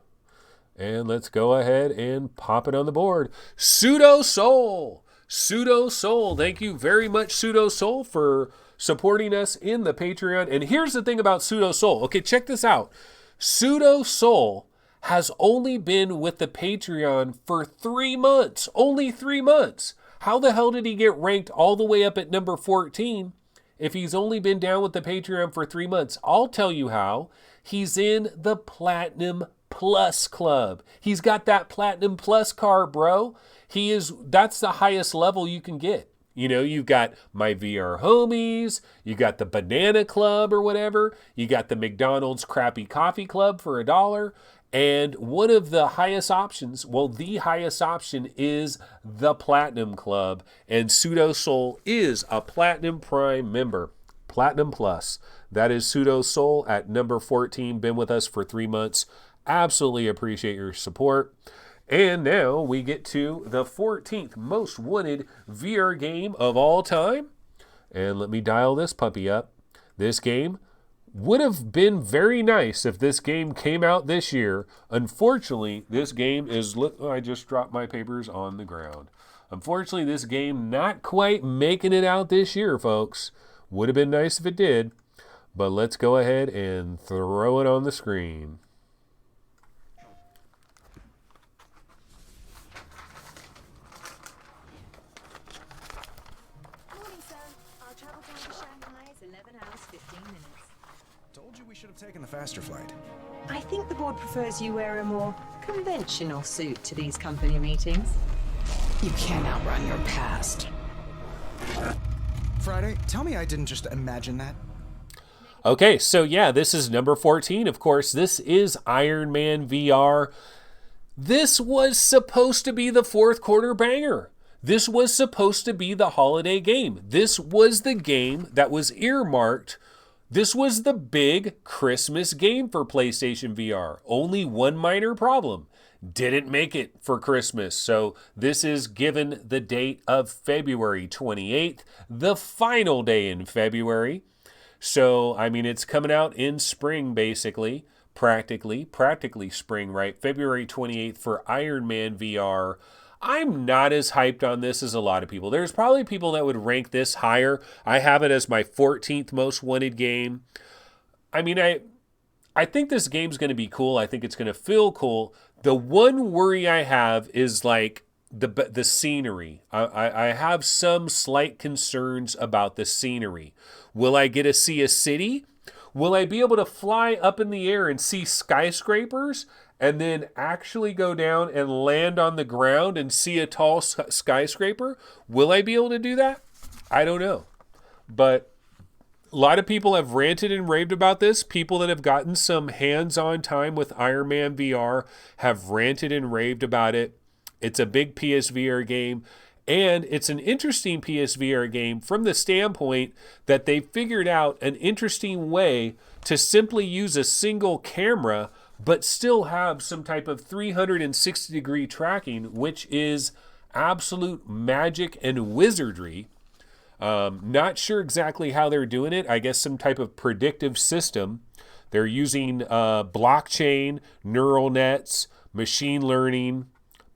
Speaker 1: and let's go ahead and pop it on the board. Pseudo Soul. Thank you very much, Pseudo Soul, for supporting us in the Patreon. And here's the thing about Pseudo Soul. Okay, check this out. Pseudo Soul has only been with the Patreon for 3 months. Only 3 months. How the hell did he get ranked all the way up at number 14 if he's only been down with the Patreon for 3 months? I'll tell you how. He's in the Platinum Plus Club. He's got that Platinum Plus card, bro. That's the highest level you can get. You know, you've got My VR Homies, you got the Banana Club or whatever, you got the McDonald's Crappy Coffee Club for $1, and one of the highest options, well, the highest option is the Platinum Club, and Pseudo Soul is a Platinum Prime member. Platinum Plus. That is Pseudo Soul at number 14. Been with us for 3 months. Absolutely appreciate your support. And now we get to the 14th most wanted VR game of all time. And let me dial this puppy up. This game would have been very nice if this game came out this year. Unfortunately, this game is... I just dropped my papers on the ground. Unfortunately, this game not quite making it out this year, folks. Would have been nice if it did. But let's go ahead and throw it on the screen.
Speaker 8: Morning, sir. Our travel time to Shanghai is 11 hours, 15 minutes.
Speaker 9: Told you we should have taken the faster flight.
Speaker 10: I think the board prefers you wear a more conventional suit to these company meetings.
Speaker 11: You can't outrun your past.
Speaker 9: Friday, tell me I didn't just imagine that.
Speaker 1: Okay, so yeah, this is number 14. Of course, this is Iron Man VR. This was supposed to be the fourth quarter banger. This was supposed to be the holiday game. This was the game that was earmarked. This was the big Christmas game for PlayStation VR. Only one minor problem. Didn't make it for Christmas. So this is given the date of February 28th, the final day in February. So, I mean, it's coming out in spring, basically, practically spring, right? February 28th for Iron Man VR. I'm not as hyped on this as a lot of people. There's probably people that would rank this higher. I have it as my 14th most wanted game. I mean, I think this game's going to be cool. I think it's going to feel cool. The one worry I have is like the scenery. I have some slight concerns about the scenery. Will I get to see a city? Will I be able to fly up in the air and see skyscrapers and then actually go down and land on the ground and see a tall skyscraper? Will I be able to do that? I don't know. But a lot of people have ranted and raved about this. People that have gotten some hands-on time with Iron Man VR have ranted and raved about it. It's a big PSVR game. And it's an interesting PSVR game from the standpoint that they figured out an interesting way to simply use a single camera, but still have some type of 360-degree tracking, which is absolute magic and wizardry. Not sure exactly how they're doing it. I guess some type of predictive system. They're using blockchain, neural nets, machine learning,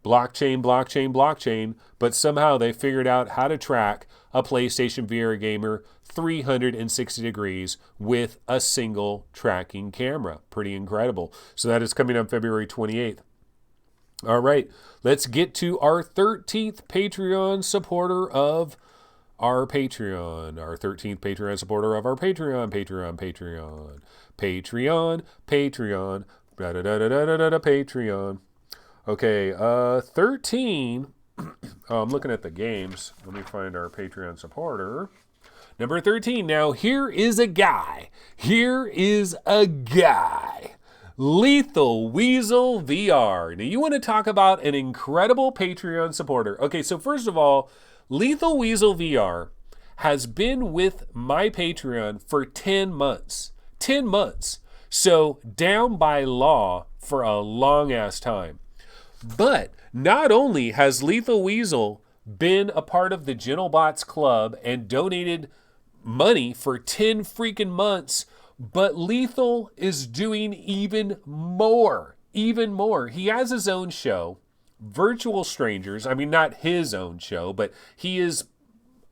Speaker 1: blockchain, but somehow they figured out how to track a PlayStation VR gamer 360 degrees with a single tracking camera. Pretty incredible. So that is coming on February 28th. All right, let's get to our 13th Patreon supporter of our Patreon. Our 13th Patreon supporter of our Patreon. Patreon. Patreon. Okay, 13. I'm looking at the games. Let me find our Patreon supporter. Number 13. Now, here is a guy. Lethal Weasel VR. Now, you want to talk about an incredible Patreon supporter. Okay, so first of all, Lethal Weasel VR has been with my Patreon for 10 months. 10 months. So, down by law for a long-ass time. But not only has Lethal Weasel been a part of the Gentlebots Club and donated money for 10 freaking months, but Lethal is doing even more. He has his own show, Virtual Strangers. I mean, not his own show, but he is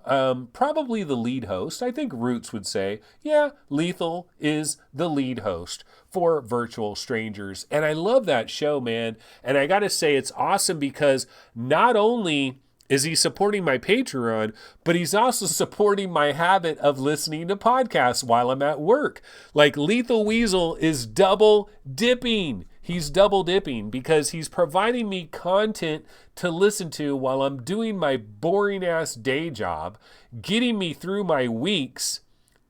Speaker 1: probably the lead host. I think Roots would say, yeah, Lethal is the lead host for Virtual Strangers. And I love that show, man. And I got to say, it's awesome because not only is he supporting my Patreon, but he's also supporting my habit of listening to podcasts while I'm at work. Like Lethal Weasel is double dipping. He's double dipping because he's providing me content to listen to while I'm doing my boring ass day job, getting me through my weeks,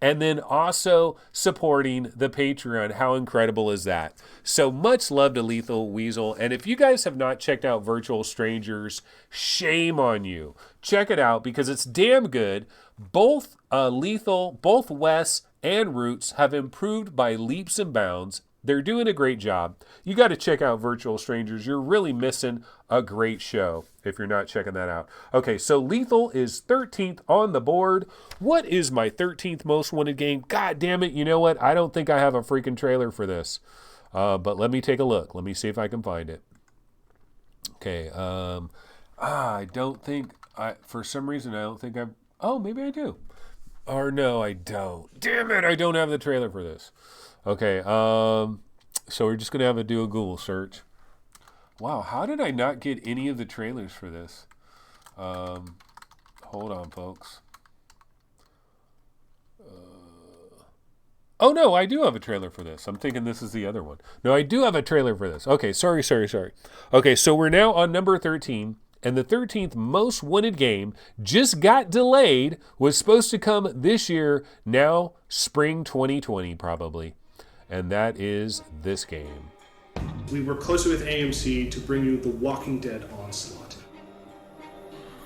Speaker 1: and then also supporting the Patreon. How incredible is that? So much love to Lethal Weasel. And if you guys have not checked out Virtual Strangers, shame on you. Check it out because it's damn good. Both both Wes and Roots have improved by leaps and bounds. They're doing a great job. You got to check out Virtual Strangers. You're really missing a great show if you're not checking that out. Okay, so Lethal is 13th on the board. What is my 13th most wanted game? God damn it, you know what? I don't think I have a freaking trailer for this. But let me take a look. Let me see if I can find it. Okay, I don't think, for some reason, I don't think I've, oh, maybe I do. Or no, I don't. Damn it, I don't have the trailer for this. Okay, so we're just going to have to do a Google search. Wow, how did I not get any of the trailers for this? Hold on, folks. Oh, no, I do have a trailer for this. I'm thinking this is the other one. No, I do have a trailer for this. Okay, sorry. Okay, so we're now on number 13. And the 13th most wanted game just got delayed, was supposed to come this year, now spring 2020 probably. And that is this game.
Speaker 12: We work closely with AMC to bring you The Walking Dead Onslaught.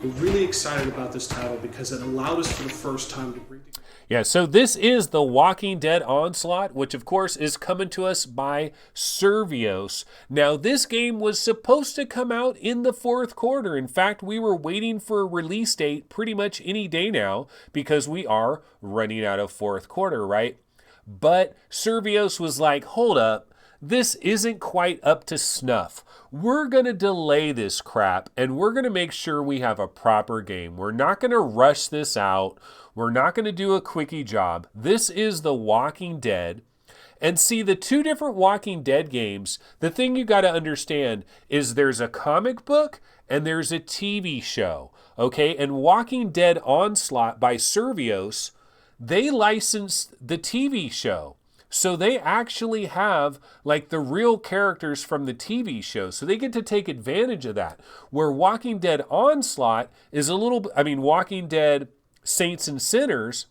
Speaker 12: We're really excited about this title because it allowed us for the first time to bring together.
Speaker 1: Yeah, so this is The Walking Dead Onslaught, which of course is coming to us by Survios. Now, this game was supposed to come out in the fourth quarter. In fact, we were waiting for a release date pretty much any day now because we are running out of fourth quarter, right? But Survios was like, hold up, this isn't quite up to snuff. We're going to delay this crap and we're going to make sure we have a proper game. We're not going to rush this out. We're not going to do a quickie job. This is The Walking Dead. And see, the two different Walking Dead games, the thing you got to understand is there's a comic book and there's a TV show. Okay, and Walking Dead Onslaught by Survios, they licensed the TV show. So they actually have like the real characters from the TV show. So they get to take advantage of that. Where Walking Dead Onslaught is a little, Walking Dead Saints and Sinners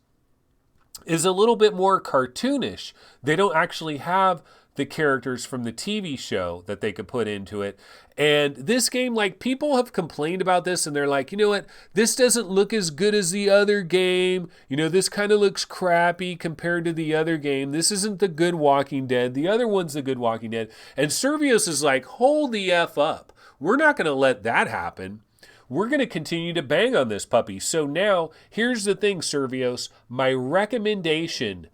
Speaker 1: is a little bit more cartoonish. They don't actually have the characters from the TV show that they could put into it. And this game, like, people have complained about this and they're like, you know what, this doesn't look as good as the other game. You know, this kind of looks crappy compared to the other game. This isn't the good Walking Dead. The other one's the good Walking Dead. And Survios is like, hold the F up. We're not going to let that happen. We're going to continue to bang on this puppy. So now, here's the thing, Survios. My recommendation,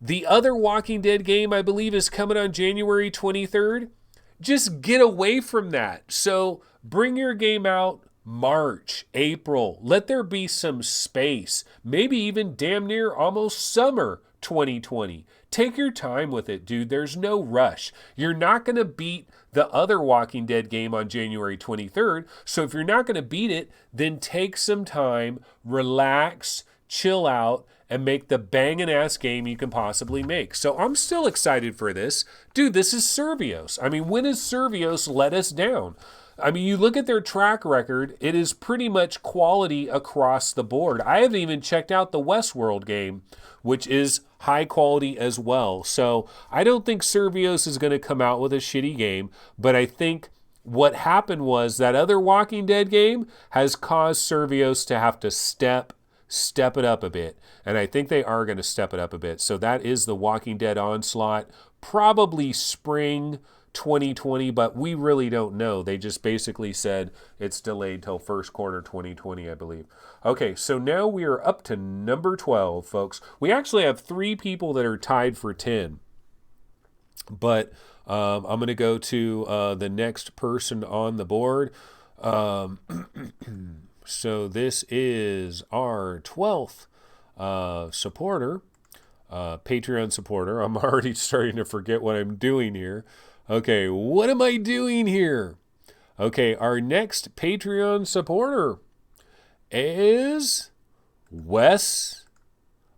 Speaker 1: the other Walking Dead game, I believe, is coming on January 23rd. Just get away from that. So bring your game out March, April. Let there be some space. Maybe even damn near almost summer 2020. Take your time with it, dude. There's no rush. You're not going to beat the other Walking Dead game on January 23rd. So if you're not going to beat it, then take some time, relax, chill out, and make the banging ass game you can possibly make. So I'm still excited for this. Dude, this is Survios. I mean, when has Survios let us down? I mean, you look at their track record, it is pretty much quality across the board. I haven't even checked out the Westworld game, which is high quality as well. So I don't think Survios is going to come out with a shitty game, but I think what happened was that other Walking Dead game has caused Survios to have to step it up a bit. And I think they are going to step it up a bit. So that is the Walking Dead Onslaught, probably spring 2020, but we really don't know. They just basically said it's delayed till first quarter 2020, I believe. Okay, so now we are up to number 12, folks. We actually have 3 people that are tied for 10. But I'm going to go to the next person on the board. So this is our 12th supporter, Patreon supporter. I'm already starting to forget what I'm doing here. Okay, what am I doing here? Okay, our next Patreon supporter is Wes.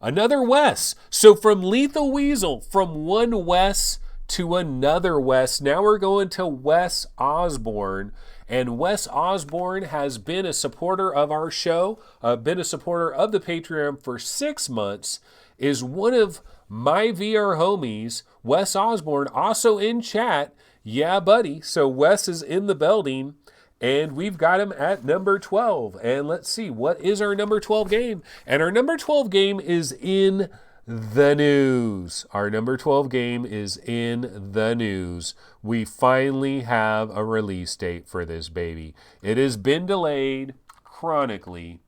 Speaker 1: Another Wes. So from Lethal Weasel, from one Wes to another Wes. Now we're going to Wes Osborne. And Wes Osborne has been a supporter of our show, been a supporter of the Patreon for 6 months, is one of my VR homies. Wes Osborne, also in chat. Yeah, buddy. So Wes is in the building, and we've got him at number 12. And let's see, what is our number 12 game? And our number 12 game is in the news. Our number 12 game is in the news. We finally have a release date for this baby. It has been delayed chronically.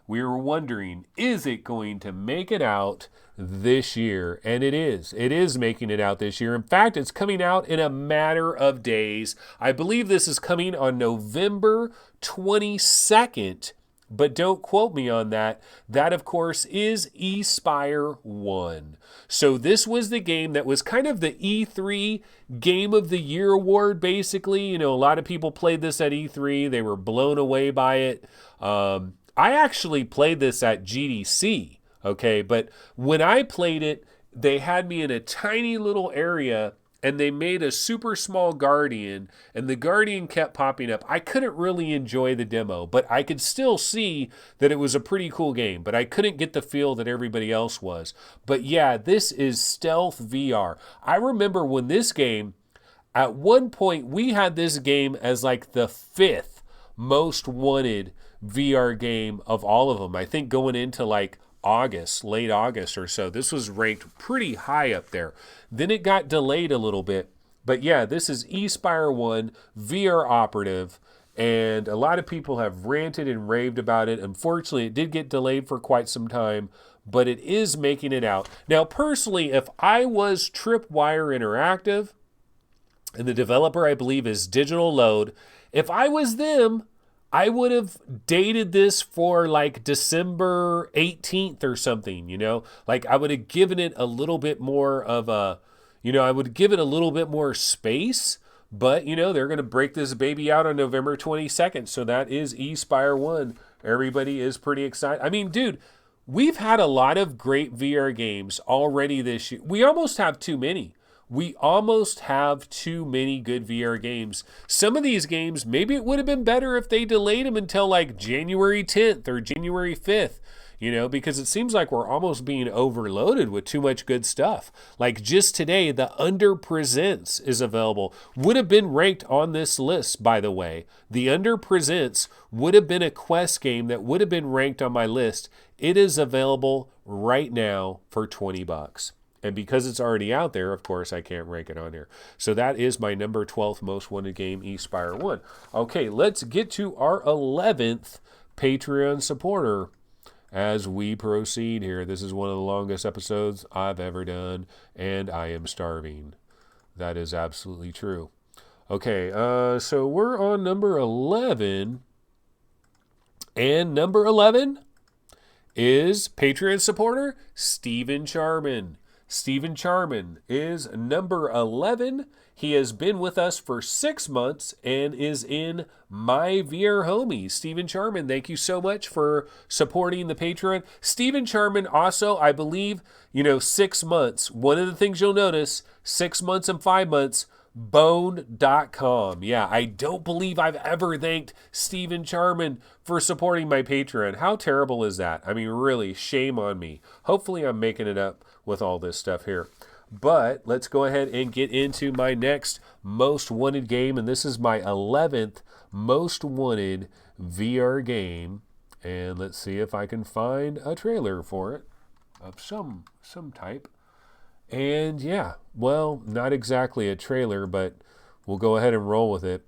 Speaker 1: We were wondering, is it going to make it out this year? And it is. It is making it out this year. In fact, it's coming out in a matter of days. I believe this is coming on November 22nd. But don't quote me on that. That, of course, is eSpire 1. So this was the game that was kind of the E3 Game of the Year award, basically. You know, a lot of people played this at E3. They were blown away by it. I actually played this at GDC, okay? But when I played it, they had me in a tiny little area, and they made a super small Guardian, and the Guardian kept popping up. I couldn't really enjoy the demo, but I could still see that it was a pretty cool game, but I couldn't get the feel that everybody else was. But yeah, this is Stealth VR. I remember when this game, at one point, we had this game as like the 5th most wanted VR game of all of them. I think going into like August, late August or so. This was ranked pretty high up there. Then it got delayed a little bit. But yeah, this is eSpire 1, VR operative, and a lot of people have ranted and raved about it. Unfortunately, it did get delayed for quite some time, but it is making it out. Now, personally, if I was Tripwire Interactive, and the developer, I believe, is Digital Load, if I was them, I would have dated this for like December 18th or something, you know? Like I would have given it a little bit more of a, you know, I would give it a little bit more space, but you know, they're going to break this baby out on November 22nd. So that is eSpire 1. Everybody is pretty excited. I mean, dude, we've had a lot of great VR games already this year. We almost have too many. We almost have too many good VR games. Some of these games, maybe it would have been better if they delayed them until like January 10th or January 5th, you know, because it seems like we're almost being overloaded with too much good stuff. Like just today, the Under Presents is available. Would have been ranked on this list, by the way. The Under Presents would have been a Quest game that would have been ranked on my list. It is available right now for $20. And because it's already out there, of course, I can't rank it on here. So that is my number 12th most wanted game, eSpire 1. Okay, let's get to our 11th Patreon supporter as we proceed here. This is one of the longest episodes I've ever done, and I am starving. That is absolutely true. Okay, so we're on number 11. And number 11 is Patreon supporter Steven Charman. Steven Charman is number 11. He has been with us for 6 months and is in My VR Homies. Steven Charman, thank you so much for supporting the Patreon. Steven Charman also, I believe, 6 months. One of the things you'll notice, 6 months and 5 months, Bone.com. Yeah, I don't believe I've ever thanked Steven Charman for supporting my Patreon. How terrible is that? I mean, really, shame on me. Hopefully I'm making it up with all this stuff here. But let's go ahead and get into my next most wanted game, and this is my 11th most wanted VR game. And let's see if I can find a trailer for it of some type. And yeah, well, not exactly a trailer, but we'll go ahead and roll with it.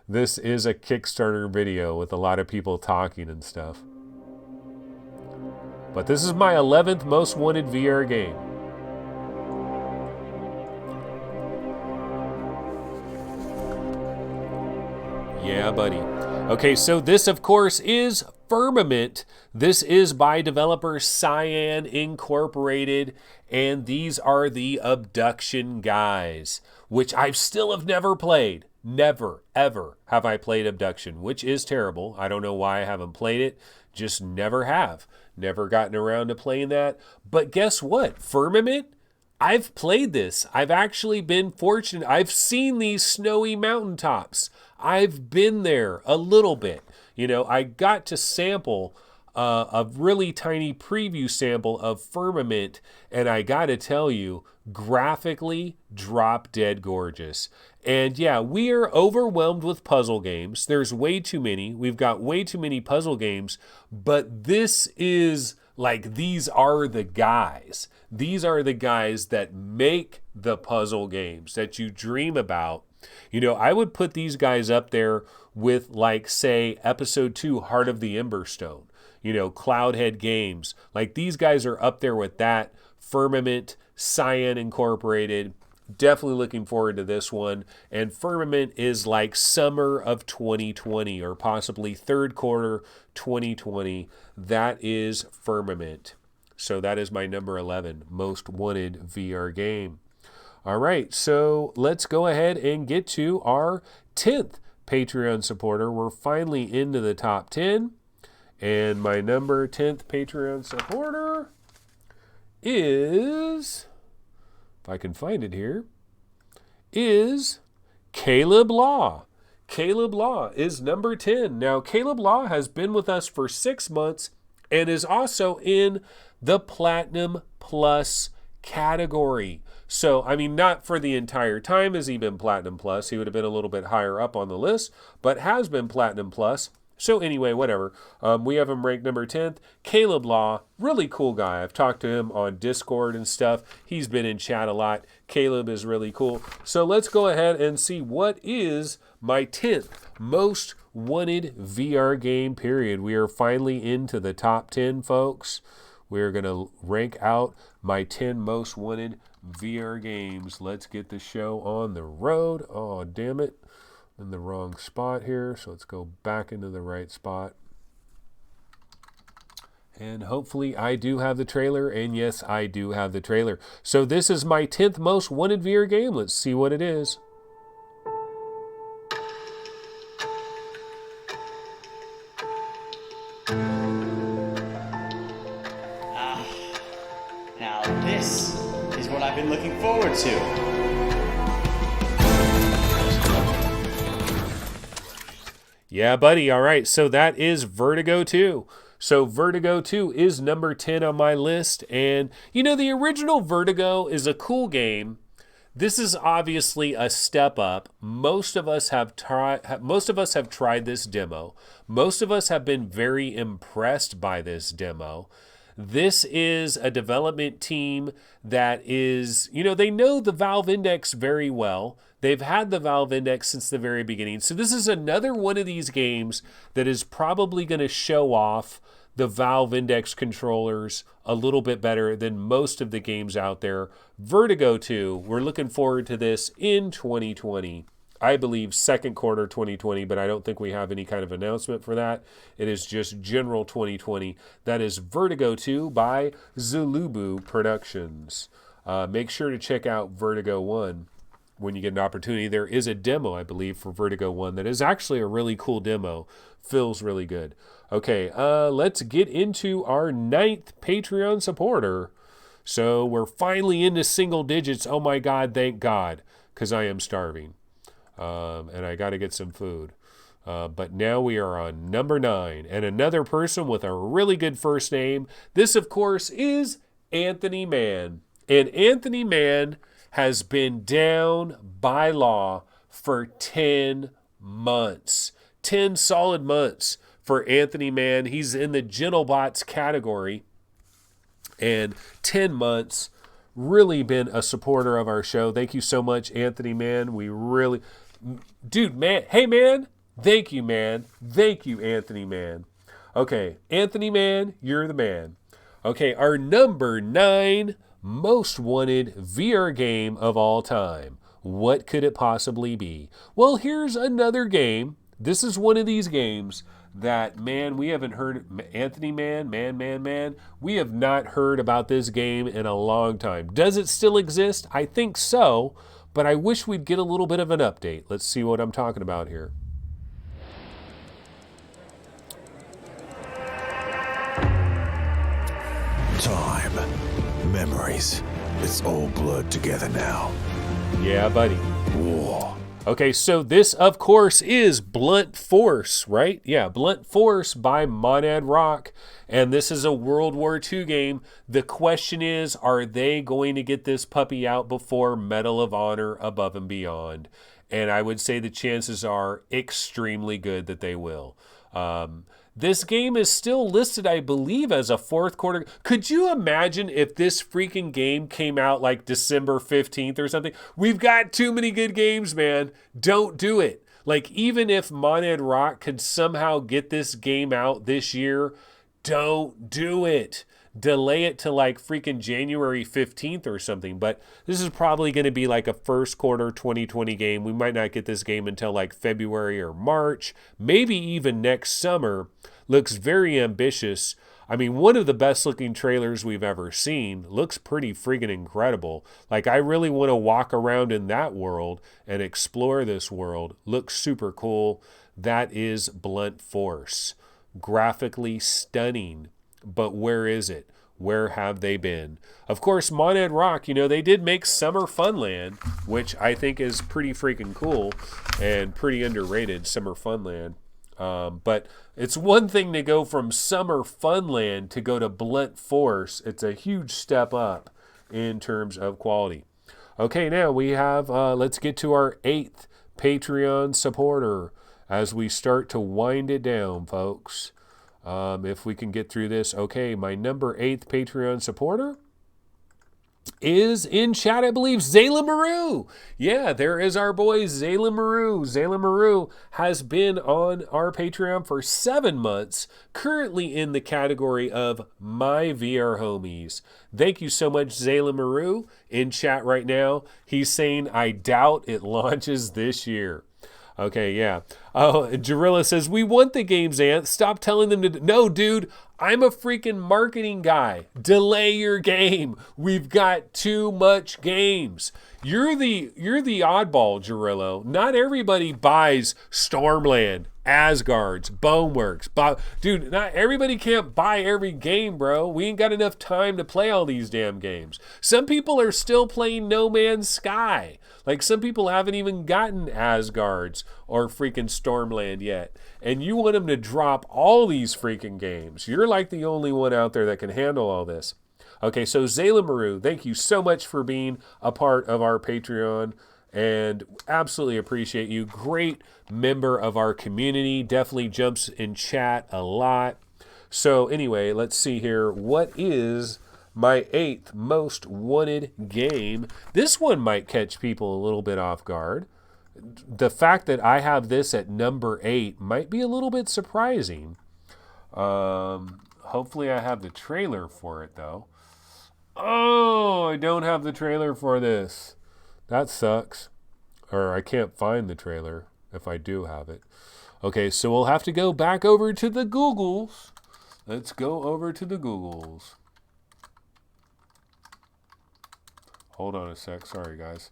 Speaker 1: This is a Kickstarter video with a lot of people talking and stuff. But this is my 11th most wanted VR game. Yeah, buddy. Okay, so this, of course, is Firmament. This is by developer Cyan Incorporated, and these are the Abduction guys, which I still have never played. Never, ever have I played Abduction, which is terrible. I don't know why I haven't played it. Just never have. Never gotten around to playing that. But guess what? Firmament? I've played this. I've actually been fortunate. I've seen these snowy mountaintops. I've been there a little bit. I got to sample a really tiny preview sample of Firmament, and I got to tell you, graphically drop dead gorgeous. And yeah, we are overwhelmed with puzzle games. There's way too many. We've got way too many puzzle games, but this is like, these are the guys. These are the guys that make the puzzle games that you dream about. I would put these guys up there with, like, say, Episode 2, Heart of the Emberstone, Cloudhead Games. Like, these guys are up there with that. Firmament, Cyan Incorporated. Definitely looking forward to this one. And Firmament is like summer of 2020 or possibly third quarter 2020. That is Firmament. So that is my number 11 most wanted VR game. All right, so let's go ahead and get to our 10th Patreon supporter. We're finally into the top 10. And my number 10th Patreon supporter is, if I can find it here, is Caleb Law. Caleb Law is number 10. Now, Caleb Law has been with us for 6 months and is also in the Platinum Plus category. So, I mean, not for the entire time has he been Platinum Plus. He would have been a little bit higher up on the list, but has been Platinum Plus. So anyway, whatever. We have him ranked number 10th. Caleb Law, really cool guy. I've talked to him on Discord and stuff. He's been in chat a lot. Caleb is really cool. So let's go ahead and see what is my 10th most wanted VR game, period. We are finally into the top 10, folks. We're going to rank out my 10 most wanted VR games. Let's get the show on the road. Oh, damn it. In the wrong spot here, so let's go back into the right spot. And hopefully I do have the trailer, and yes, I do have the trailer. So this is my 10th most wanted VR game. Let's see what it is.
Speaker 13: Now this is what I've been looking forward to.
Speaker 1: Yeah, buddy. All right. So that is Vertigo 2. So Vertigo 2 is number 10 on my list. And, the original Vertigo is a cool game. This is obviously a step up. Most of us have tried this demo. Most of us have been very impressed by this demo. This is a development team that is, they know the Valve Index very well. They've had the Valve Index since the very beginning. So this is another one of these games that is probably going to show off the Valve Index controllers a little bit better than most of the games out there. Vertigo 2, we're looking forward to this in 2020. I believe, second quarter 2020, but I don't think we have any kind of announcement for that. It is just general 2020. That is Vertigo 2 by Zulubu Productions. Make sure to check out Vertigo 1 when you get an opportunity. There is a demo, I believe, for Vertigo 1 that is actually a really cool demo. Feels really good. Okay, let's get into our 9th Patreon supporter. So we're finally into single digits. Oh my God, thank God, because I am starving. And I got to get some food. But now we are on number 9. And another person with a really good first name. This, of course, is Anthony Mann. And Anthony Mann has been down by law for 10 months. 10 solid months for Anthony Mann. He's in the Gentlebots category. And 10 months, really been a supporter of our show. Thank you so much, Anthony Mann. We really... Dude, man. Hey, man. Thank you, man. Thank you, Anthony Mann. Okay, Anthony Mann, you're the man. Okay, our number 9 most wanted VR game of all time. What could it possibly be? Well, here's another game. This is one of these games that, man, we haven't heard. Anthony Mann, man. We have not heard about this game in a long time. Does it still exist? I think so, but I wish we'd get a little bit of an update. Let's see what I'm talking about here.
Speaker 2: Time. Memories. It's all blurred together now.
Speaker 1: Yeah, buddy.
Speaker 2: War.
Speaker 1: Okay, so this, of course, is Blunt Force, right? Yeah, Blunt Force by Monad Rock. And this is a World War II game. The question is, are they going to get this puppy out before Medal of Honor Above and Beyond? And I would say the chances are extremely good that they will. This game is still listed, I believe, as a fourth quarter. Could you imagine if this freaking game came out like December 15th or something? We've got too many good games, man. Don't do it. Like, even if Monad Rock could somehow get this game out this year, don't do it. Delay it to like freaking January 15th or something. But this is probably going to be like a first quarter 2020 game. We might not get this game until like February or March, maybe even next summer. Looks very ambitious. I mean, one of the best looking trailers we've ever seen. Looks pretty freaking incredible. Like, I really want to walk around in that world and explore this world. Looks super cool. That is Blunt Force. Graphically stunning. But where is it? Where have they been? Of course, Monad Rock, you know, they did make Summer Funland, which I think is pretty freaking cool and pretty underrated, Summer Funland. But it's one thing to go from Summer Funland to go to Blunt Force. It's a huge step up in terms of quality. Okay, now we have, let's get to our 8th Patreon supporter as we start to wind it down, folks. If we can get through this. Okay, my number 8th Patreon supporter is in chat, I believe, Zalim Maru. Yeah, there is our boy Zalim Maru. Zalim Maru has been on our Patreon for 7 months, currently in the category of My VR Homies. Thank you so much, Zalim Maru, in chat right now. He's saying, I doubt it launches this year. Okay, yeah. Oh, Jarilla says, we want the games, Ant. Stop telling them to... No, dude, I'm a freaking marketing guy. Delay your game. We've got too much games. You're the oddball, Jarrillo. Not everybody buys Stormland, Asgard's, Boneworks. Dude, not everybody can't buy every game, bro. We ain't got enough time to play all these damn games. Some people are still playing No Man's Sky. Like, some people haven't even gotten Asgard's or freaking Stormland yet. And you want them to drop all these freaking games. You're like the only one out there that can handle all this. Okay, so Zalim Maru, thank you so much for being a part of our Patreon. And absolutely appreciate you. Great member of our community. Definitely jumps in chat a lot. So anyway, let's see here. What is my 8th most wanted game? This one might catch people a little bit off guard. The fact that I have this at number 8 might be a little bit surprising. Hopefully I have the trailer for it, though. Oh, I don't have the trailer for this. That sucks. Or I can't find the trailer if I do have it. Okay, so we'll have to go back over to the Googles. Let's go over to the Googles. Hold on a sec. Sorry, guys.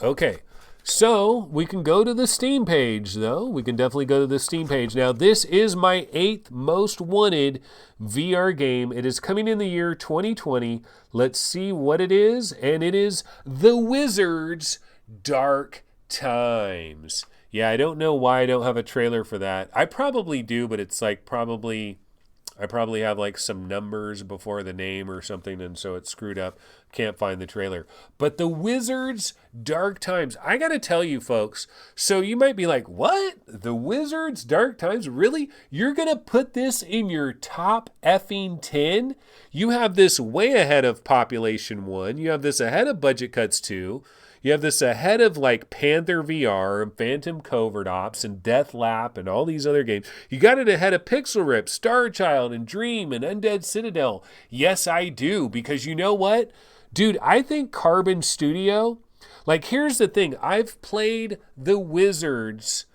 Speaker 1: Okay. So we can go to the Steam page, though. We can definitely go to the Steam page. Now, this is my 8th most wanted VR game. It is coming in the year 2020. Let's see what it is. And it is The Wizard's Dark Times. Yeah, I don't know why I don't have a trailer for that. I probably do, but it's like I probably have like some numbers before the name or something, and so it's screwed up. Can't find the trailer. But The Wizard's Dark Times. I gotta tell you, folks, so you might be like, what? The Wizard's Dark Times? Really? You're gonna put this in your top effing 10? You have this way ahead of Population 1. You have this ahead of Budget Cuts 2. You have this ahead of like Panther VR and Phantom Covert Ops and Death Lap and all these other games. You got it ahead of Pixel Rip, Star Child, and Dream and Undead Citadel. Yes, I do, because you know what? Dude, I think Carbon Studio, like here's the thing. I've played The Wizards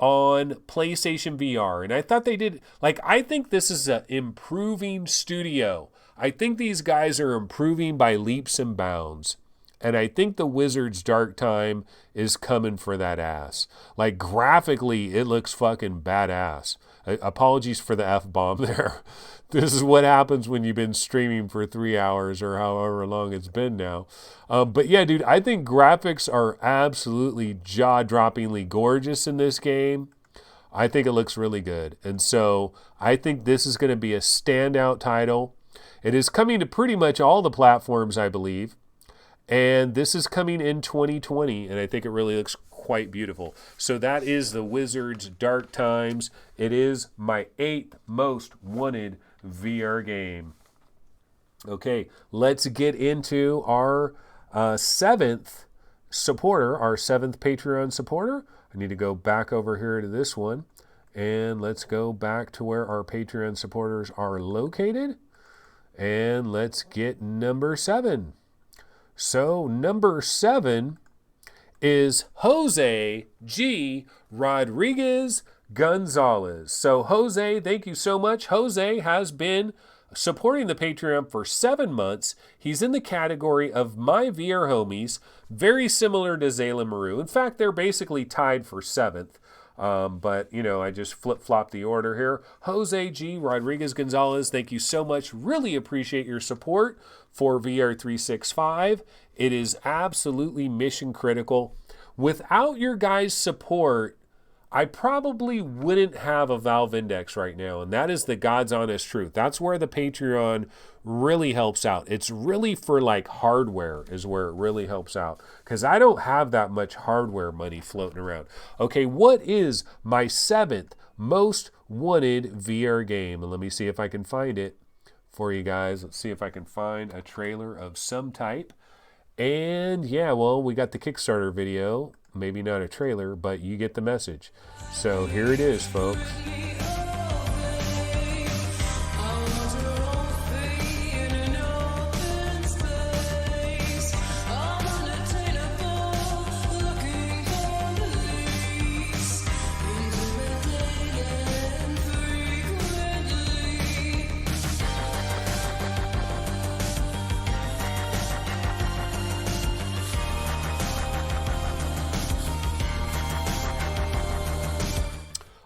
Speaker 1: on PlayStation VR, and I thought they did, like I think this is an improving studio. I think these guys are improving by leaps and bounds. And I think The Wizard's Dark Time is coming for that ass. Like, graphically, it looks fucking badass. Apologies for the F-bomb there. This is what happens when you've been streaming for 3 hours or however long it's been now. But yeah, dude, I think graphics are absolutely jaw-droppingly gorgeous in this game. I think it looks really good. And so I think this is going to be a standout title. It is coming to pretty much all the platforms, I believe. And this is coming in 2020, and I think it really looks quite beautiful. So that is The Wizard's Dark Times. It is my 8th most wanted VR game. Okay, let's get into our 7th supporter, our 7th Patreon supporter. I need to go back over here to this one, and let's go back to where our Patreon supporters are located. And let's get number 7. So number 7 is Jose G. Rodriguez Gonzalez. So Jose, thank you so much. Jose has been supporting the Patreon for 7 months. He's in the category of My VR Homies, very similar to Zalim MA. In fact, they're basically tied for 7th. But, you know, I just flip-flopped the order here. Jose G. Rodriguez Gonzalez, thank you so much. Really appreciate your support for VR365. It is absolutely mission critical. Without your guys' support, I probably wouldn't have a Valve Index right now, and that is the God's honest truth. That's where the Patreon really helps out. It's really for like hardware is where it really helps out, because I don't have that much hardware money floating around. Okay, what is my 7th most wanted VR game? And let me see if I can find it for you guys. Let's see if I can find a trailer of some type. And yeah, well, we got the Kickstarter video. Maybe not a trailer, but you get the message. So here it is, folks.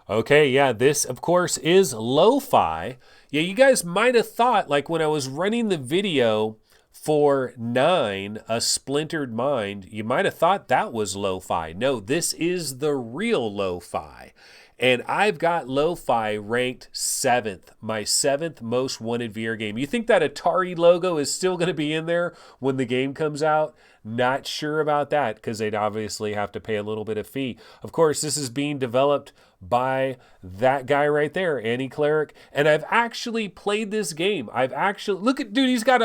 Speaker 1: Okay, yeah, this, of course, is lo-fi. Yeah, you guys might have thought, like, when I was running the video for 9, A Splintered Mind, you might have thought that was lo-fi. No, this is the real lo-fi. And I've got lo-fi ranked 7th, my 7th most wanted VR game. You think that Atari logo is still going to be in there when the game comes out? Not sure about that, because they'd obviously have to pay a little bit of fee. Of course, this is being developed by that guy right there, Annie Cleric. And I've actually played this game. I've actually, look at, dude, he's got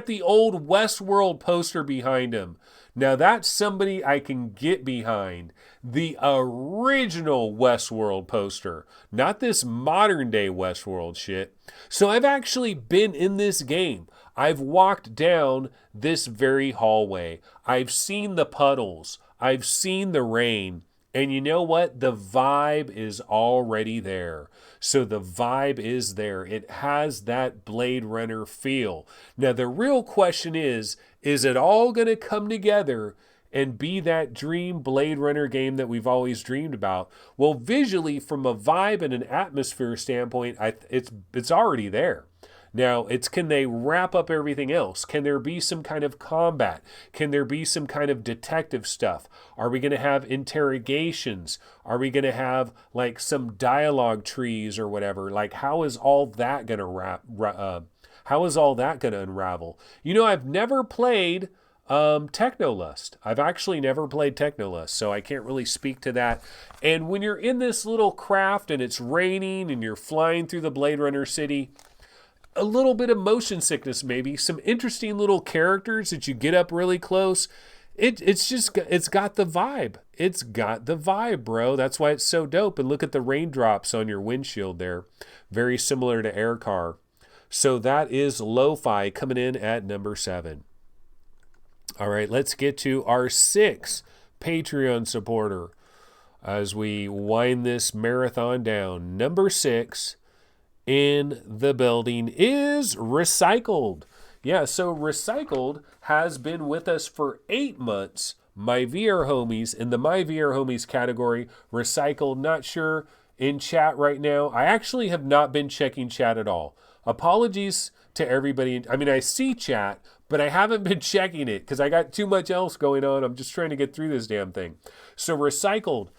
Speaker 1: the old Westworld poster behind him. Now that's somebody I can get behind. The original Westworld poster, not this modern day Westworld shit. So I've actually been in this game. I've walked down this very hallway. I've seen the puddles. I've seen the rain. And you know what? The vibe is already there. So the vibe is there. It has that Blade Runner feel. Now, the real question is it all going to come together and be that dream Blade Runner game that we've always dreamed about? Well, visually, from a vibe and an atmosphere standpoint, it's already there. Now, can they wrap up everything else? Can there be some kind of combat? Can there be some kind of detective stuff? Are we going to have interrogations? Are we going to have like some dialogue trees or whatever? Like, how is all that going to how is all that going to unravel? You know, I've never played Technolust. I've actually never played Technolust, so I can't really speak to that. And when you're in this little craft and it's raining and you're flying through the Blade Runner city, a little bit of motion sickness, maybe some interesting little characters that you get up really close. It's got the vibe. It's got the vibe, bro. That's why it's so dope. And look at the raindrops on your windshield there. Very similar to Air Car. So that is Lo-Fi coming in at number 7. All right, let's get to our 6th Patreon supporter as we wind this marathon down. Number 6 in the building is Recycled. Yeah, so Recycled has been with us for 8 months. My VR homies, in the My VR homies category, Recycled, not sure in chat right now. I actually have not been checking chat at all. Apologies to everybody. I mean, I see chat, but I haven't been checking it because I got too much else going on. I'm just trying to get through this damn thing. So Recycled,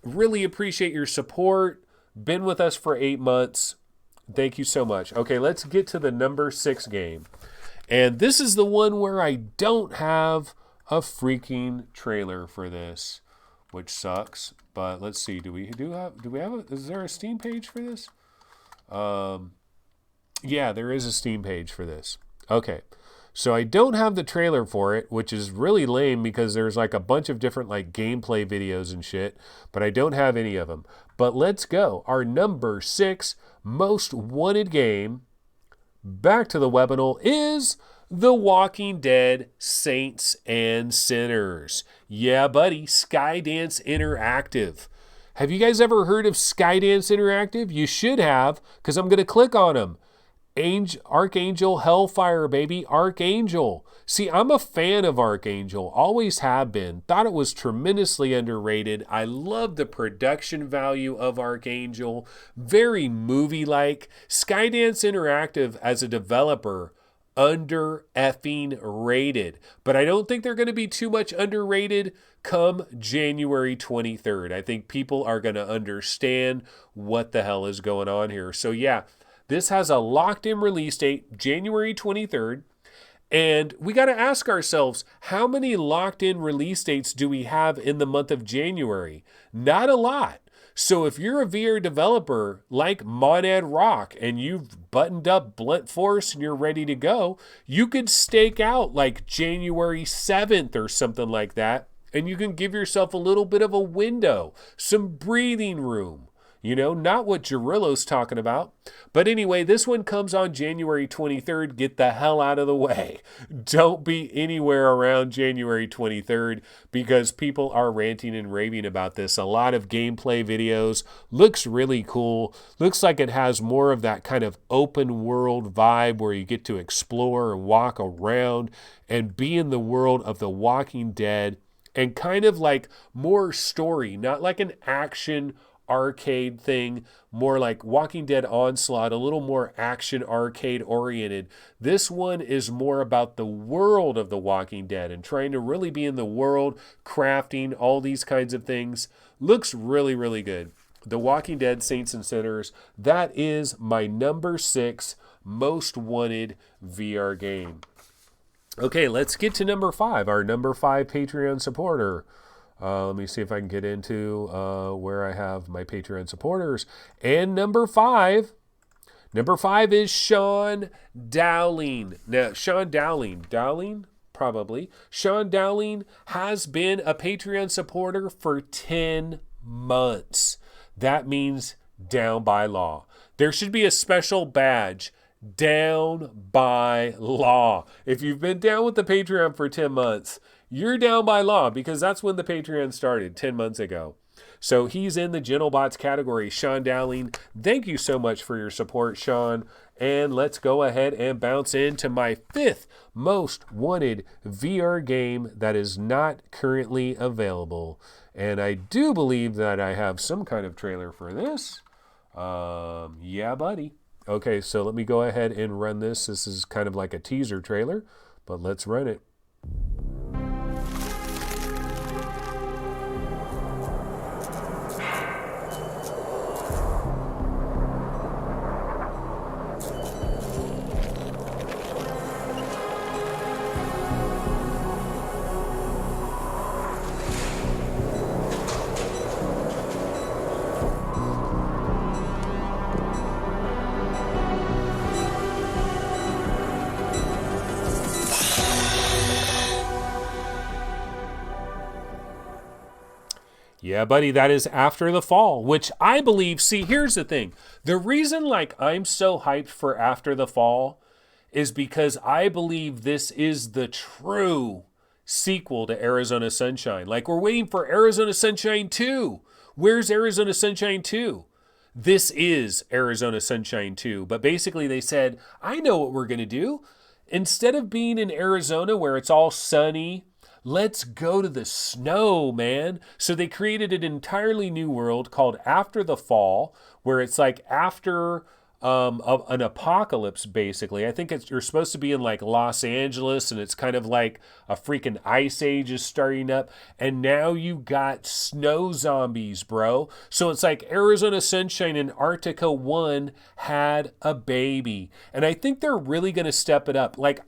Speaker 1: really appreciate your support. Been with us for 8 months. Thank you so much. Okay, let's get to the number 6 game. And this is the one where I don't have a freaking trailer for this, which sucks. But let's see. Is there a Steam page for this? Yeah, there is a Steam page for this. Okay. So I don't have the trailer for it, which is really lame because there's like a bunch of different like gameplay videos and shit, but I don't have any of them. But let's go. Our number 6 most wanted game, back to the webinar, is The Walking Dead Saints and Sinners. Yeah, buddy, Skydance Interactive. Have you guys ever heard of Skydance Interactive? You should have, because I'm going to click on them. Archangel Hellfire, baby. Archangel. See, I'm a fan of Archangel. Always have been. Thought it was tremendously underrated. I love the production value of Archangel. Very movie-like. Skydance Interactive as a developer, under effing rated. But I don't think they're going to be too much underrated come January 23rd. I think people are going to understand what the hell is going on here. So yeah, this has a locked-in release date, January 23rd. And we got to ask ourselves, how many locked-in release dates do we have in the month of January? Not a lot. So if you're a VR developer like Monad Rock and you've buttoned up Blunt Force and you're ready to go, you could stake out like January 7th or something like that. And you can give yourself a little bit of a window, some breathing room. You know, not what Jarillo's talking about. But anyway, this one comes on January 23rd. Get the hell out of the way. Don't be anywhere around January 23rd because people are ranting and raving about this. A lot of gameplay videos. Looks really cool. Looks like it has more of that kind of open world vibe where you get to explore and walk around and be in the world of The Walking Dead and kind of like more story, not like an action arcade thing, more like Walking Dead Onslaught, a little more action arcade oriented. This one is more about the world of The Walking Dead and trying to really be in the world, crafting, all these kinds of things. Looks really, really good. The Walking Dead Saints and Sinners, that is my number 6 most wanted VR game. Okay, let's get to number 5, our number 5 Patreon supporter. Let me see if I can get into where I have my Patreon supporters. And number 5 is Sean Dowling. Now, Sean Dowling, probably. Sean Dowling has been a Patreon supporter for 10 months. That means down by law. There should be a special badge, down by law. If you've been down with the Patreon for 10 months, you're down by law because that's when the Patreon started 10 months ago. So he's in the Gentlebots category. Sean Dowling, thank you so much for your support, Sean. And let's go ahead and bounce into my 5th most wanted VR game that is not currently available. And I do believe that I have some kind of trailer for this. Yeah, buddy. Okay, so let me go ahead and run this. This is kind of like a teaser trailer, but let's run it. Yeah, buddy, that is After the Fall, which I believe, see, here's the thing. The reason, like, I'm so hyped for After the Fall is because I believe this is the true sequel to Arizona Sunshine. Like, we're waiting for Arizona Sunshine 2. Where's Arizona Sunshine 2? This is Arizona Sunshine 2. But basically they said, I know what we're going to do. Instead of being in Arizona where it's all sunny, let's go to the snow, man. So they created an entirely new world called After the Fall, where it's like after an apocalypse, basically. I think you're supposed to be in like Los Angeles, and it's kind of like a freaking ice age is starting up. And now you got snow zombies, bro. So it's like Arizona Sunshine and Antarctica 1 had a baby. And I think they're really going to step it up. Like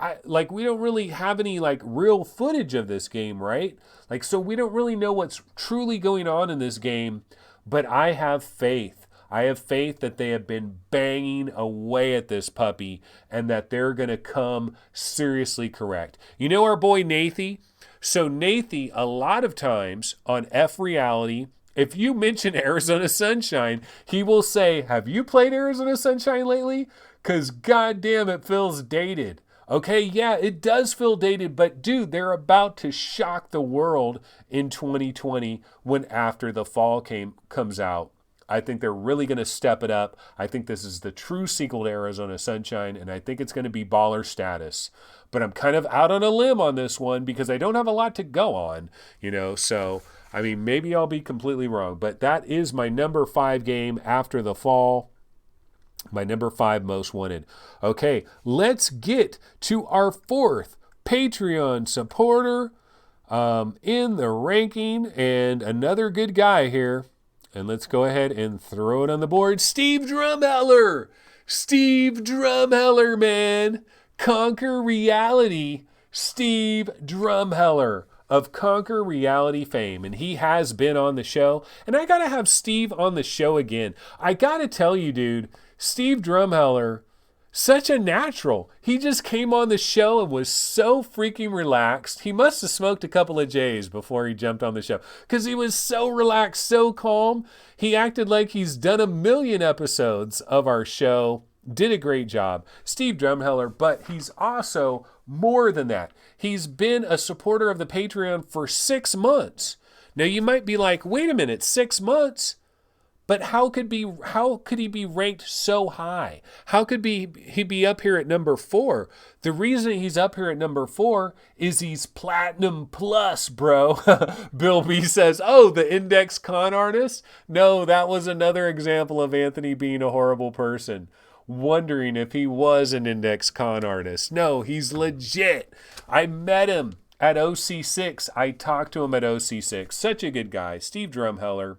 Speaker 1: we don't really have any like real footage of this game, right? Like, so we don't really know what's truly going on in this game, but I have faith. I have faith that they have been banging away at this puppy and that they're going to come seriously correct. You know our boy Nathy? So Nathy, a lot of times on F Reality, if you mention Arizona Sunshine, he will say, have you played Arizona Sunshine lately? Because goddamn, it feels dated. Okay, yeah, it does feel dated, but dude, they're about to shock the world in 2020 when After the Fall comes out. I think they're really going to step it up. I think this is the true sequel to Arizona Sunshine, and I think it's going to be baller status. But I'm kind of out on a limb on this one because I don't have a lot to go on, you know. So, I mean, maybe I'll be completely wrong. But that is my number 5 game, After the Fall. My number 5 most wanted. Okay, let's get to our 4th Patreon supporter in the ranking. And another good guy here. And let's go ahead and throw it on the board. Steve Drumheller. Steve Drumheller, man. Conquer Reality. Steve Drumheller of Conquer Reality fame. And he has been on the show. And I got to have Steve on the show again. I got to tell you, dude, Steve Drumheller, such a natural. He just came on the show and was so freaking relaxed. He must have smoked a couple of J's before he jumped on the show because he was so relaxed, so calm. He acted like he's done a million episodes of our show. Did a great job. Steve Drumheller, but he's also more than that. He's been a supporter of the Patreon for 6 months. Now you might be like, wait a minute, 6 months? But how could he be ranked so high? How could he be up here at number 4? The reason he's up here at number 4 is he's Platinum Plus, bro. Bill B says, oh, the Index Con Artist? No, that was another example of Anthony being a horrible person. Wondering if he was an Index Con Artist. No, he's legit. I met him at OC6. I talked to him at OC6. Such a good guy. Steve Drumheller.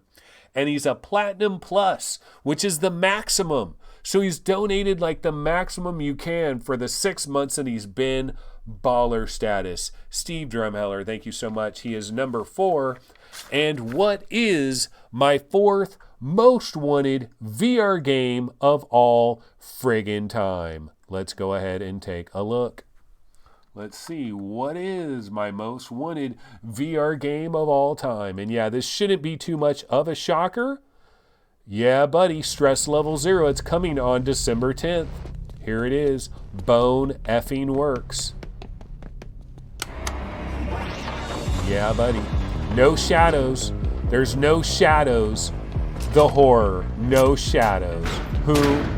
Speaker 1: And he's a Platinum Plus, which is the maximum. So he's donated like the maximum you can for the 6 months that he's been baller status. Steve Drumheller, thank you so much. He is number 4. And what is my 4th most wanted VR game of all friggin' time? Let's go ahead and take a look. Let's see, what is my most wanted VR game of all time? And yeah, this shouldn't be too much of a shocker. Yeah, buddy, Stress Level 0. It's coming on December 10th. Here it is. Bone effing works. Yeah, buddy. No shadows. There's no shadows. The horror. No shadows. Who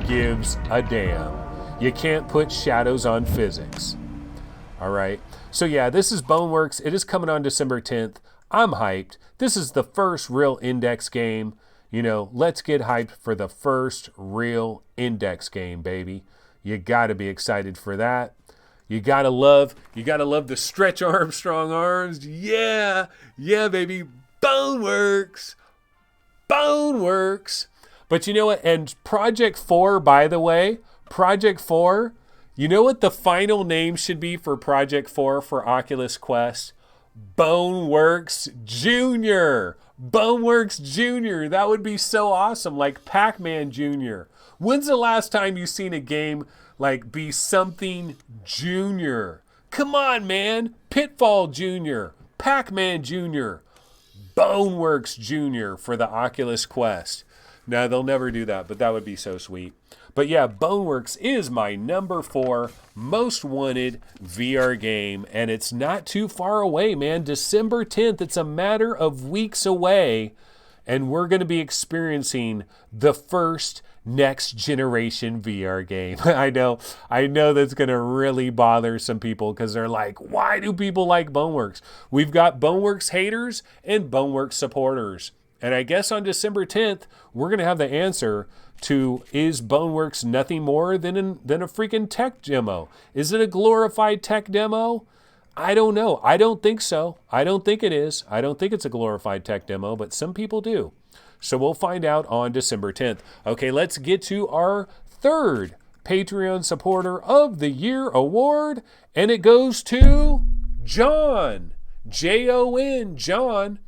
Speaker 1: gives a damn? You can't put shadows on physics. All right. So yeah, this is Boneworks. It is coming on December 10th. I'm hyped. This is the first real Index game. You know, let's get hyped for the first real Index game, baby. You got to be excited for that. You gotta love the Stretch Armstrong arms. Yeah, baby. Boneworks. But you know what? And Project 4, by the way, Project 4, you know what the final name should be for Project 4 for Oculus Quest? Boneworks Jr. Boneworks Jr. That would be so awesome, like Pac-Man Jr. When's the last time you've seen a game like be something Junior? Come on, man. Pitfall Jr., Pac-Man Jr., Boneworks Jr. for the Oculus Quest. No, they'll never do that, but that would be so sweet. But yeah, Boneworks is my number 4 most wanted VR game, and it's not too far away, man. December 10th, it's a matter of weeks away, and we're going to be experiencing the first next generation VR game. I know that's going to really bother some people because they're like, why do people like Boneworks? We've got Boneworks haters and Boneworks supporters. And I guess on December 10th, we're going to have the answer to, is Boneworks nothing more than a freaking tech demo? Is it a glorified tech demo? I don't know. I don't think so. I don't think it is. I don't think it's a glorified tech demo, but some people do. So we'll find out on December 10th. Okay, let's get to our third Patreon Supporter of the Year award, and it goes to John. Jon. John.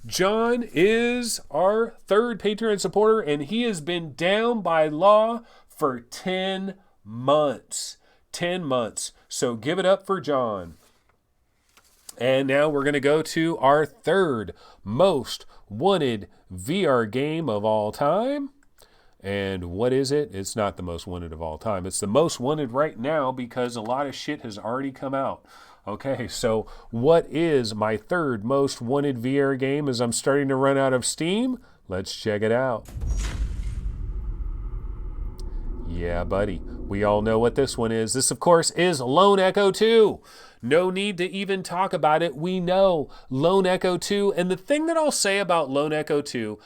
Speaker 1: John is our third Patreon supporter, and he has been down by law for 10 months. 10 months. So give it up for John. And now we're going to go to our third most wanted VR game of all time. And what is it? It's not the most wanted of all time. It's the most wanted right now because a lot of shit has already come out. Okay, so what is my third most wanted VR game as I'm starting to run out of steam? Let's check it out. Yeah, buddy. We all know what this one is. This, of course, is Lone Echo 2. No need to even talk about it. We know Lone Echo 2. And the thing that I'll say about Lone Echo 2,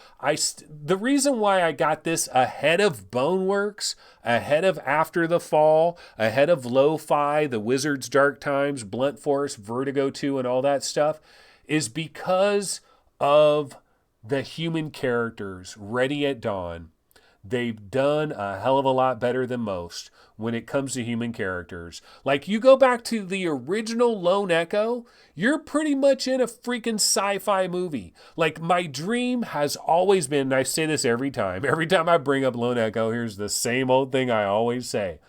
Speaker 1: the reason why I got this ahead of Boneworks, ahead of After the Fall, ahead of Lo-Fi, The Wizard's Dark Times, Blunt Force, Vertigo 2, and all that stuff, is because of the human characters. Ready at Dawn. They've done a hell of a lot better than most when it comes to human characters. Like, you go back to the original Lone Echo, you're pretty much in a freaking sci-fi movie. Like, my dream has always been, and I say this every time I bring up Lone Echo, here's the same old thing I always say,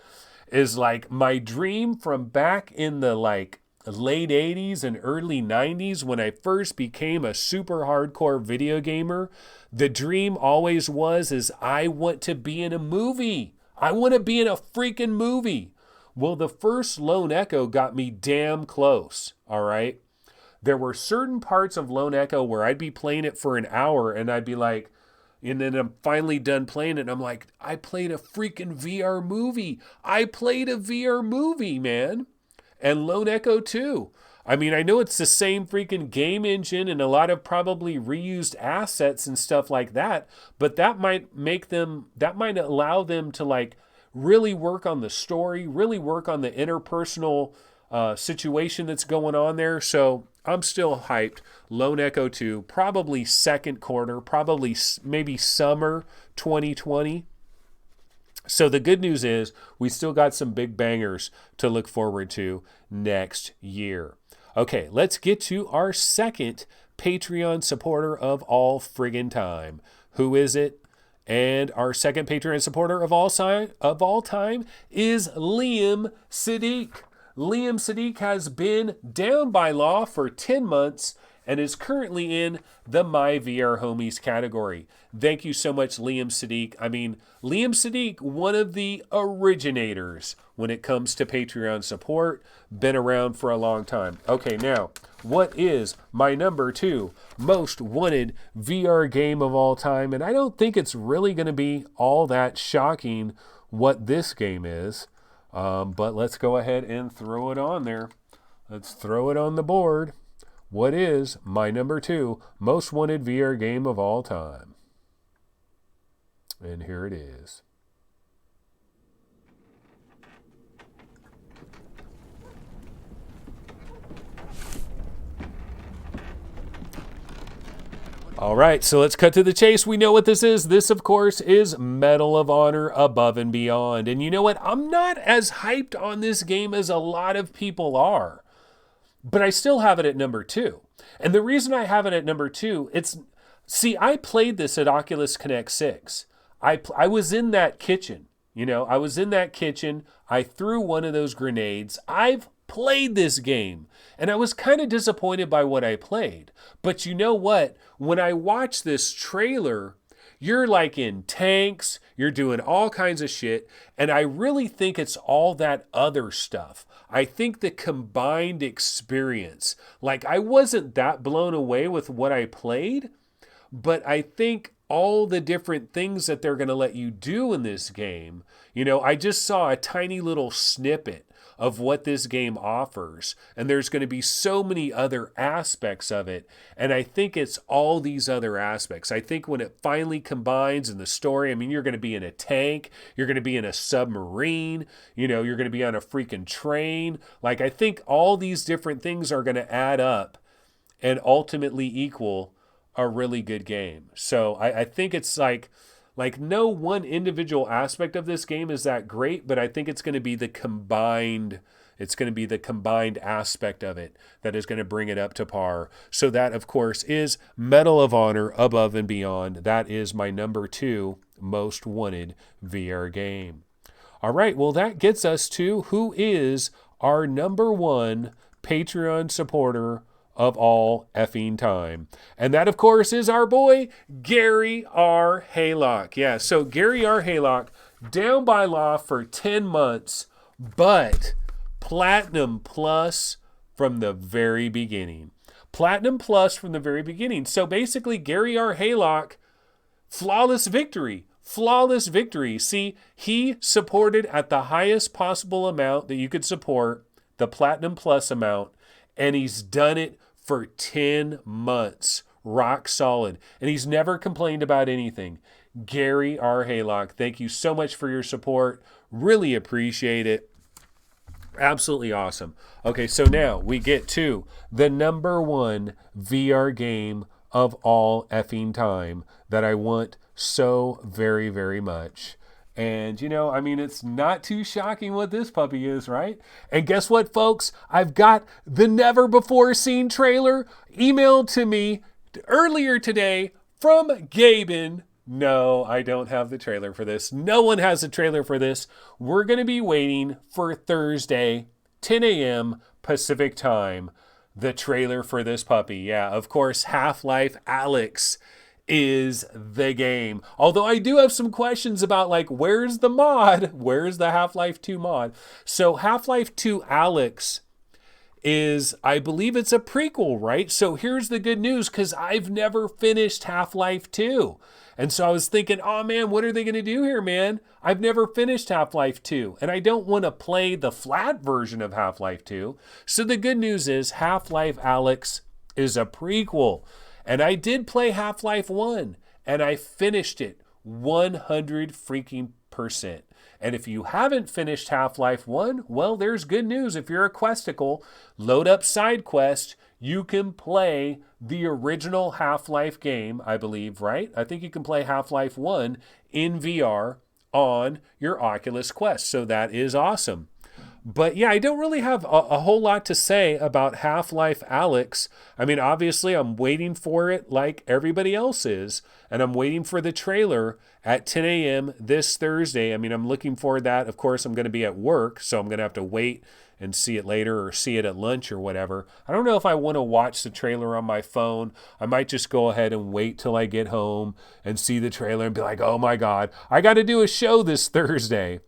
Speaker 1: is like, my dream from back in the late 80s and early 90s when I first became a super hardcore video gamer, the dream always is I want to be in a movie. I want to be in a freaking movie. Well, the first Lone Echo got me damn close, all right? There were certain parts of Lone Echo where I'd be playing it for an hour and I'd be like, and then I'm finally done playing it and I'm like, I played a freaking VR movie. I played a VR movie, man. And Lone Echo 2. I mean, I know it's the same freaking game engine and a lot of probably reused assets and stuff like that, but that might allow them to like really work on the story, really work on the interpersonal situation that's going on there. So I'm still hyped. Lone Echo 2, probably second quarter, probably maybe summer 2020. So the good news is we still got some big bangers to look forward to next year. Okay, let's get to our second Patreon supporter of all friggin' time. Who is it? And our second Patreon supporter of all time is Liam Sadiq. Liam Sadiq has been down by law for 10 months, and is currently in the My VR Homies category. Thank you so much, Liam Sadiq. I mean, Liam Sadiq, one of the originators when it comes to Patreon support, been around for a long time. Okay, now, what is my number 2 most wanted VR game of all time? And I don't think it's really going to be all that shocking what this game is, but let's go ahead and throw it on there. Let's throw it on the board. What is my number 2 most wanted VR game of all time? And here it is. All right, so let's cut to the chase. We know what this is. This, of course, is Medal of Honor Above and Beyond. And you know what? I'm not as hyped on this game as a lot of people are, but I still have it at number 2. And the reason I have it at number 2, I played this at Oculus Connect 6. I was in that kitchen. I was in that kitchen. I threw one of those grenades. I've played this game, and I was kind of disappointed by what I played. But you know what? When I watch this trailer, you're like in tanks, you're doing all kinds of shit, and I really think it's all that other stuff. I think the combined experience, like I wasn't that blown away with what I played, but I think all the different things that they're going to let you do in this game, I just saw a tiny little snippet of what this game offers, and there's going to be so many other aspects of it, and I think it's all these other aspects. I think when it finally combines in the story, I mean, you're going to be in a tank, you're going to be in a submarine, you're going to be on a freaking train. Like, I think all these different things are going to add up and ultimately equal a really good game. So I think it's like no one individual aspect of this game is that great, but I think it's going to be the combined aspect of it that is going to bring it up to par. So that, of course, is Medal of Honor Above and Beyond. That is my number 2 most wanted VR game. All right, well, that gets us to who is our number 1 Patreon supporter of all effing time. And that, of course, is our boy, Gary R. Haylock. Yeah, so Gary R. Haylock, down by law for 10 months, but Platinum Plus from the very beginning. Platinum Plus from the very beginning. So basically, Gary R. Haylock, flawless victory. Flawless victory. See, he supported at the highest possible amount that you could support, the Platinum Plus amount, and he's done it for 10 months. Rock solid. And he's never complained about anything. Gary R. Haylock, thank you so much for your support. Really appreciate it. Absolutely awesome. Okay, so now we get to the number 1 VR game of all effing time that I want so very, very much. And, it's not too shocking what this puppy is, right? And guess what, folks? I've got the never-before-seen trailer emailed to me earlier today from Gaben. No, I don't have the trailer for this. No one has a trailer for this. We're going to be waiting for Thursday, 10 a.m. Pacific time, the trailer for this puppy. Yeah, of course, Half-Life Alyx is the game. Although I do have some questions about, where's the mod? Where's the Half-Life 2 mod? So Half-Life 2 Alyx is, I believe it's a prequel, right? So here's the good news, because I've never finished Half-Life 2. And so I was thinking, oh man, what are they going to do here, man? I've never finished Half-Life 2, and I don't want to play the flat version of Half-Life 2. So the good news is Half-Life Alyx is a prequel. And I did play Half-Life 1, and I finished it 100 freaking %. And if you haven't finished Half-Life 1, well, there's good news. If you're a Questicle, load up SideQuest. You can play the original Half-Life game, I believe, right? I think you can play Half-Life 1 in VR on your Oculus Quest. So that is awesome. But yeah, I don't really have a whole lot to say about Half-Life Alyx. I mean, obviously, I'm waiting for it like everybody else is, and I'm waiting for the trailer at 10 a.m. this Thursday. I mean, I'm looking for that. Of course, I'm going to be at work, so I'm going to have to wait and see it later or see it at lunch or whatever. I don't know if I want to watch the trailer on my phone. I might just go ahead and wait till I get home and see the trailer and be like, oh my God, I got to do a show this Thursday.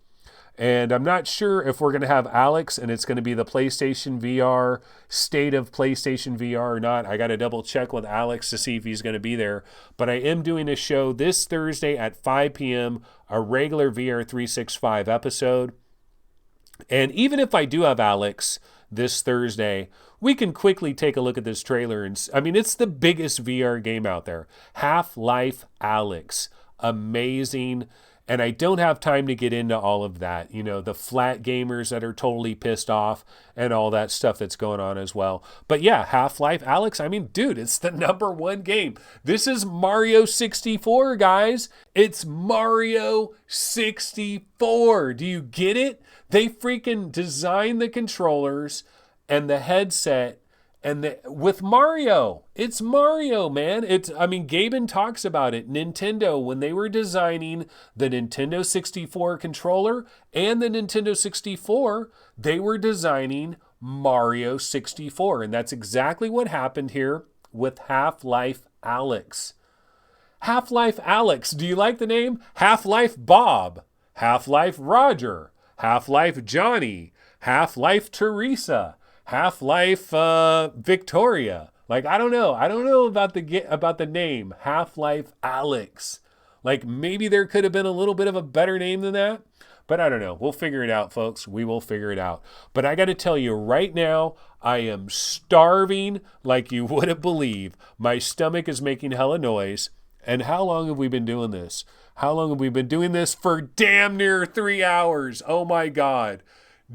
Speaker 1: And I'm not sure if we're going to have Alyx and it's going to be the PlayStation VR, state of PlayStation VR or not. I got to double check with Alyx to see if he's going to be there. But I am doing a show this Thursday at 5 p.m., a regular VR 365 episode. And even if I do have Alyx this Thursday, we can quickly take a look at this trailer. And I mean, it's the biggest VR game out there. Half-Life Alyx. Amazing. And I don't have time to get into all of that. You know, the flat gamers that are totally pissed off and all that stuff that's going on as well. But yeah, Half-Life Alyx, I mean, dude, it's the #1 game. This is Mario 64, guys. It's Mario 64. Do you get it? They freaking designed the controllers and the headset and with Mario. It's Mario, man. I mean, Gaben talks about it. Nintendo, when they were designing the Nintendo 64 controller and the Nintendo 64, they were designing Mario 64. And that's exactly what happened here with Half-Life Alyx. Half-Life Alyx. Do you like the name? Half-Life Bob. Half-Life Roger. Half-Life Johnny. Half-Life Teresa. Half-Life Victoria. Like, I don't know. I don't know about the name Half-Life Alyx. Like, maybe there could have been a little bit of a better name than that. But I don't know. We'll figure it out, folks. We will figure it out. But I got to tell you right now, I am starving like you wouldn't believe. My stomach is making hella noise. And how long have we been doing this? How long have we been doing this? For damn near 3 hours. Oh my God.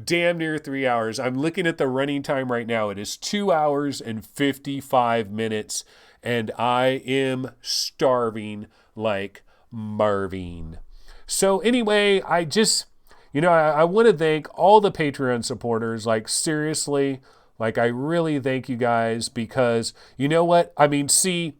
Speaker 1: Damn near 3 hours. I'm looking at the running time right now. It is 2 hours and 55 minutes. And I am starving like Marvin. So anyway, I just, I want to thank all the Patreon supporters. Like, seriously, like, I really thank you guys because you know what? I mean, see,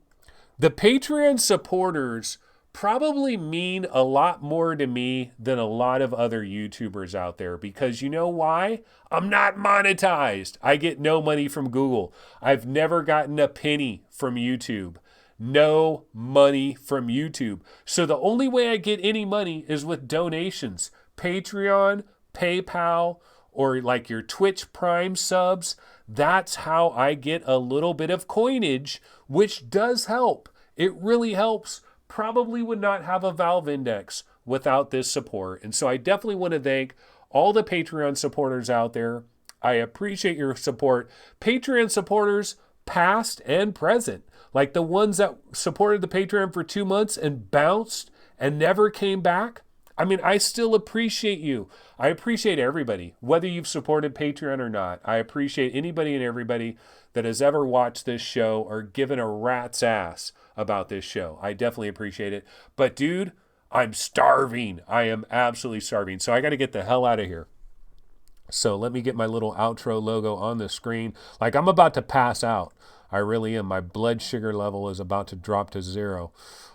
Speaker 1: the Patreon supporters probably mean a lot more to me than a lot of other YouTubers out there because you know why? I'm not monetized. I get no money from Google. I've never gotten a penny from YouTube. No money from YouTube. So the only way I get any money is with donations. Patreon, PayPal, or like your Twitch Prime subs. That's how I get a little bit of coinage, which does help. It really helps. Probably would not have a Valve Index without this support. And so I definitely want to thank all the Patreon supporters out there. I appreciate your support. Patreon supporters, past and present. Like the ones that supported the Patreon for 2 months and bounced and never came back. I mean, I still appreciate you. I appreciate everybody, whether you've supported Patreon or not. I appreciate anybody and everybody that has ever watched this show or given a rat's ass about this show. I definitely appreciate it. But dude, I'm starving. I am absolutely starving. So I got to get the hell out of here. So let me get my little outro logo on the screen. Like, I'm about to pass out. I really am. My blood sugar level is about to drop to 0.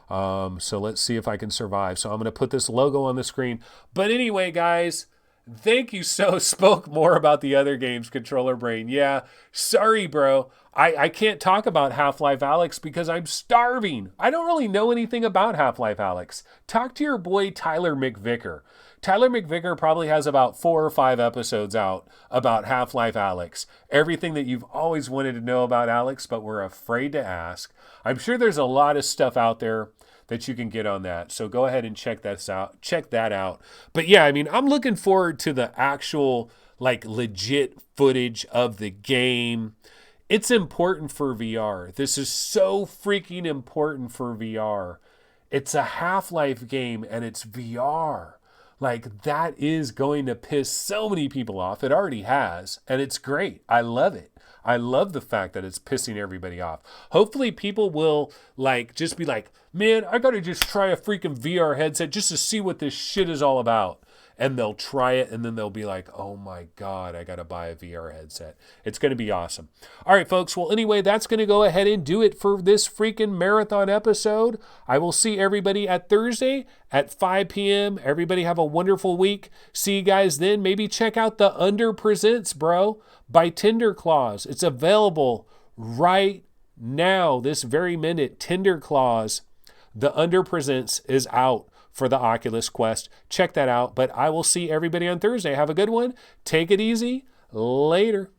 Speaker 1: So let's see if I can survive. So I'm going to put this logo on the screen. But anyway, guys, thank you. Spoke more about the other games, Controller Brain. Yeah, sorry, bro. I can't talk about Half-Life Alyx because I'm starving. I don't really know anything about Half-Life Alyx. Talk to your boy Tyler McVicker. Tyler McVicker probably has about 4 or 5 episodes out about Half-Life Alyx. Everything that you've always wanted to know about Alyx, but were afraid to ask. I'm sure there's a lot of stuff out there that you can get on that. So go ahead and check that out. Check that out. But yeah, I mean, I'm looking forward to the actual, like, legit footage of the game. It's important for VR. This is so freaking important for VR. It's a Half-Life game and it's VR. Like, that is going to piss so many people off. It already has, and it's great. I love it. I love the fact that it's pissing everybody off. Hopefully people will, like, just be like, man, I got to just try a freaking VR headset just to see what this shit is all about. and they'll try it, and then they'll be like, oh my God, I got to buy a VR headset. It's going to be awesome. All right, folks. Well, anyway, that's going to go ahead and do it for this freaking marathon episode. I will see everybody at Thursday at 5 p.m. Everybody have a wonderful week. See you guys then. Maybe check out the Under Presents, bro, by Tender Claws. It's available right now, this very minute. Tender Claws, the Under Presents is out for the Oculus Quest. Check that out. But I will see everybody on Thursday. Have a good one. Take it easy. Later.